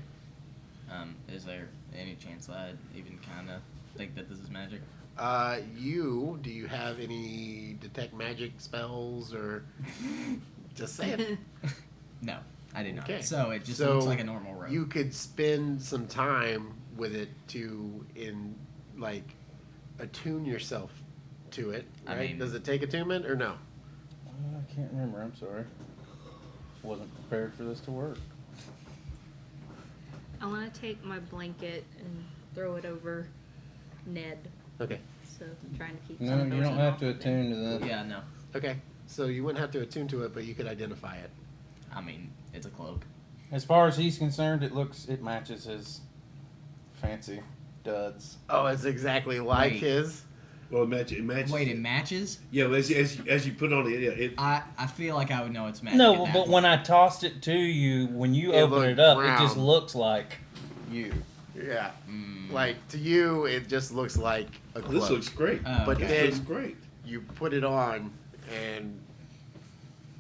Is there any chance that I'd even kind of think that this is magic? Do you have any detect magic spells or just say it? No, I did not. Okay. So it just So looks like a normal road. You could spend some time with it attune yourself to it, I right? mean- Does it take attunement or no? I can't remember. I'm sorry. Wasn't prepared for this to work. I want to take my blanket and throw it over Ned. Okay. So I'm trying to keep No, some you don't motion have off to of it. attune to that. Yeah, no. Okay. So you wouldn't have to attune to it, but you could identify it. I mean, it's a cloak. As far as he's concerned, it matches his fancy duds. Oh, it's exactly like Wait. his. well, it matches. Wait, it matches? Yeah, well, as you put on it, yeah, it. I feel like I would know it's magic. No, at that but point. when I tossed it to you, when you It open looked it up, it just brown. looks like you. Yeah. Mm. Like to you, it just looks like a cloak. This looks great. Oh, But okay. then- This looks great. You put it on, and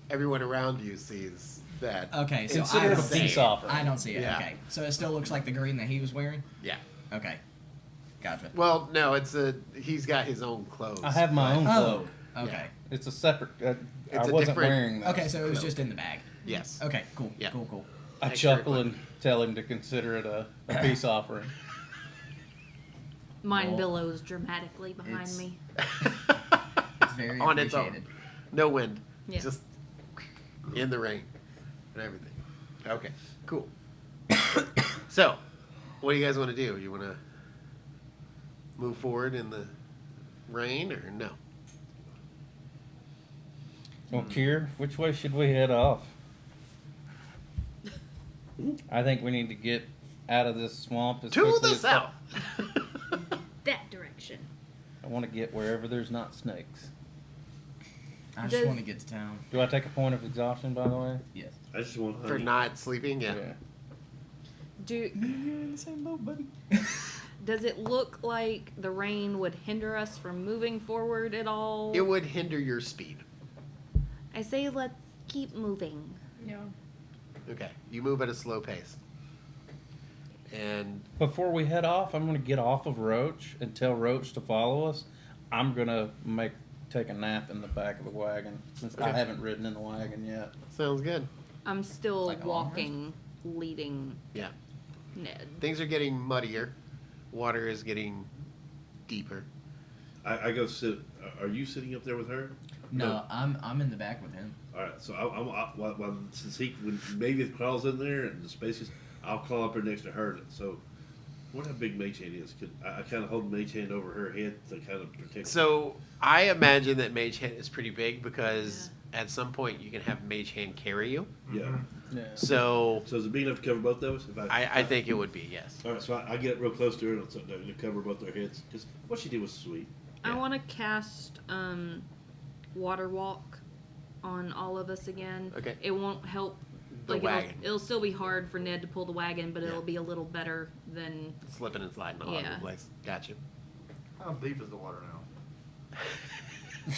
everyone around you sees that. Okay, so Consider I it don't a see peace it. offering. I don't see it. Yeah. Okay, so it still looks like the green that he was wearing. Yeah. Okay, gotcha. Well, no, he's got his own clothes. I have my own Oh, cloak. okay, It's a separate. It's I a wasn't different- wearing that. okay. So it was Cloak. just in the bag. Yes. Okay, cool. Yeah. Cool. I Extra chuckle and tell him to consider it a peace offering. Mine Well, billows dramatically behind it's- me. It's very On its own. appreciated. No wind. Yeah. Just in the rain and everything. Okay. Cool. So, what do you guys want to do? You want to move forward in the rain or no? Well, Kier, which way should we head off? I think we need to get out of this swamp as To quickly the as south. That direction. I want to get wherever there's not snakes. I just Does- want to get to town. Do I take a point of exhaustion, by the way? Yes. I just want For honey. not sleeping, yeah. Do You're in the same boat, buddy. does it look like the rain would hinder us from moving forward at all? It would hinder your speed. I say let's keep moving. Yeah. Okay. You move at a slow pace. And Before we head off, I'm going to get off of Roach and tell Roach to follow us. I'm going to take a nap in the back of the wagon since I Okay. haven't ridden in the wagon yet. sounds good. I'm still Like a long walking, leading Yeah. Ned. Things are getting muddier. Water is getting deeper. I go sit. Are you sitting up there with her? No, I'm in the back with him. All right. So since he when maybe it crawls in there and the spaces, I'll crawl up there next to her. So What how big Mage Hand is? Could I kind of hold Mage Hand over her head to kind of protect? So I imagine that Mage Hand is pretty big because at some point you can have Mage Hand carry you. Yeah. Yeah. So So is it big enough to cover both of us? If I think it would be, yes. All right, so I get real close to her and to cover both their heads. Because what she did was sweet. I want to cast Water Walk on all of us again. Okay. It won't help. The Like wagon. it'll still be hard for Ned to pull the wagon, but it'll be a little better than. Slipping and sliding all over Yeah. the place. Gotcha. How deep is the water now?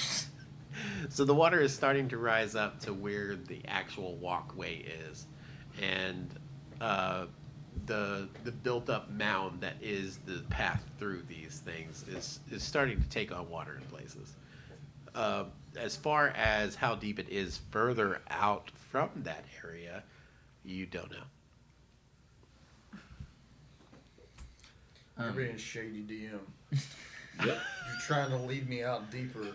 So the water is starting to rise up to where the actual walkway is, and the built up mound that is the path through these things is starting to take on water in places. As far as how deep it is further out from that area, you don't know. You're being shady, DM. Yep. You're trying to lead me out deeper,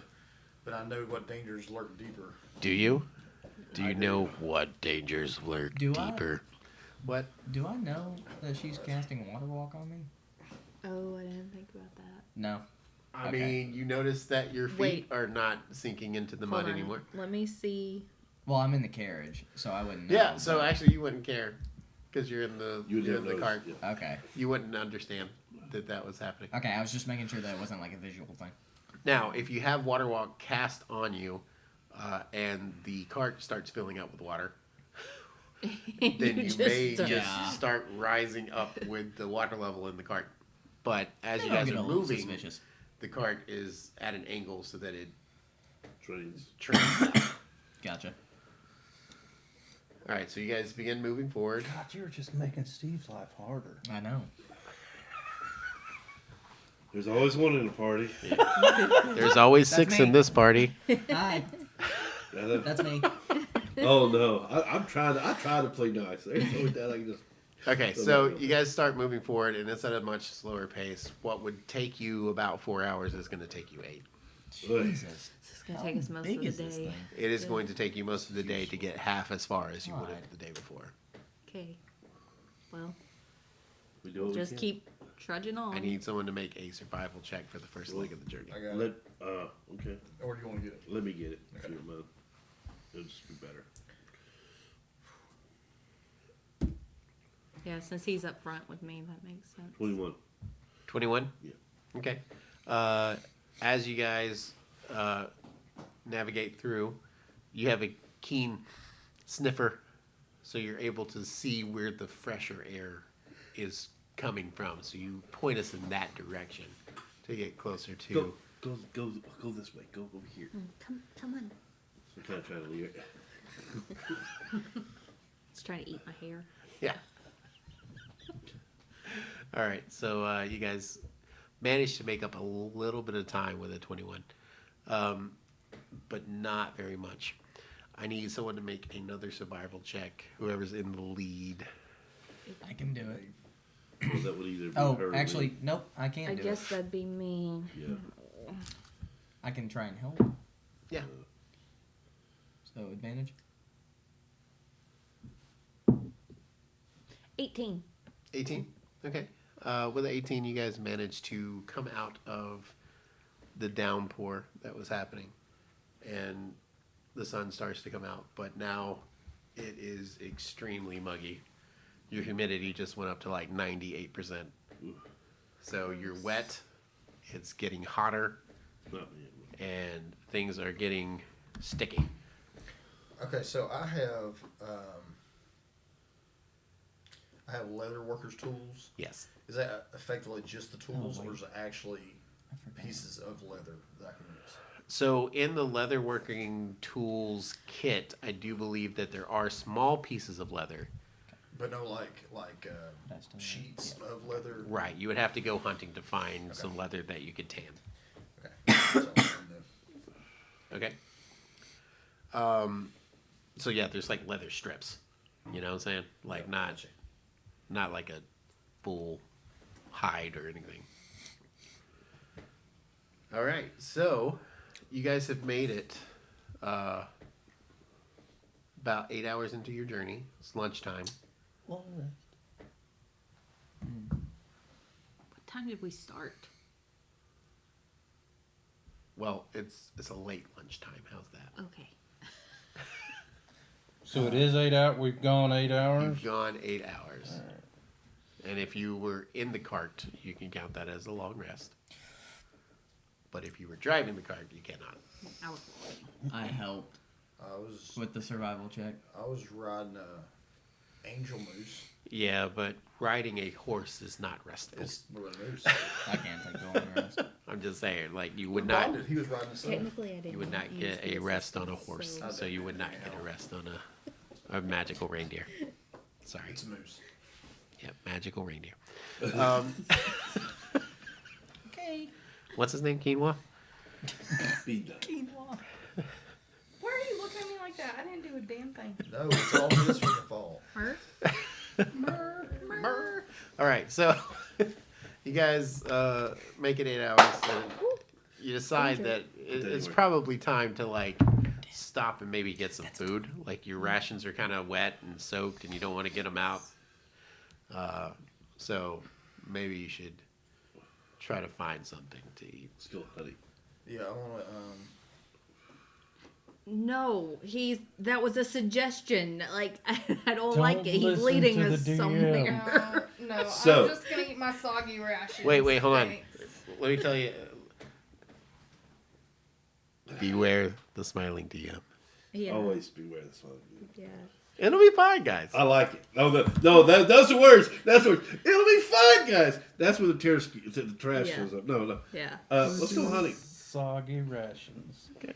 but I know what dangers lurk deeper. Do you? Do you I do. know what dangers lurk Do I? deeper? What? Do I know that she's casting Water Walk on me? Oh, I didn't think about that. No. I Okay. mean, you notice that your feet Wait. are not sinking into the Hold mud on. anymore. Let me see. Well, I'm in the carriage, so I wouldn't know. Yeah, so but- actually you wouldn't care because you're in the You you're in never the noticed, cart. yeah. Okay. You wouldn't understand that was happening. Okay, I was just making sure that it wasn't like a visual thing. Now, if you have water walk cast on you, and the cart starts filling up with water, then you may start- just start rising up with the water level in the cart. But as you I'll guys get are a little moving, suspicious. the cart is at an angle so that it Trains. trains up. Gotcha. All right, so you guys begin moving forward. God, you were just making Steve's life harder. I know. There's always one in the party. There's always That's 6 me. in this party. Hi, I know. that's me. Oh no, I try to play nice. There's always that I can just. Okay, so you guys start moving forward, and it's at a much slower pace. What would take you about 4 hours is going to take you 8. Jesus. This is gonna How take us most big of is the this day. thing? It is going to take you most of the day to get half as far as you would have God. the day before. Okay. Well, We do what just we can. keep trudging on. I need someone to make a survival check for the first leg of the journey. I got Let it. okay. Or do you want to get it? Let me get it. If Okay. you don't mind. It'll just be better. Yeah, since he's up front with me, that makes sense. 21. 21? Yeah. Okay. As you guys navigate through, you have a keen sniffer, so you're able to see where the fresher air is coming from. So you point us in that direction to get closer to. Go this way. Go over here. Come on. I'm kind of trying to leave it. It's trying to eat my hair. Yeah. All right, so you guys managed to make up a little bit of time with a 21, but not very much. I need someone to make another survival check. Whoever's in the lead. I can do it. Well, that would either be Oh, her or actually, me. nope, I can't I do guess it. that'd be me. Yeah. I can try and help. Yeah. So, advantage? 18. 18. Okay. With the 18, you guys managed to come out of the downpour that was happening, and the sun starts to come out. But now it is extremely muggy. Your humidity just went up to like 98%. So you're wet. It's getting hotter, Not me. and things are getting sticky. Okay, so I have leather workers tools. Yes. Is that effectively just the tools, or wait. is it actually I forgot. pieces of leather that I can use? So in the leather working tools kit, I do believe that there are small pieces of leather. But no, like That's still sheets yeah. of leather. Right, you would have to go hunting to find Okay. some leather that you could tan. Okay. That's all I know. Okay. So yeah, there's like leather strips. You know what I'm saying? Like Yeah, not gotcha. not like a full hide or anything. All right, so you guys have made it about 8 hours into your journey. It's lunchtime. time did we start? Well, it's a late lunchtime. How's that? Okay. So it is 8 hours. We've gone 8 hours. You've gone 8 hours. And if you were in the cart, you can count that as a long rest. But if you were driving the cart, you cannot. I was I helped I was with the survival check. riding a angel moose. Yeah, but riding a horse is not restful. It's more than a moose. I can't take the long rest. I'm just saying, like you would not, He was riding himself. Technically, I didn't. you would not use get the a rest on a assistance, horse, so- so you would not get a rest on a magical reindeer. Sorry. It's a moose. Yep, magical reindeer. Okay. What's his name? Quinoa? Be done. Why are you looking at me like that? I didn't do a damn thing. No, it's all his freaking fault. Her. All right, so you guys make it 8 hours, and you decide that it's probably time to like stop and maybe get some food. Like your rations are kind of wet and soaked, and you don't want to get them out. So maybe you should try to find something to eat. Let's go hunting. Yeah, I want to. No, that was a suggestion. Like I don't Don't like it. He's listen leading to us the DM. somewhere. No, So- I'm just gonna eat my soggy rations. Wait, hold on. Thanks. Let me tell you. Beware the smiling DM. Yeah. Always beware this one. Yeah. It'll be fine, guys. I like it. Those are words. That's what. It'll be fine, guys. That's where the trash Yeah. shows up. No. Yeah. Let's go hunting. Soggy rations. Okay.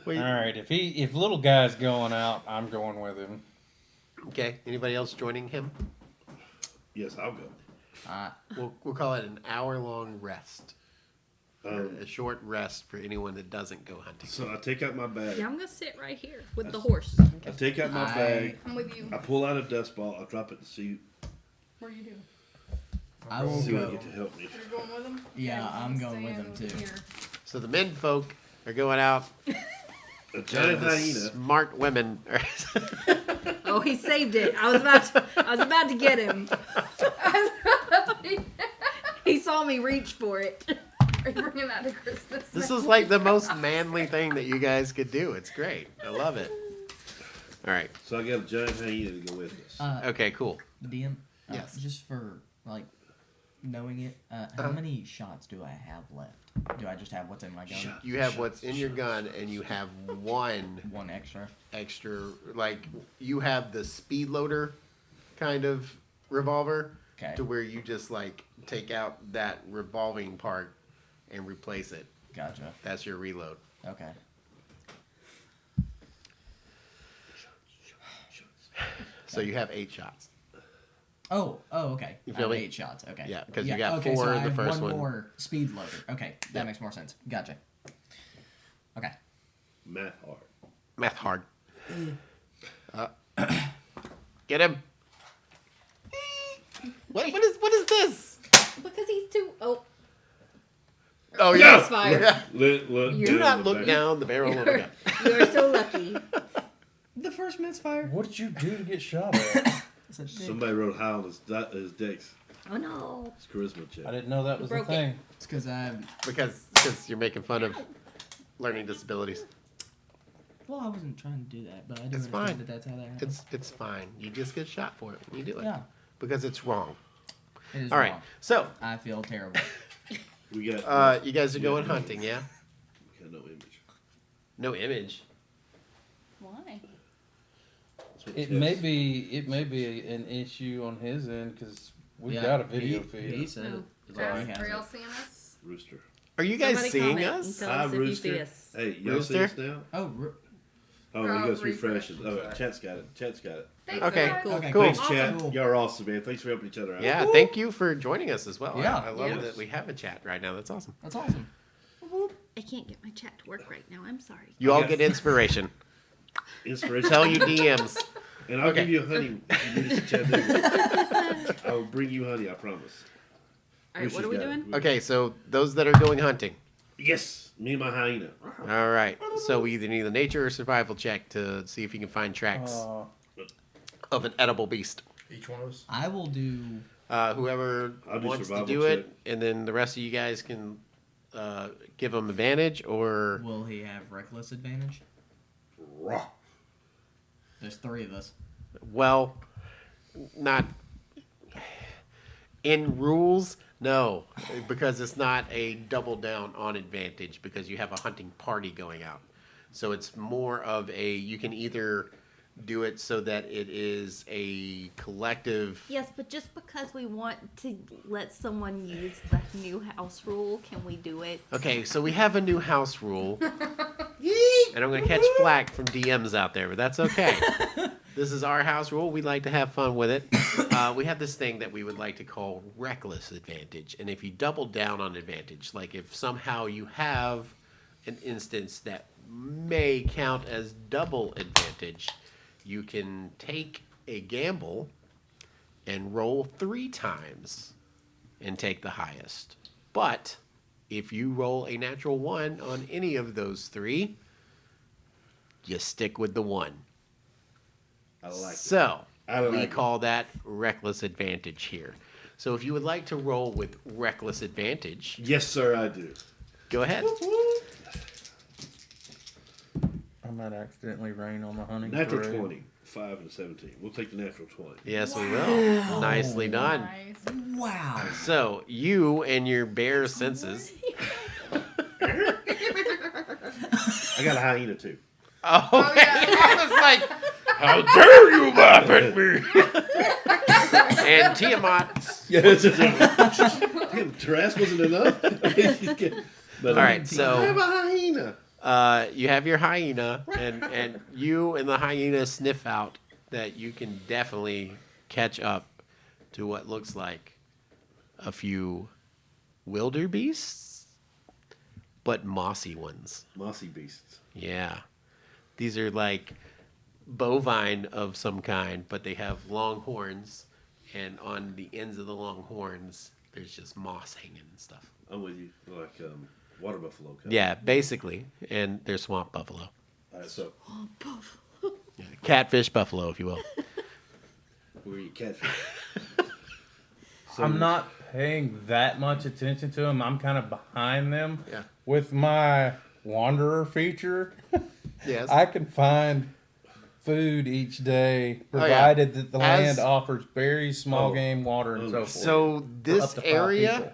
Wait. All right. If little guy's going out, I'm going with him. Okay. Anybody else joining him? Yes, I'll go. We'll call it an hour-long rest. Um, A short rest for anyone that doesn't go hunting. So I take out my bag. Yeah, I'm gonna sit right here with the horse. I take out my bag. I'm with you. I pull out a dust ball. I drop it in the sea. What are you doing? I will See what I go. get to help me. You're going with him? Yeah, I'm going with staying him too. here. So the men folk are going out. A giant The hyena. smart women are. Oh, he saved it. I was about to get him. He saw me reach for it. Are you bringing that to Christmas? This is like the most manly thing that you guys could do. It's great. I love it. All right. So I got a giant hyena to go with us. Okay, cool. DM. Yes. Just for like knowing it, how many shots do I have left? Do I just have what's in my gun? You have what's in your gun, and you have one One extra. extra. Like, you have the speed loader kind of revolver. Okay. To where you just, like, take out that revolving part and replace it. Gotcha. That's your reload. Okay. So you have 8 shots. Oh, okay. You I feel have me? 8 shots. Okay. Yeah, 'cause you got okay, 4 so in I the have first one. more speed loader. Okay, that Yeah. makes more sense. Gotcha. Okay. Math hard. Math hard. Get him. What is this? Because he's too. Oh, Oh, Go! yeah. Fire. Yeah. Look Do down not the look back. down the barrel of a gun. you're so lucky. The first misfire. What did you do to get shot at? It's a dick. Somebody wrote high on his dex. Oh no. His charisma check. I didn't know that was a Broke it. thing. It's because I. Because you're making fun of learning disabilities. Well, I wasn't trying to do that, but I do It's understand fine. that that's how that happens. It's fine. You just get shot for it when you do it. Yeah. Because it's wrong. It is All right. wrong. So, I feel terrible. We got. you guys are going hunting, yeah? We got no image. No image. Why? That's what It Tess- may be an issue on his end because we've Yeah, got a video he, feed. He said No. it. Oh, Are, He has are y'all it. seeing us? Rooster. Are you guys Somebody seeing comment us? and tell Hi, us if Rooster. you see us. Hey, y'all see Rooster? us now? Oh, Oh, he goes refresh. refreshing. Oh, chat's got it. Chat's got it. Thanks, Okay, guys. cool. okay, Cool. Thanks, Awesome. chat. Cool. Y'all are awesome, man. Thanks for helping each other out. Yeah, thank you for joining us as well. Yeah. I love Yes. that we have a chat right now. That's awesome. That's awesome. I can't get my chat to work right now. I'm sorry. You all Okay. get inspiration. Inspiration. Tell you DMs. And I'll Okay. give you honey if you need us to chat. I will bring you honey, I promise. All right, what are we doing? Okay, so those that are going hunting. Yes, me and my hyena. All right. So we either need a nature or survival check to see if you can find tracks of an edible beast. Each one of us. I will do Whoever I'll do wants to survival do it, check. and then the rest of you guys can give him advantage, or Will he have reckless advantage? Raw. There's 3 of us. well, not in rules. No, because it's not a double down on advantage because you have a hunting party going out. So it's more of a you can either do it so that it is a collective. Yes, but just because we want to let someone use the new house rule, can we do it? Okay, so we have a new house rule. And I'm going to catch flack from DMs out there, but that's okay. This is our house rule. We like to have fun with it. We have this thing that we would like to call reckless advantage. And if you double down on advantage, like if somehow you have an instance that may count as double advantage, you can take a gamble and roll 3 times and take the highest. But if you roll a natural 1 on any of those 3, you stick with the 1. I like it. So I we like it. call that reckless advantage here. So if you would like to roll with reckless advantage, Yes, sir, I do. go ahead. I might accidentally rain on the hunting Natural parade. 20. 5 and 17. We'll take the natural 20. Yes, we will. Nicely done. Nice. Wow. So you and your bear senses. I got a hyena too. Oh, I was like, how dare you laugh at me? And Tiamat. Yeah, damn, Tarrasque wasn't enough. But, All right, I so have a hyena. you have your hyena, and you and the hyena sniff out that you can definitely catch up to what looks like a few wildebeests, but mossy ones. Mossy beasts. Yeah. These are like bovine of some kind, but they have long horns, and on the ends of the long horns, there's just moss hanging and stuff. I'm with you. Like water buffalo. Kind Yeah, basically. And they're swamp buffalo. All right, so Yeah, catfish buffalo, if you will. where you catfish? I'm not paying that much attention to them. I'm kind of behind them. Yeah. With my wanderer feature, Yes. I can find food each day, Oh, yeah. provided that the As- land offers berries, small Oh. game, water, and Oh. so forth. So For up this to 5 area, people.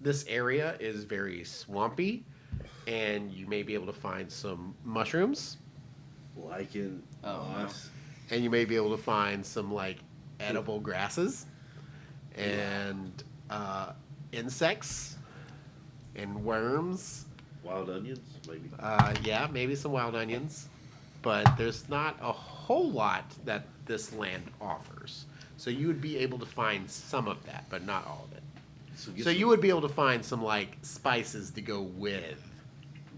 this area is very swampy, and you may be able to find some mushrooms, Lichen. Oh, moss. and you may be able to find some like edible grasses, and insects, and worms. Wild onions, maybe. Yeah, maybe some wild onions, but there's not a whole lot that this land offers. So you would be able to find some of that, but not all of it. Get So some- you would be able to find some like spices to go with.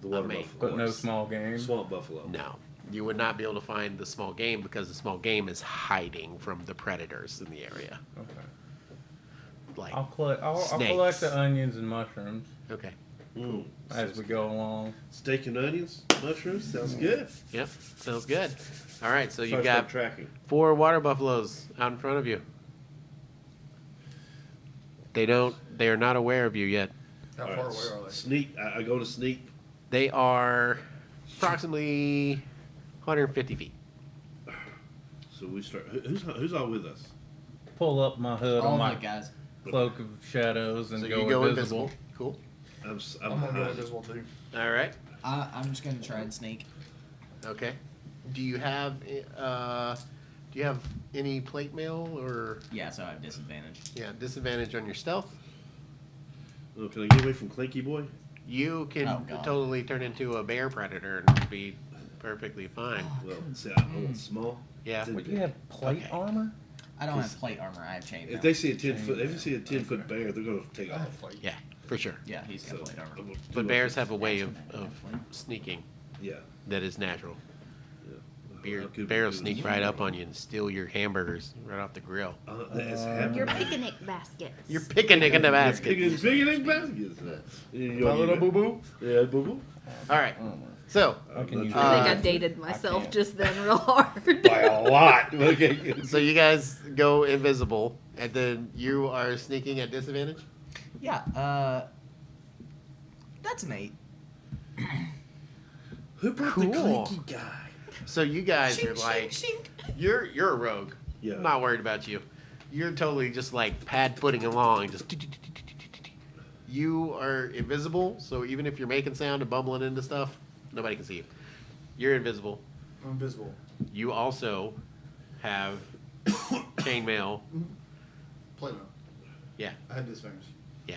the water main buffalo. But no small game. Swamp buffalo. No, you would not be able to find the small game because the small game is hiding from the predators in the area. Okay. Like, I'll collect Snakes. the onions and mushrooms okay, Mm. as we go along. Steak and onions, mushrooms. Sounds good. yep, sounds good. All right, so you've First time got tracking. 4 water buffaloes out in front of you. They are not aware of you yet. How All far right, away are they? Sneak. I go to sneak. They are approximately 150 feet. So we start. Who's all with us? Pull up my hood All on of my the guys. cloak of shadows and So go, you go invisible. invisible. Cool. I'm I'm gonna go behind. invisible too. All right. I'm just gonna try and sneak. Okay. Do you have any plate mail or Yeah, so I have disadvantage. disadvantage on your stealth? Oh, can I get away from Clinky Boy? You can Oh, God. totally turn into a bear predator and be perfectly fine. Well, see, I want small. Yeah. Didn't Would you have plate Okay. armor? I don't have plate armor. I have chain. If they see a 10 foot, if they see a 10-foot bear, they're gonna take I off. have plate. Yeah, for sure. Yeah, he's got So, plate armor. I'm gonna do But like bears this. have a way of sneaking Yeah. that is natural. Yeah. Bear, I could bear will do sneak this. right up on you and steal your hamburgers right off the grill. It's happening. Your picnic baskets. You're picnic in the basket. Picking baskets. My little boo boo. Yeah, boo boo. All right. So, I can use I think I Uh, dated myself can't. just then real hard. By a lot. Okay. so you guys go invisible, And then you are sneaking at disadvantage? Yeah, that's an 8. Who brought Cool. the clinky guy? So you guys are Shink, like, shink, you're a rogue. Yeah. I'm not worried about you. You're totally just like pad footing along, just. You are invisible, so even if you're making sound and bumbling into stuff, nobody can see you. You're invisible. I'm invisible. You also have chainmail. Playmail. Yeah, I had disadvantage. yeah.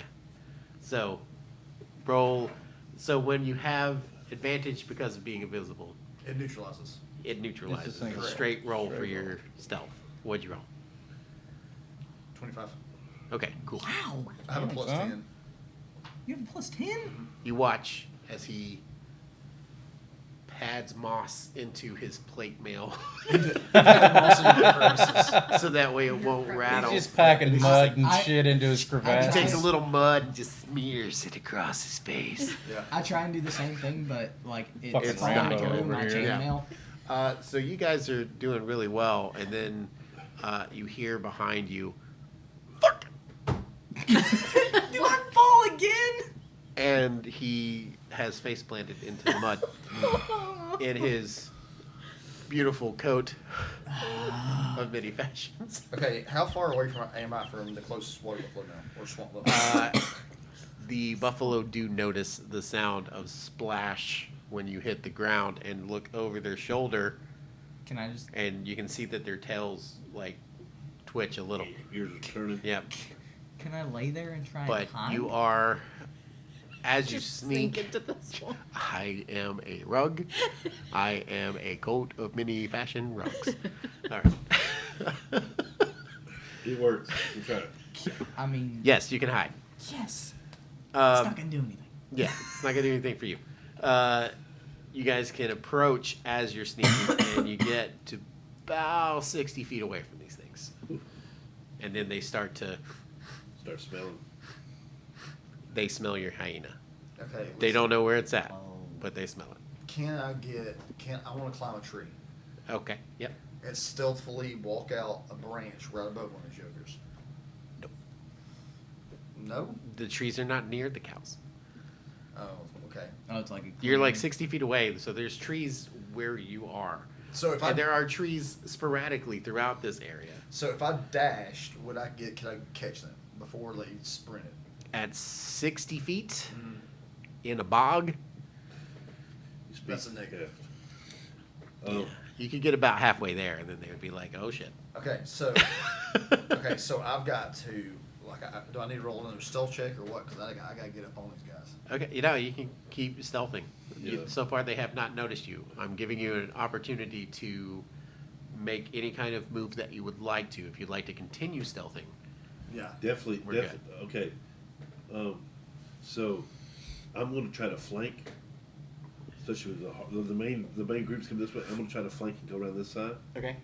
So roll. So when you have advantage because of being invisible, It neutralizes. it neutralizes. It's the same. A straight roll for Straight your roll. stealth. What'd you roll? 25. Okay, cool. Wow. I have a plus Huh? 10. You have a plus 10? You watch as he pads moss into his plate mail so that way it won't rattle. He's just packing mud and I- shit into his He crevasse. takes a little mud and just smears it across his face. Yeah. I try and do the same thing, but like Fucking it's Rambo not doing over my here. Yeah. chainmail. So you guys are doing really well, and then you hear behind you, "Fuck!" Do I fall again? and he has face planted into the mud in his beautiful coat of many fashions. Okay, how far away from am I from the closest water buffalo now? Or swamp buffalo? The buffalo do notice the sound of splash when you hit the ground and look over their shoulder, Can I just? and you can see that their tails like twitch a little. Ears are turning. Yep. Can I lay there and try But and hide? you are, as you Just sneak, sneak into this one. I am a rug. I am a coat of many fashion rugs. All right. It works. We try it. I mean, Yes, you can hide. yes. It's Um, not gonna do anything. yeah, it's not gonna do anything for you. You guys can approach as you're sneaking, and you get to about 60 feet away from these things, and then they start to. Start smelling. They smell your hyena. Okay. They don't know where it's at, Oh. but they smell it. I want to climb a tree Okay. Yep. and stealthily walk out a branch right above one of these jokers? Nope. No? The trees are not near the cows. Oh, okay. Oh, it's like a You're like clean- 60 feet away, so there's trees where you are. So if I And there are trees sporadically throughout this area. dashed, could I catch them before they sprinted? At 60 feet Mm-hmm. in a bog, You speak. That's a negative. Yeah. you could get about halfway there, and then they would be like, "Oh shit." Okay, so so I've got to do I need to roll another stealth check or what? Because I got to get up on these guys. Okay, you can keep stealthing. Yeah. So far, they have not noticed you. I'm giving you an opportunity to make any kind of move that you would like to. If you'd like to continue stealthing, Yeah. Definitely. We're Okay. So I'm going to try to flank, especially with the main groups come this way. I'm going to try to flank and go around this side. okay.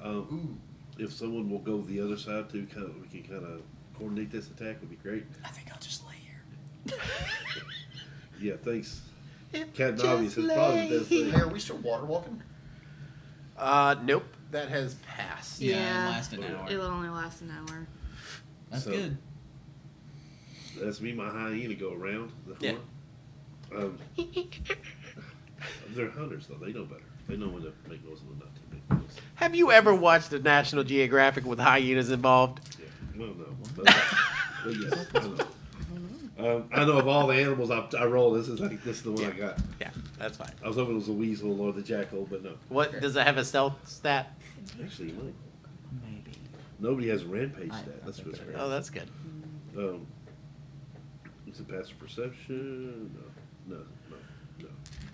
Ooh. If someone will go the other side too, we can kind of coordinate this attack. Would be great. I think I'll just lay here. Yeah. Thanks. Captain Obvious is probably the best Hey, thing. are we still water walking? Nope, that has passed. Yeah, Yeah. it lasted an hour. It'll only last an hour. That's So- good. That's me, my hyena go around the Yeah. horn. They're hunters though. They know better. They know when to make noise and when not to make noise. Have you ever watched the National Geographic with hyenas involved? Yeah. Well, no. But yes, I know. I know of all the animals I roll, this is the one I got. Yeah, that's fine. I was hoping it was the weasel or the jackal, but no. What does it have a stealth stat? Actually, it might. Maybe. Nobody has a rampage I stat. That's think what's so. great. Oh, that's good. It's a passive perception. No.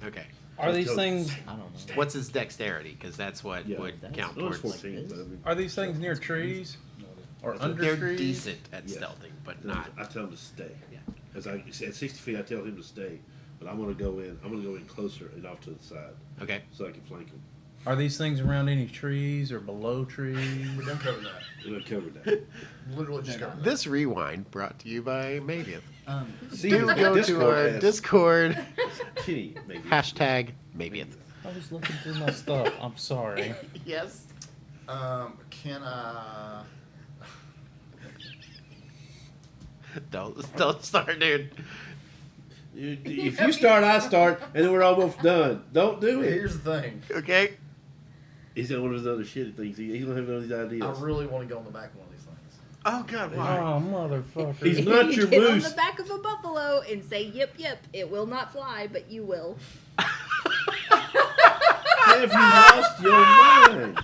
Okay. Are these Tell- things I don't know. What's his dexterity? Because that's what Yeah. would That's- count No, it's towards. 14. But I mean, are these things near trees or under They're trees? decent at Yeah. stealthing, but not. I tell him to stay. Yeah. As at 60 feet, I tell him to stay, but I'm gonna go in. I'm gonna go in closer and off to the side Okay. so I can flank him. Are these things around any trees or below trees? We done covered that. And I covered that. Literally just covered that. This rewind brought to you by Mayvieth. See, Do go to our Discord. Kitty, maybe. Hashtag Mayvieth. I was looking through my stuff. I'm sorry. Yes. Can I? Don't start, dude. If you start, I start, and then we're almost done. Don't do it. Here's the thing. Okay. He's got one of those other shitty things. He don't have none of these ideas. I really want to go on the back of one of these things. Oh God, why? Oh, motherfucker. He's not your Get on moose. the back of a buffalo and say, "Yip, yip." It will not fly, but you will. Have you lost your mind?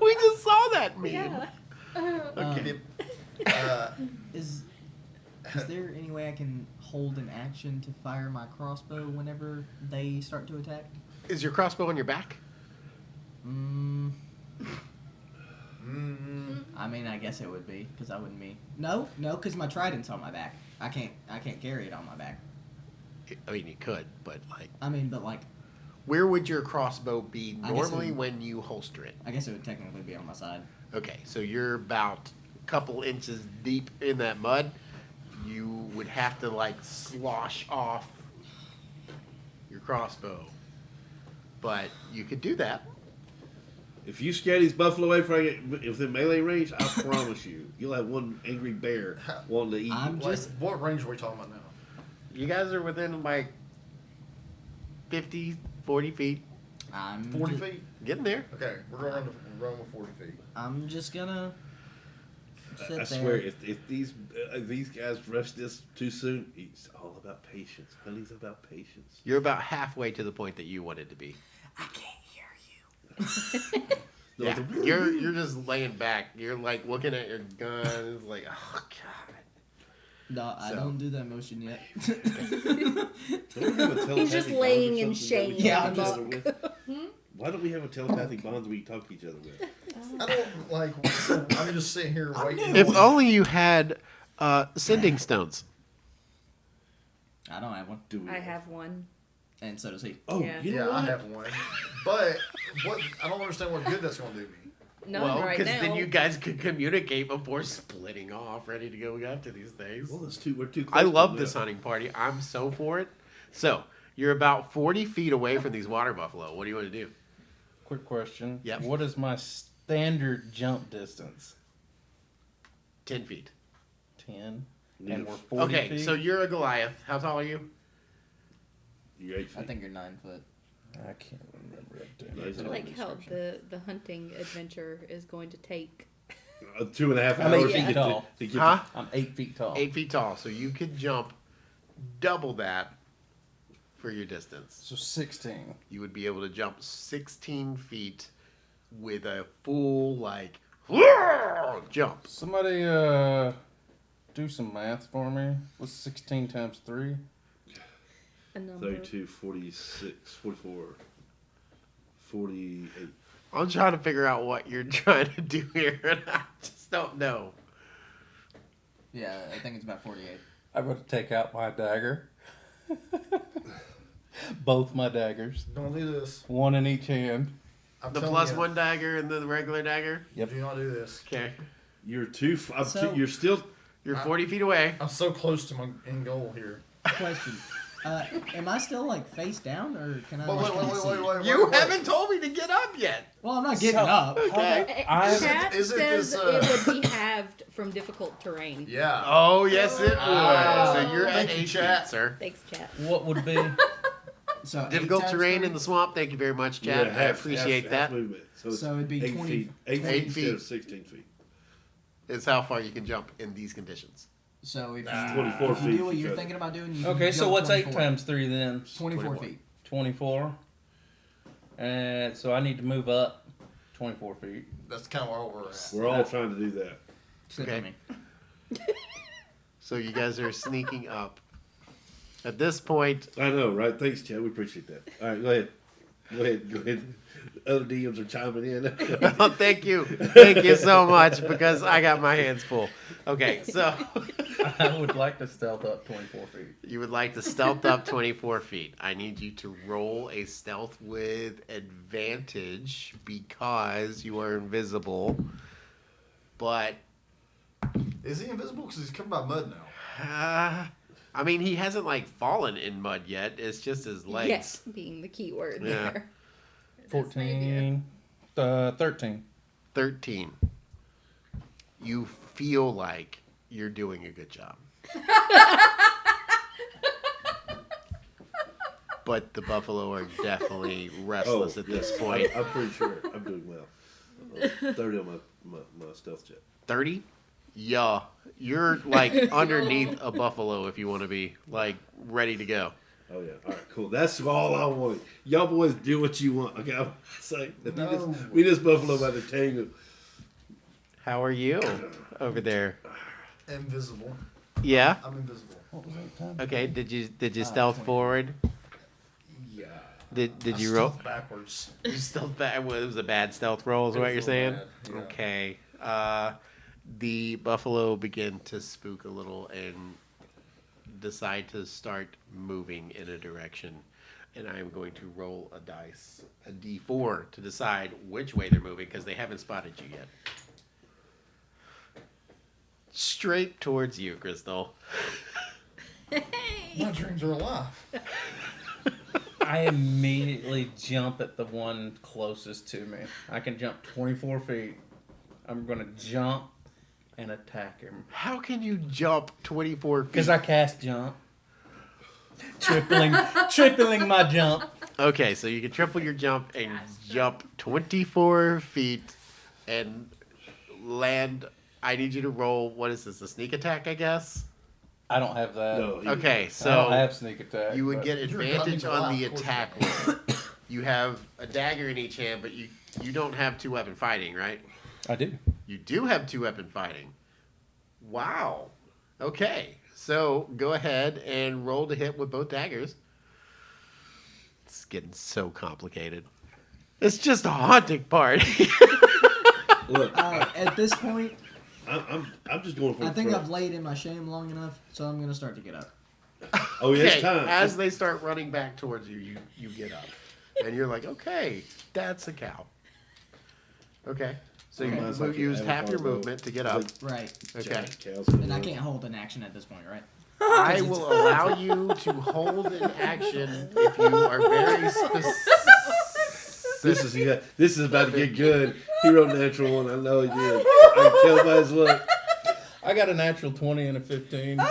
We just saw that meme. Yeah. Okay. Is there any way I can hold an action to fire my crossbow whenever they start to attack? Is your crossbow on your back? I mean, I guess it would be because I wouldn't be. No, because my trident's on my back. I can't carry it on my back. I mean, you could, but like, I mean, but like, where would your crossbow be I guess normally it- when you holster it? I guess it would technically be on my side. Okay, so you're about a couple inches deep in that mud. You would have to like slosh off your crossbow, but you could do that. If you scare these buffalo away from within melee range, I promise you, you'll have one angry bear wanting to eat I'm you. Like, just what range are we talking about now? You guys are within like 50, 40 feet. I'm 40 feet? Getting there. Okay, we're going with 40 feet. I'm just gonna sit I there. swear, if these guys rush this too soon, it's all about patience. Honey's about patience. You're about halfway to the point that you wanted to be. I can't hear you. No, Yeah, you're just laying back. You're like looking at your gun. It's like, oh God. No, I So- don't do that motion yet. Don't we have a He's just telepathic bond or laying in something that we shame Yeah, talk I'm to just- each other with? Why don't we have a telepathic bond that we can talk to each other with? I don't like. So I'm just sitting here waiting. If only you had sending stones. I don't have one, Do we? I have one. and so does he. Oh, Yeah. you know Yeah, I what? have one. But what? I don't understand what good that's going to do me. None Well, right because now. then you guys could communicate before splitting off, ready to go after these things. Well, we're too close. I to love them this now. hunting party. I'm so for it. So you're about 40 feet away from these water buffalo. What do you want to do? Quick question. Yep. What is my standard jump distance? 10 feet. 10. Yeah. And we're 40 Okay, feet? so you're a Goliath. How tall are you? You're 8 feet. I think you're 9 foot. I can't remember it. damn No, it. he's I not. like how the hunting adventure is going to take. 2.5 I'm hours 8 feet to tall. to get Huh? I'm 8 feet tall. 8 feet tall. So you could jump double that for your distance. So 16. You would be able to jump 16 feet with a full, like, jump. Somebody do some math for me. What's 16 times 3? A number. 32, 46, 44, 48. I'm trying to figure out what you're trying to do here, and I just don't know. Yeah, I think it's about 48. I'm going to take out my dagger. Both my daggers. Don't do this. One in each hand. I'm The telling plus you, one dagger and the regular dagger. Yep. Do not do this. Okay. You're too. So- You're still. You're 40 feet away. I'm so close to my end goal here. Question. Am I still like face down, or can I? Wait, like, wait, kinda wait, see? wait, wait, You wait. haven't told me to get up yet. Well, I'm not getting So- up. Okay. I- Chat Is it says this, it would be halved from difficult terrain. Yeah. Oh, yes, it would. Ah, So you're at thank you, 8 chat. feet, sir. Thanks, chat. What would be? So 8 Difficult times terrain 3? in the swamp. Thank you very much, Chad. I appreciate that. movement. So, it's So it'd be 8 20 feet. 8 feet 8 instead feet. of 16 feet. It's how far you can jump in these conditions. So if you, 24 if you feet do what you're because- thinking about doing, you Okay, can so jump what's 8 24. times 3 then? 24 feet. 24. And so I need to move up 24 feet. That's kind of where we're at. We're all trying to do that. Sit Okay. for me. So you guys are sneaking up. At this point, I know, right? Thanks, Chad. We appreciate that. All right, go ahead. Go ahead. Go ahead. Other DMs are chiming in. oh, thank you. Thank you so much because I got my hands full. Okay, so I would like to stealth up 24 feet. you would like to stealth up 24 feet. I need you to roll a stealth with advantage because you are invisible. But, Is he invisible? Because he's covered by mud now. I mean, he hasn't like fallen in mud yet. It's just his legs. Yes, being the key word Yeah. there. 14. 13. 13. You feel like you're doing a good job. But the buffalo are definitely restless at this point. I'm pretty sure I'm doing well. 30 on my stealth check. 30? Yeah. You're like underneath a buffalo if you want to be like ready to go. Oh yeah, all right, cool. That's all I want. Y'all boys do what you want. Okay, I'm saying we just buffalo by the tango. How are you over there? Invisible. Yeah. I'm invisible. What was that time? Okay. Did you stealth forward? Yeah. Did I you roll? stealth backwards? You stealth back. Well, it was a bad stealth roll, is It what was you're real saying? bad, yeah. Okay. The buffalo begin to spook a little and decide to start moving in a direction. And I am going to roll a dice, a d4, to decide which way they're moving because they haven't spotted you yet. Straight towards you, Crystal. My dreams are alive. I immediately jump at the one closest to me. I can jump 24 feet. I'm going to jump and attack him. How can you jump 24 feet? Because I cast jump. Tripling my jump. Okay, so you can triple your jump and jump 24 feet and land. I need you to roll, what is this, a sneak attack, I guess? I don't have that. No, Okay, I don't so have sneak attack. you would but- get You're advantage gunning on the alive, of course attack you roll. You have a dagger in each hand, but you don't have two-weapon fighting, right? I do. You do have two-weapon fighting. Wow. Okay, so go ahead and roll to hit with both daggers. It's getting so complicated. It's just a haunting party. Look, At this point, I'm just going for. I think the I've laid in my shame long enough, so I'm gonna start to get up. Oh yeah, Okay, it's time. as they start running back towards you, you get up. And you're like, okay, that's a cow. Okay. So Okay. you Mine's like used an half your avocado. movement to get It's up. like Right. Okay. giant cows And I around. can't hold an action at this point, right? I will allow you to hold an action if you are very specific. This is about to get good. He wrote a natural one. I know he did. I can tell by his look. I got a natural 20 and a 15. Oh,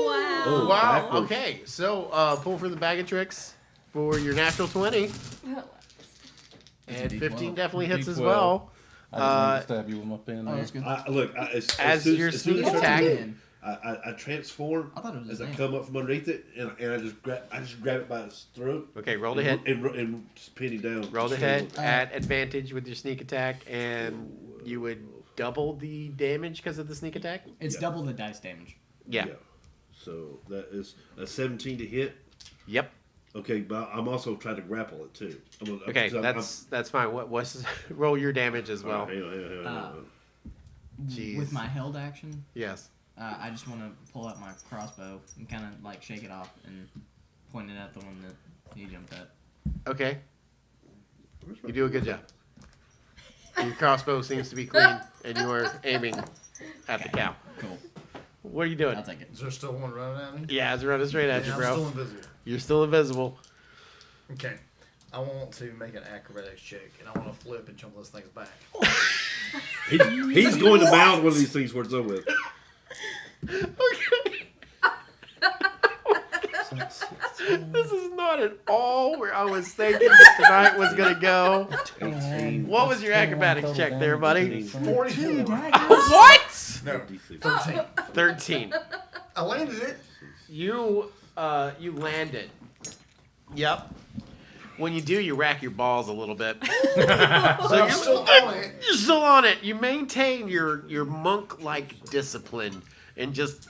wow. Oh, Wow. backwards. Okay. So pull for the bag of tricks for your natural 20. And D12. 15 definitely hits as D12. well. I just wanted to stab you with my pen. Oh, there. that's good. As soon your as soon sneak as I attack- do it, I transform I thought it was as I his come up from underneath it, and I just grab it by its throat. Okay, roll to hit. and just pin him down. Roll to Strangle hit him. at advantage with your sneak attack, and you would double the damage because of the sneak attack? It's Yeah. double the dice damage. Yeah. So that is a 17 to hit. Yep. Okay, but I'm also trying to grapple it too. Okay, that's fine. What's roll your damage as well? Hang on. Jeez. With my held action, Yes. I just want to pull out my crossbow and kind of like shake it off and point it at the one that he jumped at. Okay. You do a good job. Your crossbow seems to be clean, and you are aiming at the cow. Cool. What are you doing? I'll take it. Is there still one running at me? Yeah, it's running straight at you, I'm bro. still invisible. You're still invisible. Okay. I want to make an acrobatics check, and I want to flip and jump this thing's back. He's going to mount one of these things where it's over with. Okay. This is not at all where I was thinking that tonight was gonna go. 18. What was your acrobatics check there, buddy? 44. What? No, 13. 13. 13. I landed it. You landed. Yep. When you do, you rack your balls a little bit. So I'm still on it. You're still on it. You maintain your monk-like discipline and just.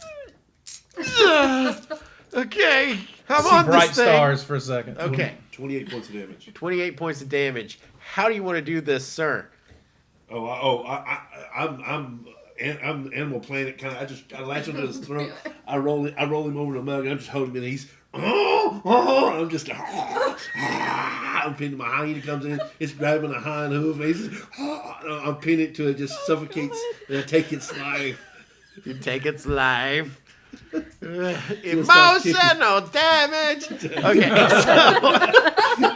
Okay, I'm See on bright this thing. stars for a second. Okay, 28 points of damage. 28 points of damage. How do you want to do this, sir? I'm Animal Planet kind of. I latch onto his throat. I roll him over the mug, and I'm just holding him. And he's I'm just I'm pinning my hyena comes in. It's grabbing a hind hoof. I'm pinning it till it just suffocates, and I take its life. You take its life. start kicking. Emotional damage. Okay, so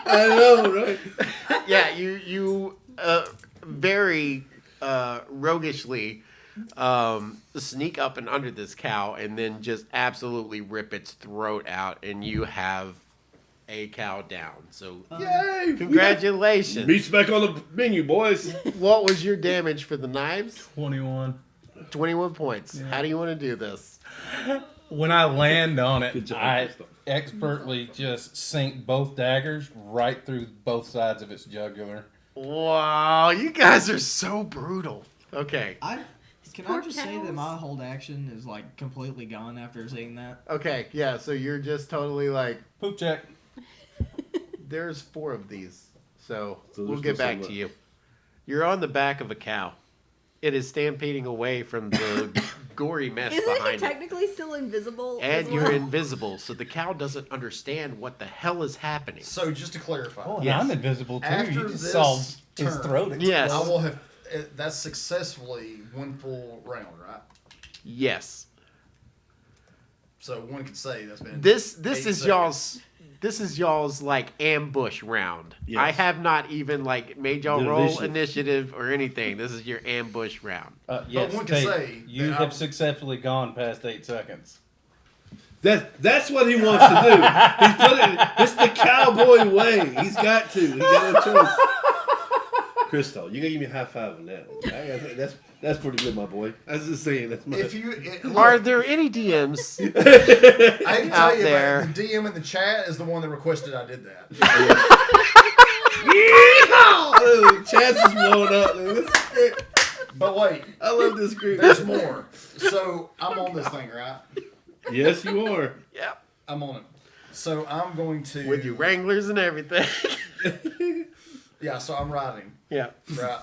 I know, right? yeah, you very roguishly sneak up and under this cow and then just absolutely rip its throat out, and you have a cow down. So, Yay! congratulations. Meat's back on the menu, boys. What was your damage for the knives? 21. 21 points. How do you want to do this? When I land on Good it, job, I Crystal. expertly just sink both daggers right through both sides of its jugular. Wow, you guys are so brutal. Okay. Can poor I just say that cows. my hold action is like completely gone after seeing that? Okay, yeah, so you're just totally like, Poop check. there's 4 of these. So So we'll there's get still back some to left. you. You're on the back of a cow. It is stampeding away from the gory mess Isn't he behind it. technically still invisible? And as you're well? invisible, so the cow doesn't understand what the hell is happening. So just to clarify, Oh, and Yes. I'm invisible too. After You just this saw his turn, throat. Yes. I will have. That's successfully one full round, right? Yes. So one could say that's been This 8 is seconds. y'all's like ambush round. Yes. I have not even like made y'all The roll initiative. initiative or anything. This is your ambush round. Yes, one can Tate, say you that have I'm- successfully gone past 8 seconds. That's what he wants to do. He's put it. It's the cowboy way. He's got to. He got no choice. Crystal, you gotta give me a high five on that one. That's pretty good, my boy. I was just saying. That's my. If you look, Are there any DMs? I can tell out you there? that the DM in the chat is the one that requested I did that. Oh, Chaz is blowing up. Man. This is great. But wait, I love this group. there's more. So I'm on this thing, right? Yes, you are. Yep. I'm on it. So I'm going to With your wranglers and everything. Yeah, so I'm riding. Yeah. Right.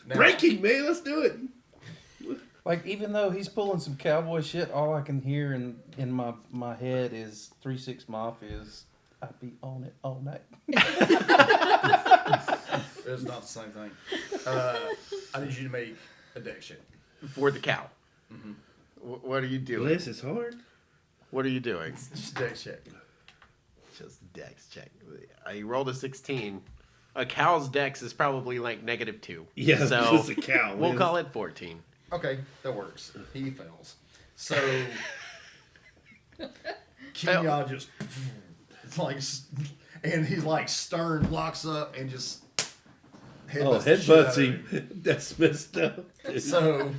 Now, Breaking, man. Let's do it. Like, even though he's pulling some cowboy shit, all I can hear in my head is 3-6 Mafia's I be on it all night. It's not the same thing. I need you to make a deck check. For the cow. Mm-hmm. What are you doing? This is hard. What are you doing? Just deck check. Just dex check. I rolled a 16. A cow's dex is probably like -2. Yeah, So it's a cow. we'll man. call it 14. Okay, that works. He fails. So Kenya just it's like, and he's like stern locks up and just Oh, the shit out headbutts of him. That's messed up. So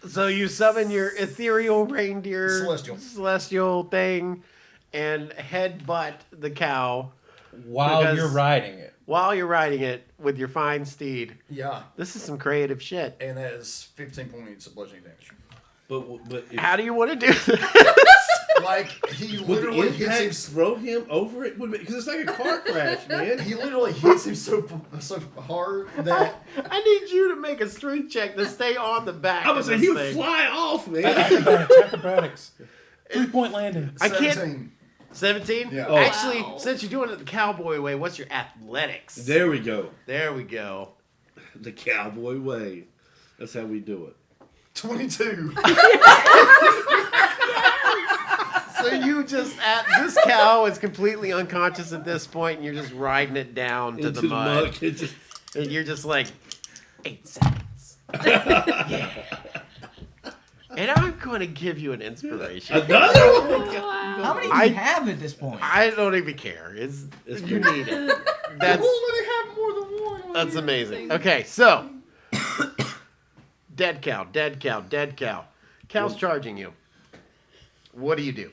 So you summon your ethereal reindeer celestial thing and headbutt the cow While Because- you're riding it. while you're riding it with your fine steed. yeah, This is some creative shit. and that is 15 points of bludgeoning damage. But if, How do you want to do this? Like he would literally the hits him. impact throw him over it? Because it's like a car crash, man. He literally hits him so hard that I need you to make a strength check to stay on the back. I was of saying this he would thing. fly off, man. Acrobatics. 3-point landing. I can't- 17. 17? Yeah. Oh. Actually, Wow. since you're doing it the cowboy way, what's your athletics? There we go. There we go. The cowboy way. That's how we do it. 22. So you just this cow is completely unconscious at this point, and you're just riding it down to Into the mud, muck. It just, and you're just like 8 seconds. Yeah. And I'm going to give you an inspiration. another one. How many do I- you have at this point? I don't even care. It's you good. need it. That's Let me have more than one. that's amazing. Okay, so dead cow, dead cow, dead cow. Cow's charging you. What do you do?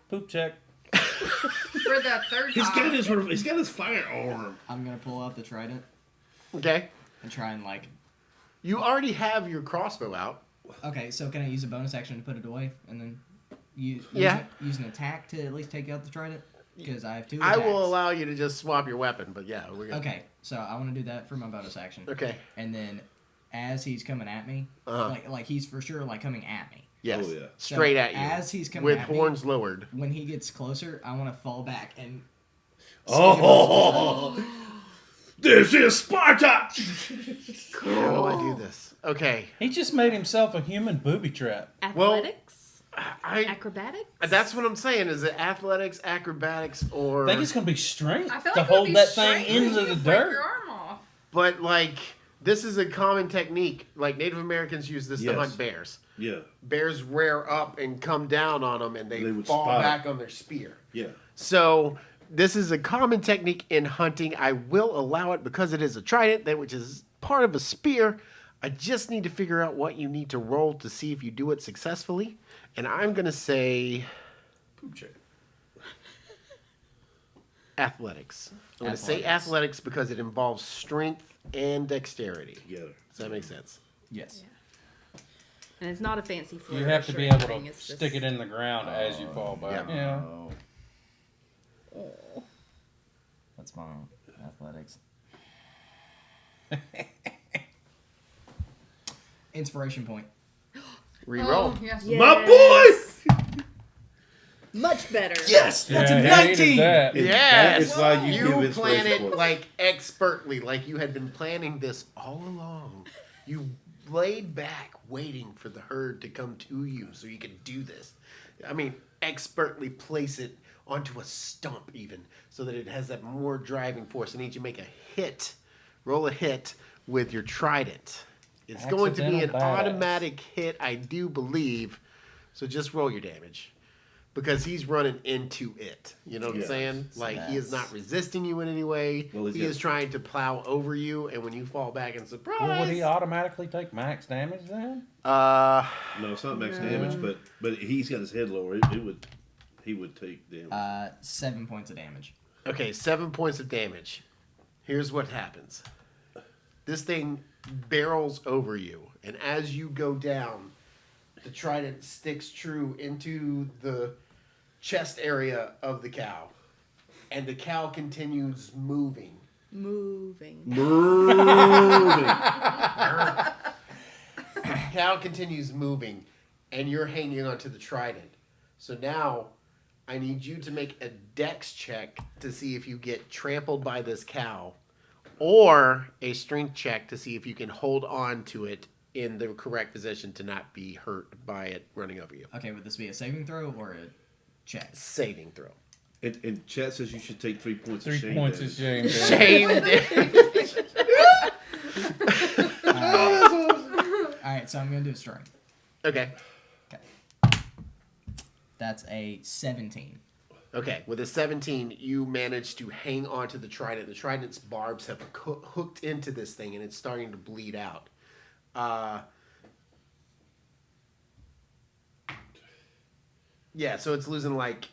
Poop check. For the third He's time. he's got his firearm. I'm gonna pull out the trident Okay. and try and like. You already have your crossbow out. Okay, so can I use a bonus action to put it away and then Yeah. use an attack to at least take out the trident? Because I have 2 I attacks. will allow you to just swap your weapon, but yeah, we're gonna. Okay, so I want to do that for my bonus action. Okay. And then, as he's coming at me, Uh-huh. like he's for sure like coming at me. Yes. Oh, yeah. So Straight at you. As he's coming with at horns lowered. me, when he gets closer, I want to fall back and. Oh, this is Sparta. How do I do this? Okay. He just made himself a human booby trap. Athletics? I Acrobatics? that's what I'm saying. Is it athletics, acrobatics, or I think it's gonna be strength I feel to like it would hold be that thing straight. into You the break dirt. your arm off. but like This is a common technique. Like Native Americans use this to Yes. hunt bears. Yeah. Bears rear up and come down on them, and they would fall spot. back on their spear. Yeah. So this is a common technique in hunting. I will allow it because it is a trident, which is part of a spear. I just need to figure out what you need to roll to see if you do it successfully. And I'm going to say Poop check. athletics. I'm going to say athletics because it involves strength and dexterity. Together. Does that make sense? Yes. And it's not a fancy flourish. You have to or be able anything, to it's stick just- it in the ground as you fall back. Yeah. Oh, Oh. that's my athletics. Inspiration point. Reroll. Oh, yes. My boy! Much better. Yes! Yeah, That's a he needed 19! that. And Yes! That is why you give You inspiration plan it points. like expertly, like you had been planning this all along. You laid back waiting for the herd to come to you so you could do this. I mean, expertly place it onto a stump even so that it has that more driving force. I need you to make a hit. Roll a hit with your trident. It's going to be an Accidental badass. automatic hit, I do believe. So just roll your damage. Because he's running into it. You know what I'm Yeah. saying? Like, he is That's- not resisting you in any way. Well, he yeah. is trying to plow over you, and when you fall back and surprise... Well, would he automatically take max damage then? Uh, No, it's not max No. damage, but he's got his head lower. He would take damage. 7 points of damage. okay, 7 points of damage. Here's what happens. This thing barrels over you, and as you go down, the trident sticks true into the chest area of the cow, and the cow continues moving. Moving. Cow continues moving, and you're hanging onto the trident. So now, I need you to make a dex check to see if you get trampled by this cow, or a strength check to see if you can hold on to it in the correct position to not be hurt by it running over you. Okay, would this be a saving throw or a check? Saving throw. And Chat says you should take 3 points of 3 shame points damage. is shame. Shame. Alright, so I'm going to do strength. Okay. That's a 17. Okay, with a 17, you manage to hang onto the trident. The trident's barbs have hooked into this thing, and it's starting to bleed out. Yeah, so it's losing like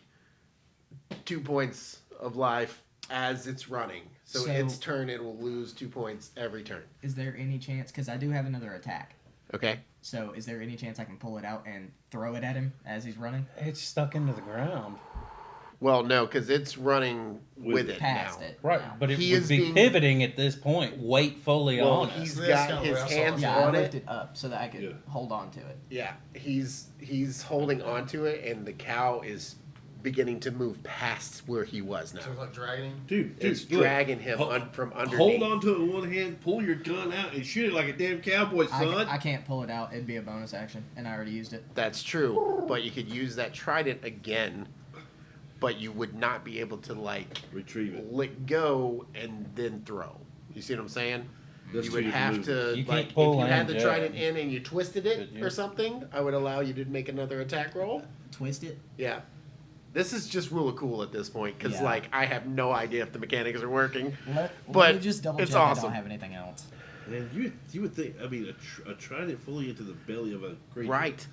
2 points of life as it's running. So So- its turn, it will lose 2 points every turn. Is there any chance, because I do have another attack, Okay. so is there any chance I can pull it out and throw it at him as he's running? It's stuck into the ground. Well, no, because it's running with it Past now. it. Right, now. but it He would is be being- pivoting at this point, weight fully Well, on it. he's This got kinda his wrestles. hands Yeah, I on it. lifted up so that I could Yeah. hold on to it. Yeah, he's holding onto it, and the cow is beginning to move past where he was now. So it's like dragging him. Dude, It's look, dragging him from underneath. Hold on to it with one hand, pull your gun out, and shoot it like a damn cowboy, son. I can't pull it out. It'd be a bonus action, and I already used it. That's true, but you could use that trident again, but you would not be able to like Retrieve it. let go and then throw. You see what I'm saying? That's you two would different have moves. to You like can't pull if you had and the jab. trident in and you twisted it Could you? or something, I would allow you to make another attack roll. Twist it. Yeah. This is just rule of cool at this point because Yeah. like I have no idea if the mechanics are working. Let But me just double it's check I awesome. don't have anything else. Man, you would think, I mean, a trident fully into the belly of a creature. Right.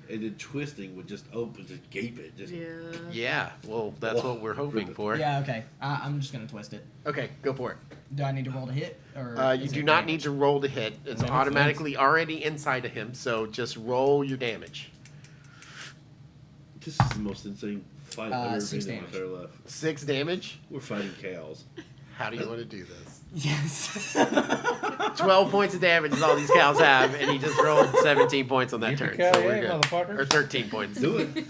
And then twisting would just open, just gape it. Just, Yeah. Yeah. Well, that's what we're hoping for. Yeah, okay. I'm just gonna twist it. Okay, go for it. Do I need to roll to hit, or You is do it not damage? need to roll to hit. It's Damage automatically already inside of him, so just roll your damage. This is the most insane fight I've ever 6 been in my damage. entire life. 6 damage. We're fighting cows. How do you want to do this? Yes. 12 points of damage is all these cows have, and he just rolled 17 points on that turn. So we're good. motherfucker. Or 13 points. Do it.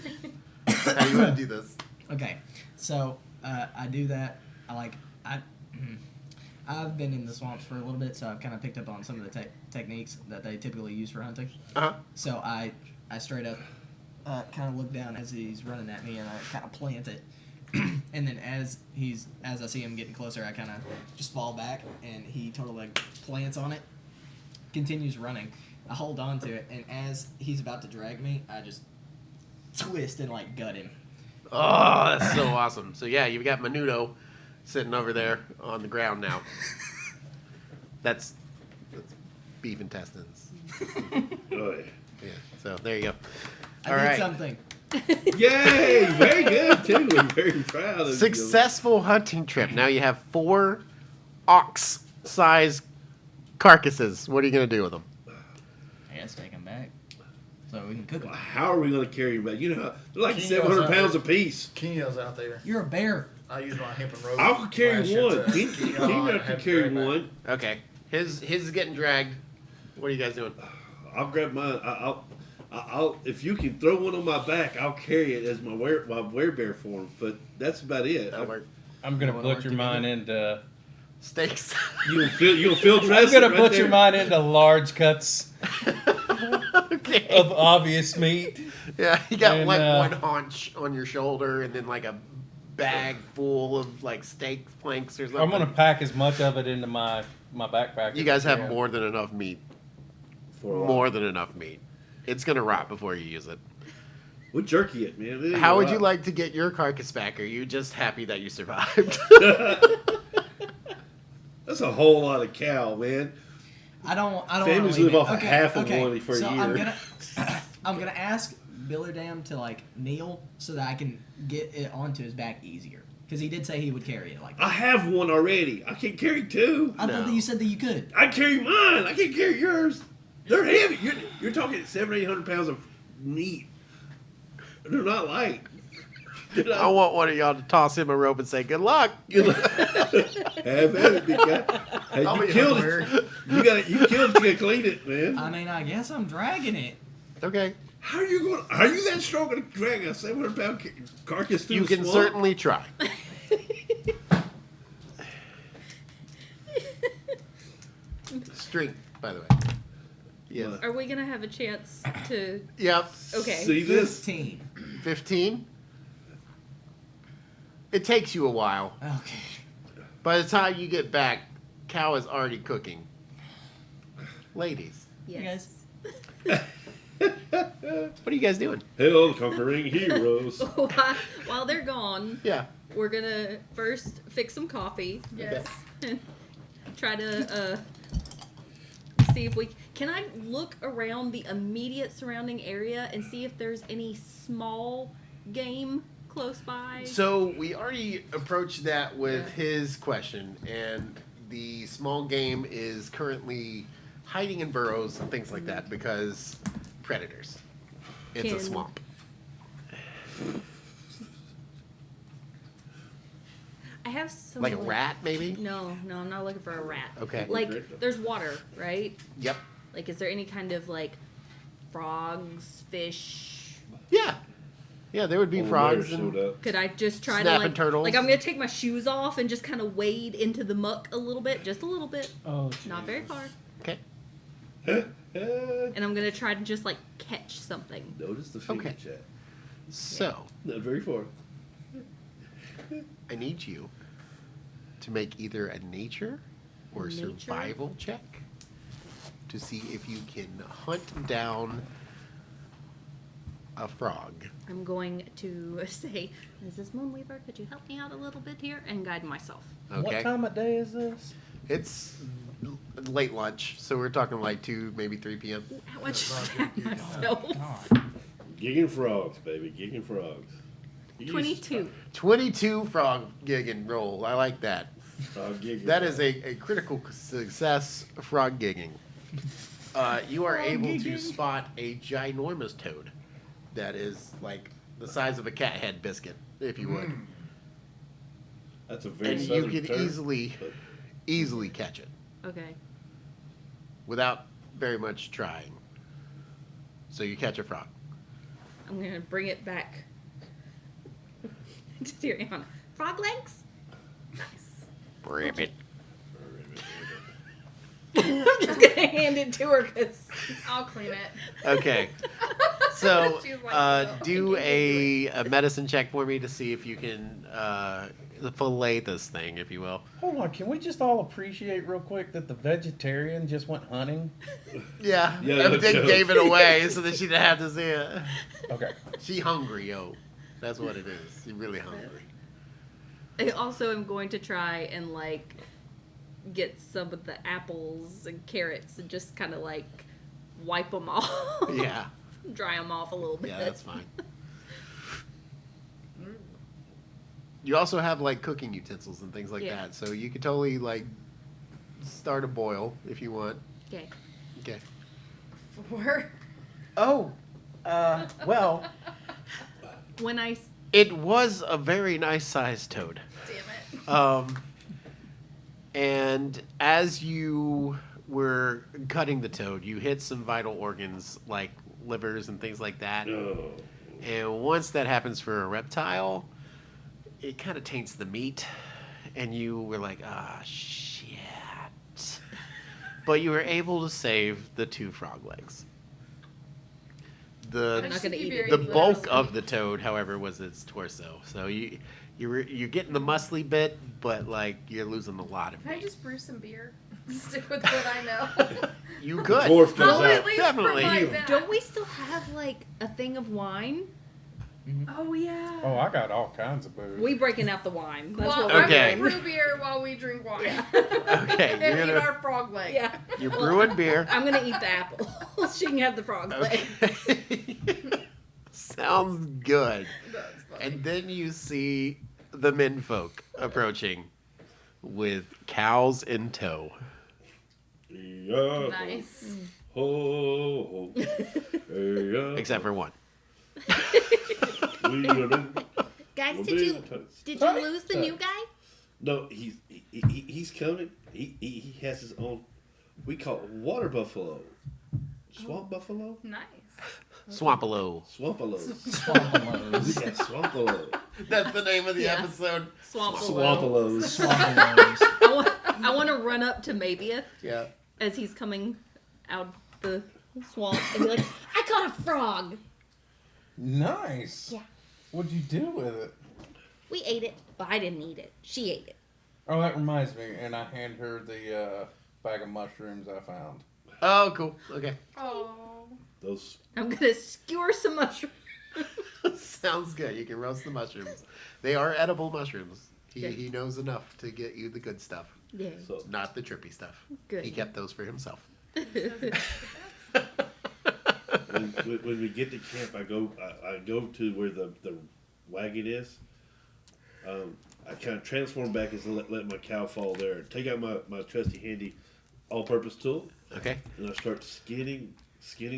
How do you want to do this? Okay, so I do that. I've been in the swamps for a little bit, so I've kind of picked up on some of the techniques that they typically use for hunting. Uh-huh. So I straight up kind of look down as he's running at me, and I kind of plant it. And then as I see him getting closer, I kind of just fall back, and he totally like plants on it, continues running. I hold on to it, and as he's about to drag me, I just twist and like gut him. Oh, that's so awesome. So yeah, you've got Menudo sitting over there on the ground now. That's beef intestines. Oh, Yeah. So there you go. I All did right. something. Yay! Very good too. We're very proud of you. Successful hunting trip. Now you have 4 ox-sized carcasses. What are you gonna do with them? I guess take him back so we can cook him. How are we going to carry him back? You know, they're like Kenyo's 700 out pounds there. apiece. Kenyo's out there. You're a bear. I use my hemp and rope. I'll carry lash it one. to Kenyo and can have carry it back. one. Okay. His is getting dragged. What are you guys doing? I'll grab mine. I'll if you can throw one on my back, I'll carry it as my werebear form. But that's about it. That'll work. I'm gonna You wanna work butcher mine into. Steaks. You'll feel I'm dressed. gonna right butcher there. mine into large cuts Okay. of obvious meat. Yeah, you got And, like one haunch on your shoulder, and then like a bag full of like steak flanks or something. I'm gonna pack as much of it into my backpack. You as guys I have can. more than enough meat. For a while. More than enough meat. It's gonna rot before you use it. We'll jerky it, man. It ain't How would gonna you rot. like to get your carcass back? Are you just happy that you survived? That's a whole lot of cow, man. I don't. Families wanna leave live it. off of half of one for a so year. I'm gonna ask Billerdam to like kneel so that I can get it onto his back easier. Because he did say he would carry it like that. I have one already. I can carry 2. I thought that you said that you could. I carry mine. I can't carry yours. They're heavy. You're talking 700-800 pounds of meat. They're not light. They're I not- want one of y'all to toss him a rope and say, "Good luck." Have at it, big guy. Hey, I'll you be killed hungry. it. You killed it. You gotta clean it, man. I mean, I guess I'm dragging it. Okay. How are you going? Are you that strong to drag a 700-pound carcass through You the can swamp? certainly try. Strength, by the way. Yes. What? Are we gonna have a chance to? Yep. Okay. See this? 15. 15. It takes you a while. Okay. By the time you get back, cow is already cooking. Ladies, Yes. what are you guys doing? Hell, conquering heroes. While they're gone, Yeah. we're gonna first fix some coffee. Yes. And try to see if we can. I look around the immediate surrounding area and see if there's any small game close by. So we already approached that with Yeah. his question, and the small game is currently hiding in burrows and things like that because predators. It's a Can- swamp. I have some Like a rat, maybe? No, I'm not looking for a rat. Okay. Like there's water, right? Yep. Like, is there any kind of like frogs, fish? Yeah. Yeah, there would be Old frogs bear and showed up. Could I just try Snapping to like turtles. Like I'm gonna take my shoes off and just kind of wade into the muck a little bit, just a little bit, Oh, not very far, okay. and I'm gonna try to just like catch something. Notice the finger Okay. chat. So Not very far. I need you to make either a nature or Nature? survival check to see if you can hunt down a frog. I'm going to say, Mrs. Moonweaver, could you help me out a little bit here and guide myself? Okay. What time of day is this? It's late lunch, so we're talking like 2, maybe 3 p.m. How much guide myself? God. Gigging frogs, baby. Gigging frogs. You can use 22. 22 frog gigging roll. I like that. frog gigging. That is a critical success frog gigging. You are able to spot a ginormous toad that is like the size of a cat head biscuit, if you would. That's a very And you southern could term, but easily catch it Okay. without very much trying. So you catch a frog. I'm gonna bring it back to Tiriana. Frog legs? Nice. Ribbit. I'm just gonna hand it to her because I'll clean it. Okay. So, She was like, "No, do I can't a medicine check for me to see if you can fillet this thing, if you will. Hold on, can we just all appreciate real quick that the vegetarian just went hunting? Yeah, Yeah, everything that's gave it away so that she didn't have to see it. Okay. She hungry, yo. That's what it is. She really hungry. I also am going to try and like get some of the apples and carrots and just kind of like wipe them off. Yeah, Dry them off a little bit. yeah, that's fine. You also have like cooking utensils and things like Yeah. that, so you could totally like start a boil if you want. Okay. Okay. For Oh, well, When I it was a very nice sized toad. damn it. And as you were cutting the toad, you hit some vital organs like livers and things like that. Oh. And once that happens for a reptile, it kind of taints the meat. And you were like, ah, shit. But you were able to save the 2 frog legs. I'm The not gonna eat it. the bulk of the toad, however, was its torso. So you're getting the muscly bit, but like you're losing a lot of Can I meat. just brew some beer? Stick with what I know. You could. Dwarf comes I'll at out. least Definitely. provide that. Don't we still have like a thing of wine? Oh yeah. Oh, I got all kinds of booze. We breaking out the wine. That's Well, what we're Okay. I'm doing. gonna brew beer while we drink wine. Okay, And you're eat gonna our frog leg. Yeah. you're brewing beer. I'm gonna eat the apple. She can have the frog leg. Okay. Sounds good. That's funny. And then you see the menfolk approaching with cows in tow. Yeah. Nice. Ho, ho. Yeah. Except for one. We gonna- Guys, we'll did be you in touch. lose the new guy? No, he's coming. He has his own. We call it water buffalo, swamp buffalo, Nice. Swampalo. swampalos. Swampalos. Yeah, swampalo. That's the name of the Yeah. episode. Swampalos. Swampalos. Swampalos. I want to run up to Mabia Yeah. as he's coming out the swamp and be like, I caught a frog. Nice. Yeah. What'd you do with it? We ate it, but I didn't eat it. She ate it. Oh, that reminds me. And I hand her the bag of mushrooms I found. Oh, cool. Okay. Oh. Those. I'm gonna skewer some mushrooms. Sounds good. You can roast the mushrooms. They are edible mushrooms. Yeah. He knows enough to get you the good stuff, Yeah, So not the trippy stuff. good. He kept those for himself. when we get to camp, I go to where the wagon is. I kind of transform back and let my cow fall there. Take out my trusty handy all-purpose tool, Okay. and I start skinning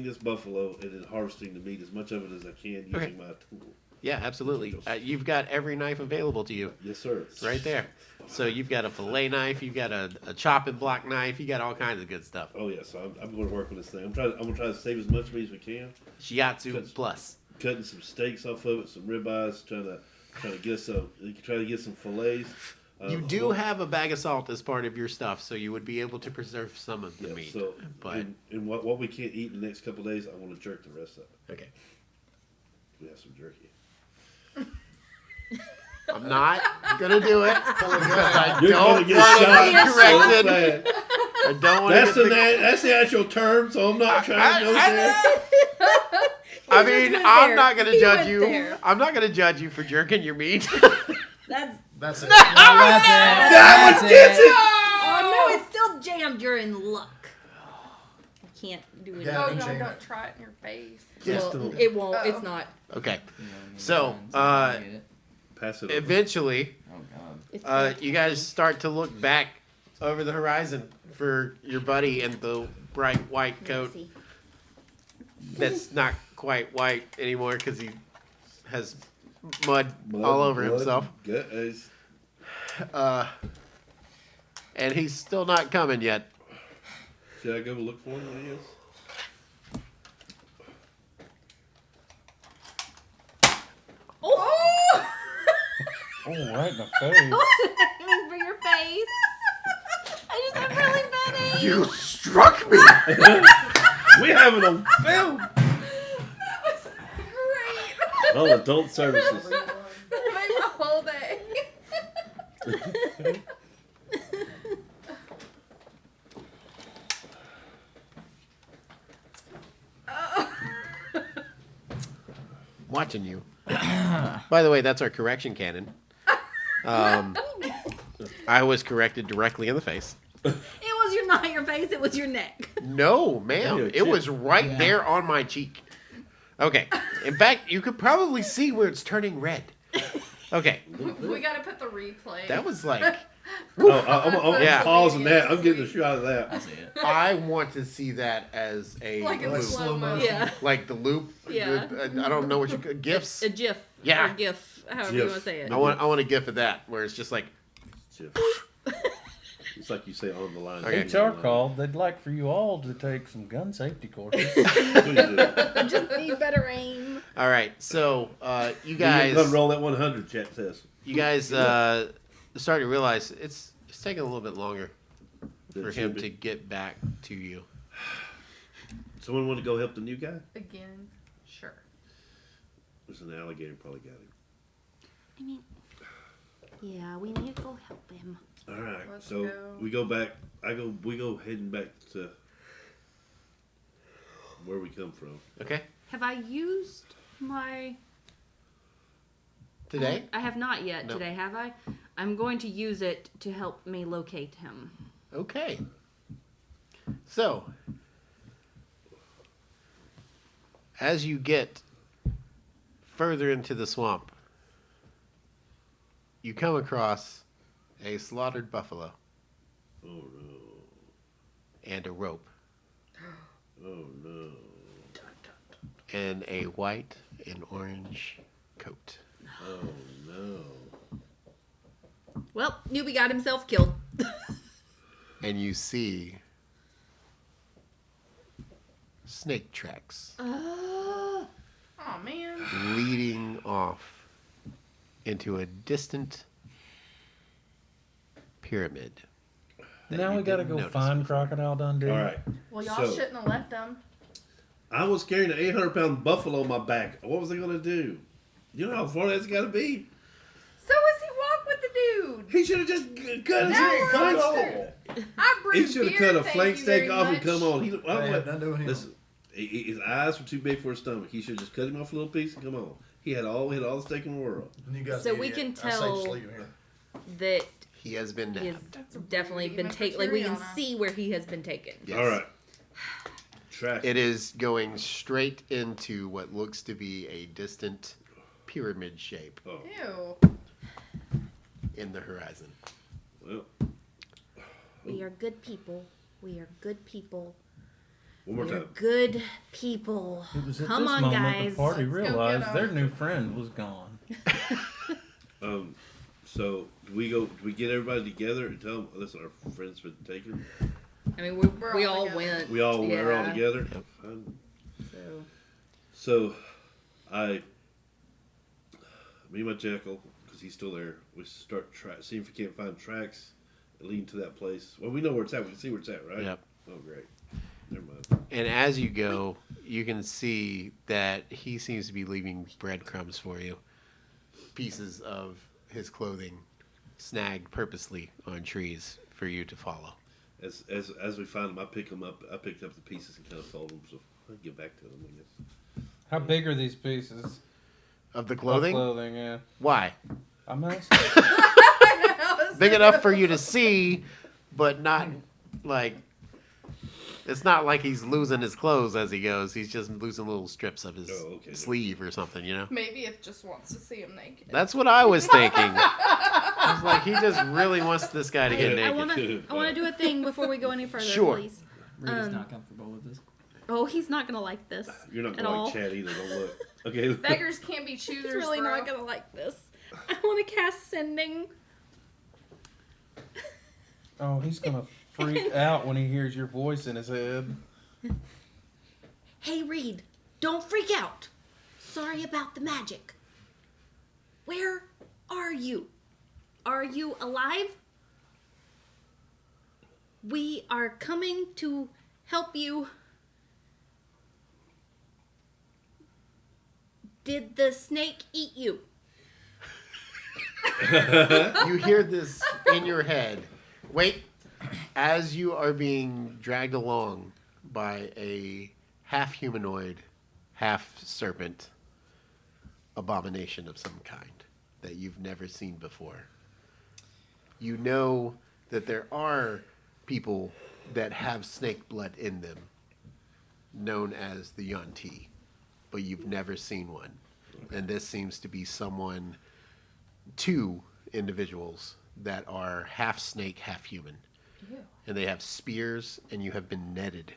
this buffalo and then harvesting the meat as much of it as I can using Okay. my tool. Yeah, absolutely. You've got every knife available to you. Yes, sir. It's right there. So you've got a fillet knife, you've got a chopping block knife, you got all kinds of good stuff. Oh yeah, so I'm going to work on this thing. I'm gonna try to save as much meat as we can. Shiatsu plus. Cutting some steaks off of it, some ribeyes, trying to get some fillets. You do have a bag of salt as part of your stuff, so you would be able to preserve some of the yeah, meat. So, but and what we can't eat in the next couple of days, I want to jerk the rest of it. okay, We have some jerky. I'm not gonna do it because I You're don't gonna get want to shot be so corrected. bad. I don't want That's to. that's the actual term, so I'm not trying to go there. I just mean, went I'm there. not gonna He judge went you. there. I'm not gonna judge you for jerking your meat. That's That's it. That's it. That one gets it. oh no, it's still jammed. You're in luck. I can't do it. Yeah. Oh and no! jam Don't it. try it in your face. Yes, Well, don't. it won't. Uh-oh. It's not. Okay, You know, So, I get it. Pass it over. eventually, Oh god. It's not. you guys start to look back over the horizon for your buddy in the bright white coat. See. That's not quite white anymore because he has mud all over himself. Guys. And he's still not coming yet. Should I go look for him when he is? Oh! Oh, right in the face. Aiming for your face. I just have really funny. You struck me! We have it on film. Oh, adult services. That made my whole day. Watching you. By the way, that's our correction cannon. I was corrected directly in the face. It was not your face, it was your neck. No, ma'am. Your It cheek. was right Yeah. there on my cheek. Okay. In fact, you could probably see where it's turning red. Okay. We gotta put the replay. That was like, I'm Yeah. pausing that. I'm getting a shot of I that. see it. I want to see that as a like in Like loop. slow slow motion. motion. Yeah. Like the loop. Yeah. I don't know what you gifs. A GIF. Yeah. Or GIF, however GIF. you want to say it. I want a gif of that where it's just like, It's like you say on the line. Okay. HR called. They'd like for you all to take some gun safety courses. Please do. Just need better aim. all right. So you Go ahead guys, and roll that 100. Chat says. start to realize it's taking a little bit longer That for should him be. to get back to you. Someone want to go help the new guy? Again. Sure. There's an alligator probably got him. I mean, yeah, we need to go help him. All right, Let's so go. we go back. We go heading back to where we come from. Okay. Have I used my... Today. I have not yet No. today, have I? I'm going to use it to help me locate him. Okay. So, as you get further into the swamp, you come across a slaughtered buffalo Oh no! and a rope Oh no! and a white and orange coat. Oh no! Well, newbie got himself killed. And you see snake tracks Oh man. leading off into a distant pyramid. that Now you we gotta didn't go notice find before. Crocodile Dundee. All right. Well, y'all So- shouldn't have left them. I was carrying an 800-pound buffalo on my back. What was I gonna do? You know how far that's got to be? So as he walked with the dude. He should have just cut his Now we're flank on steak. I He brewed should have beer, cut a thank flank you steak very off and much. come on. I They don't had nothing to do with him. Listen, his eyes were too big for his stomach. He should have just cut him off a little piece and come on. He had all the steak in the world. And you guys So we idiot. can I say tell- just leave him here. That He has been he has nabbed. That's rude, definitely been even for taken. Like, we can Tyriona. see where he has been taken. Yes. All right. Track. It is going straight into what looks to be a distant pyramid shape Oh, Ew. in the horizon. well, We are good people. We are good people. one more We are time. good people. It was at Come this on, moment guys. the party Let's go realized get their 'em. new friend was gone. So do we get everybody together and tell them, listen, our friends been taken? I mean, We're we all all together. went. We're all yeah, together? Yep. Fine. So. So, me and my jackal, because he's still there, we start seeing if we can't find tracks leading to that place. Well, we know where it's at. We can see where it's at, right? Yep. Oh, great. Never mind. And as you go, you can see that he seems to be leaving breadcrumbs for you. Pieces of his clothing snagged purposely on trees for you to follow. As we find them, I pick them up. I picked up the pieces and kind of fold them, so I'll get back to them, I guess. How big are these pieces? Of the of clothing? Clothing, yeah. Why? I'm asking. Big enough for you to see, but not like... It's not like he's losing his clothes as he goes. He's just losing little strips of his Oh, okay. sleeve or something, you know? Maybe it just wants to see him naked. That's what I was thinking. I was like, he just really wants this guy to get Hey, I naked. wanna do a thing before we go any further, Sure. please. Reed is Um, not comfortable with this. Oh, he's not gonna like this. You're not at going to all. like Chad either. Don't look. Okay. Beggars can't be choosers. He's really bro. not gonna like this. I want to cast sending. Oh, he's gonna freak out when he hears your voice in his head. Hey, Reed, don't freak out. Sorry about the magic. Where are you? Are you alive? We are coming to help you Did the snake eat you? You hear this in your head. Wait, as you are being dragged along by a half humanoid, half serpent abomination of some kind that you've never seen before. You know that there are people that have snake blood in them, known as the Yuan-Ti, but you've never seen one. And this seems to be someone, two individuals that are half snake, half human. And they have spears, and you have been netted.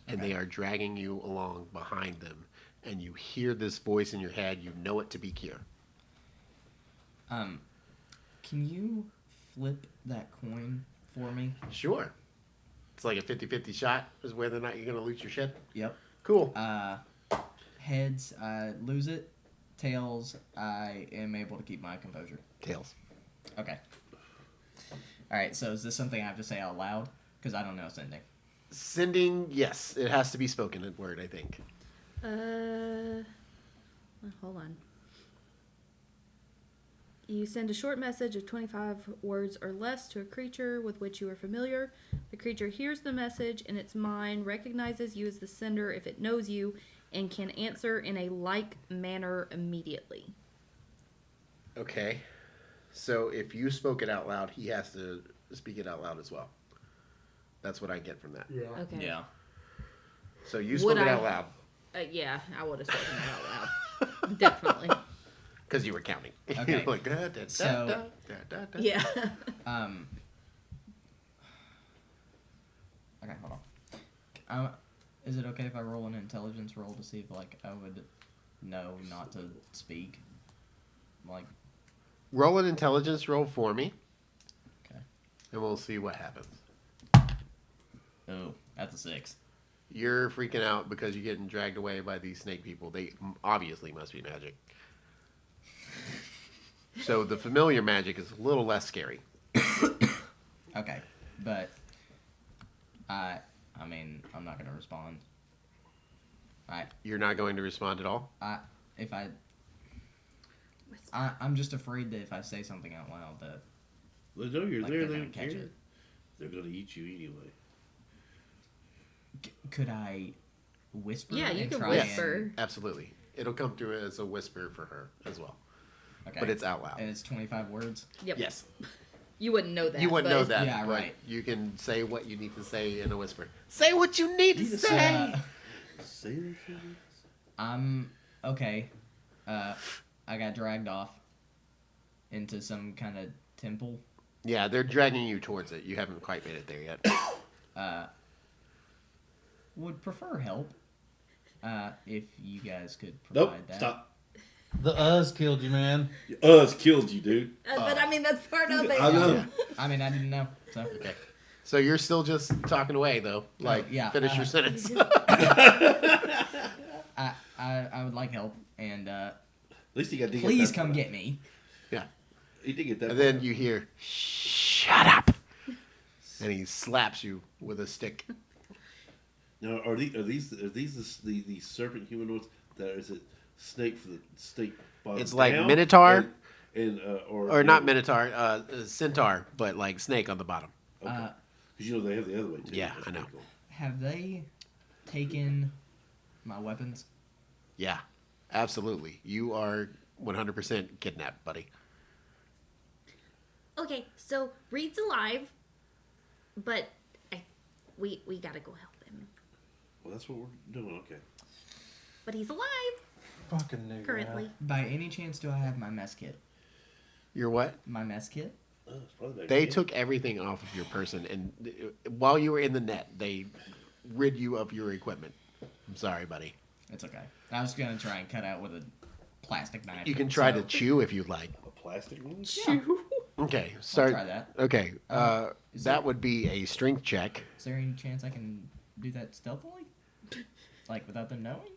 And they are dragging you along behind them. And you hear this voice in your head. You know it to be Kier. Can you flip that coin for me? Sure. It's like a 50-50 shot is whether or not you're going to loot your shit. Yep. Cool. Heads, I lose it. Tails, I am able to keep my composure. Tails. Okay. Alright, so is this something I have to say out loud? Because I don't know sending. Sending, yes. It has to be spoken in word, I think. Hold on. You send a short message of 25 words or less to a creature with which you are familiar. The creature hears the message in its mind, recognizes you as the sender if it knows you, and can answer in a like manner immediately. Okay. So if you spoke it out loud, he has to speak it out loud as well. That's what I get from that. Yeah. Okay. Yeah. So you spoke Would it I- out loud Yeah, I would have spoken it out loud. Definitely. because you were counting. Okay. Like, da, da, da, So- da, da, da. Yeah. Okay, hold on. Is it okay if I roll an intelligence roll to see if, like, I would know not to speak? Like, Roll an intelligence roll for me, okay. and we'll see what happens. Oh, that's a 6. You're freaking out because you're getting dragged away by these snake people. They obviously must be magic. So the familiar magic is a little less scary. Okay, but I mean, I'm not gonna respond. You're not going to respond at all? I'm just afraid that if I say something out loud that They know you're like, there. they're They gonna don't catch care. it. They're gonna eat you anyway. Could I whisper? Yeah, you and can try whisper. and- Absolutely. It'll come through as a whisper for her as well. okay. But it's out loud. And it's 25 words. Yep. Yes. You wouldn't know that. You wouldn't know that. Yeah, but right. You can say what you need to say in a whisper. Say what you need to say. Say that shit. I'm okay. I got dragged off into some kind of temple. Yeah, they're dragging you towards it. You haven't quite made it there yet. Would prefer help. If you guys could Nope. provide that. Stop. The Uz killed you, man. Us killed you, dude. But I mean, that's part of it. I know. I mean, I didn't know. So Okay. So you're still just talking away, though. Like, yeah, finish your sentence. I would like help, and At least you got to please come get me. Yeah. He did get that. And then you hear, shut up. And he slaps you with a stick. Now, are these the serpent humanoids? That is it? Snake for the snake. Bottom It's like down, Minotaur. or Or not Minotaur, Centaur, but like snake on the bottom. Because you know they have the other way too. Yeah, That's I know. pretty cool. Have they taken my weapons? Yeah, absolutely. You are 100% kidnapped, buddy. Okay, so Reed's alive, but we gotta go help him. Well, that's what we're doing. Okay. But he's alive Fucking nigga. currently. By any chance, do I have my mess kit? You're what? My mess kit? Oh, it's probably back They then. took everything off of your person, and while you were in the net, they rid you of your equipment. I'm sorry, buddy. It's okay. I was gonna try and cut out with a plastic knife. You can try so- to chew if you'd like. a plastic one. Okay, start. try that. Okay, is that it- would be a strength check. Is there any chance I can do that stealthily? Like without them knowing?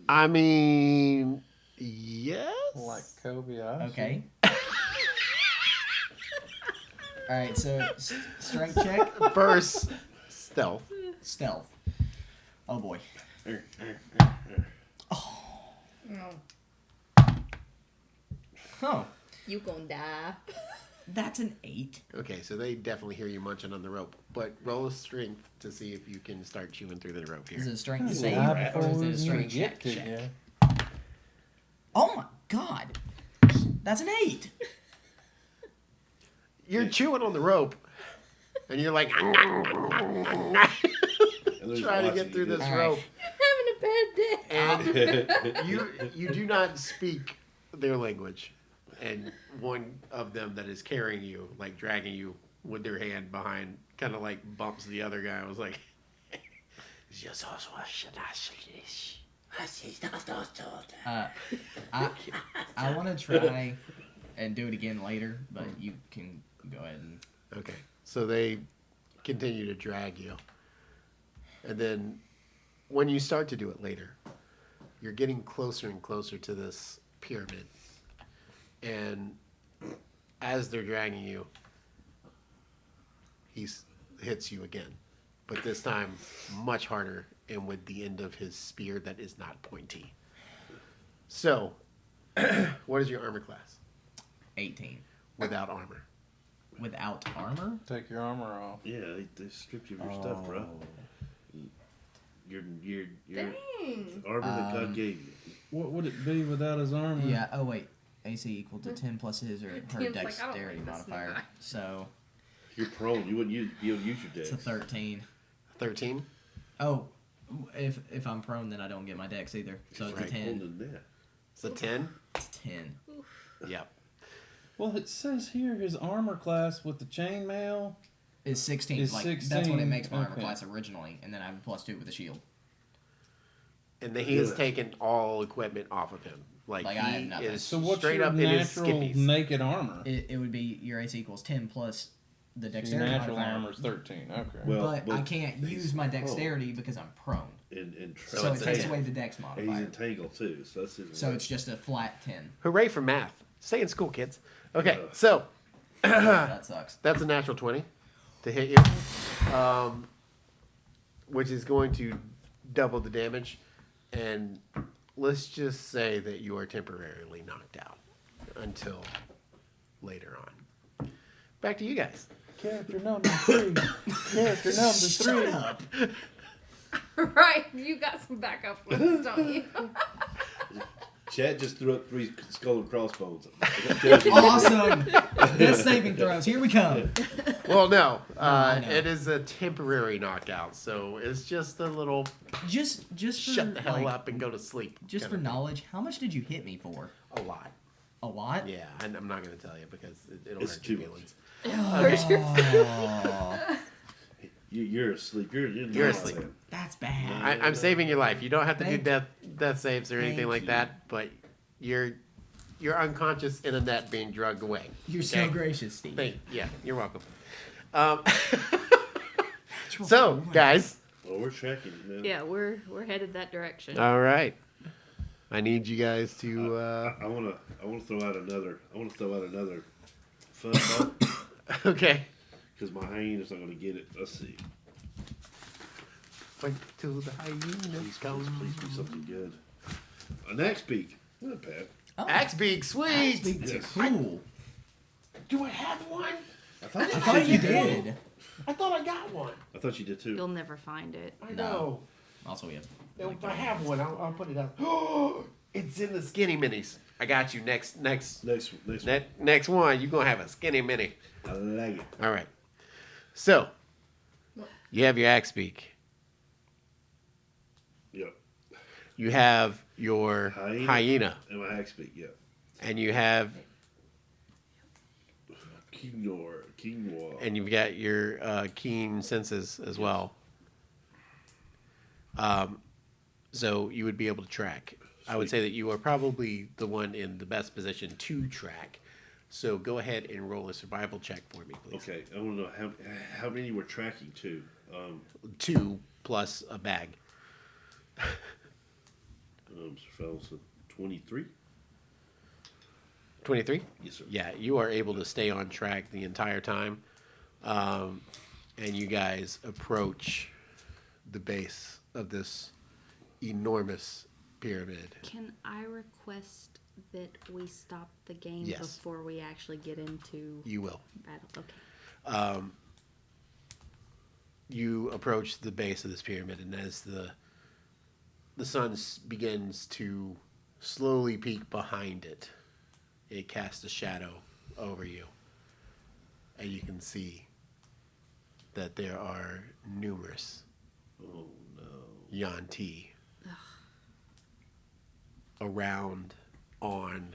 I mean, yes. Like Kobayashi. Okay. Alright, so strength check, First, stealth. stealth. Oh boy. Oh, You gonna die. that's an 8. Okay, so they definitely hear you munching on the rope. But roll a strength to see if you can start chewing through the rope Is here. it a strength Die save before or is we it a even strength get check? to you. Oh my god. That's an 8. You're chewing on the rope, and you're like And they're trying to watching get through you. this All right. rope, Having a bad day. and you do not speak their language, and one of them that is carrying you, like dragging you with their hand behind, kind of like bumps the other guy. I was like, I want to try and do it again later, but you can go ahead and. okay. So they continue to drag you, and then when you start to do it later, you're getting closer and closer to this pyramid, and as they're dragging you, he hits you again, but this time much harder and with the end of his spear that is not pointy. So, what is your armor class? 18. Without armor. Without armor? Take your armor off. Yeah, they stripped you of your stuff, bro. Your Dang. armor that God gave you. What would it be without his armor? Yeah, oh wait. AC equal to 10 plus his or her Tim's like, I don't dexterity like this modifier. guy. So, You're prone. You wouldn't use your it's a dex. 13. 13? Oh, if I'm prone, then I don't get my dex either. So it's Right. a 10. Older than that. It's a 10? It's 10. Yep. Well, it says here his armor class with the chainmail. It's 16. It's Like that's what 16, it makes my armor okay. class originally, and then I have a +2 with a shield. And then he has Yeah. taken all equipment off of him. Like Like, I he have nothing. is So what's straight your up in his natural skippies. naked armor? It would be your AC equals 10 plus the Your dexterity natural modifier. armor is 13. Okay. Well, But I can't he's use my prone. dexterity because I'm prone. And So it it's takes 10. away the dex And he's modifier. entangled too, so that's his. So it's just a flat 10. Hooray for math. Stay in school, kids. Okay, Yeah. so That sucks. that's a natural 20 to hit you, which is going to double the damage. And let's just say that you are temporarily knocked out until later on. Back to you guys. Character number 3. Character number 3. Shut up. Right, you got some backup ones, don't you? Chad just threw up 3 skull and crossbones. Awesome. Death saving throws. Here we come. Well, no, I know. it is a temporary knockout, so it's just a little Just for shut the hell like, up and go to sleep. Just for kinda knowledge, how much did you hit me for? a lot. A lot? Yeah, and I'm not going to tell you because it'll It's hurt your too feelings. Oh, You're asleep. You're You're not, asleep. man. that's bad. I'm saving your life. You don't have to do Thank- death saves or anything Thank like you. that, but you're unconscious in a net being drugged away. You're so Okay? gracious, Steve. Yeah, you're welcome. So, guys. Well, we're tracking it now. Yeah, we're headed that direction. All right. I need you guys to. I want to throw out another fun thought Okay. because my hyena's not going to get it. Let's see. Wait till the hyenas Please, come. please be something good. An axe beak. Not bad. Oh, Axe beak, sweet. beaks are Yes. cool. Do I have one? I thought I thought you did. I thought I got one. I thought you did too. You'll never find it. I No. know. Also, we have. If I have one, I'll put it up. It's in the skinny minis. I got you. Next Next one. next one. You're gonna have a skinny mini. I like it. All right. So you have your axe beak. Yep. You have your hyena, And my axe beak. Yeah. and you have, Quinoa. and you've got your keen senses as well. So you would be able to track. I would say that you are probably the one in the best position to track. So go ahead and roll a survival check for me, please. Okay, I want to know how many we're tracking to. 2 plus a bag. Fellows, 23. 23? Yes, sir. Yeah, you are able to stay on track the entire time. And you guys approach the base of this enormous pyramid. Can I request that we stop the game Yes. before we actually get into You will. battle? Okay. You approach the base of this pyramid, and as the sun begins to slowly peek behind it, it casts a shadow over you, and you can see that there are numerous Oh no. Yanti around, on,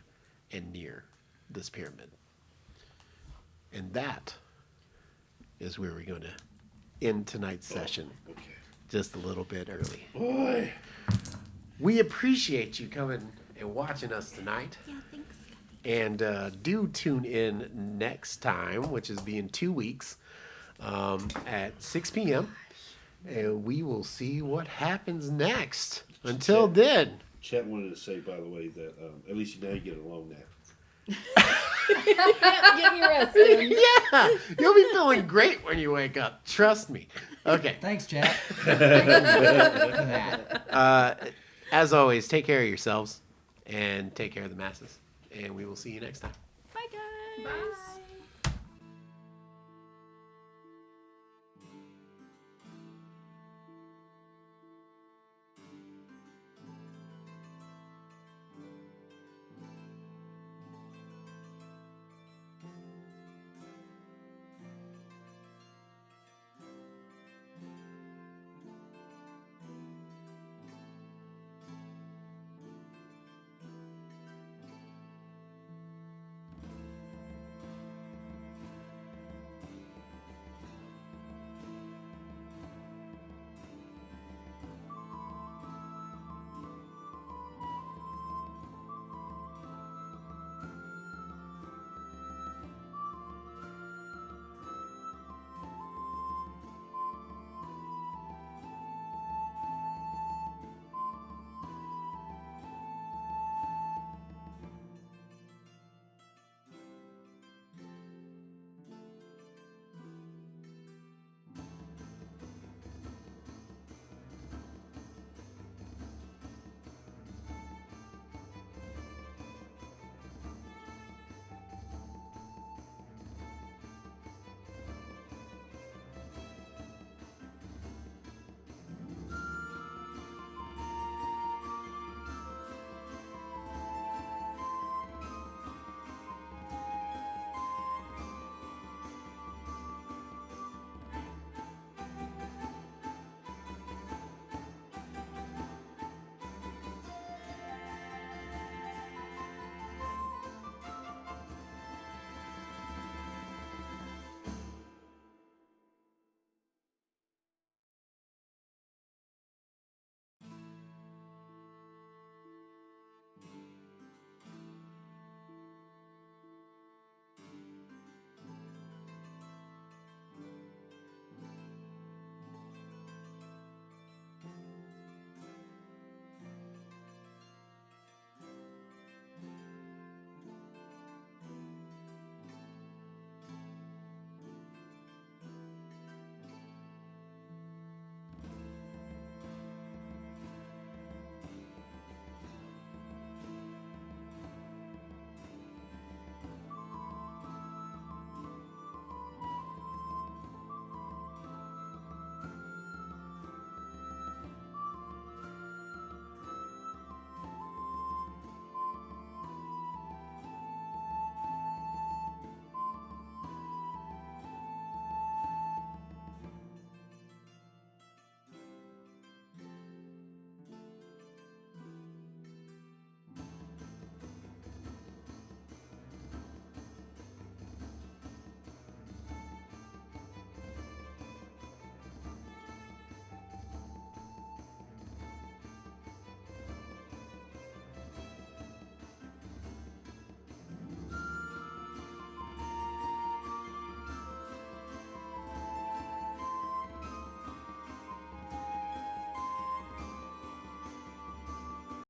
and near this pyramid. And that is where we're going to end tonight's session Okay. just a little bit early. Boy. We appreciate you coming and watching us tonight. Yeah, thanks. And do tune in next time, which is being 2 weeks, at 6 p.m. And we will see what happens next. Until then. Chat wanted to say, by the way, that at least now you get a long nap. Get your rest in. Yeah, you'll be feeling great when you wake up. Trust me. Okay. Thanks, chat. for that. As always, take care of yourselves and take care of the masses. And we will see you next time. Bye, guys. Bye.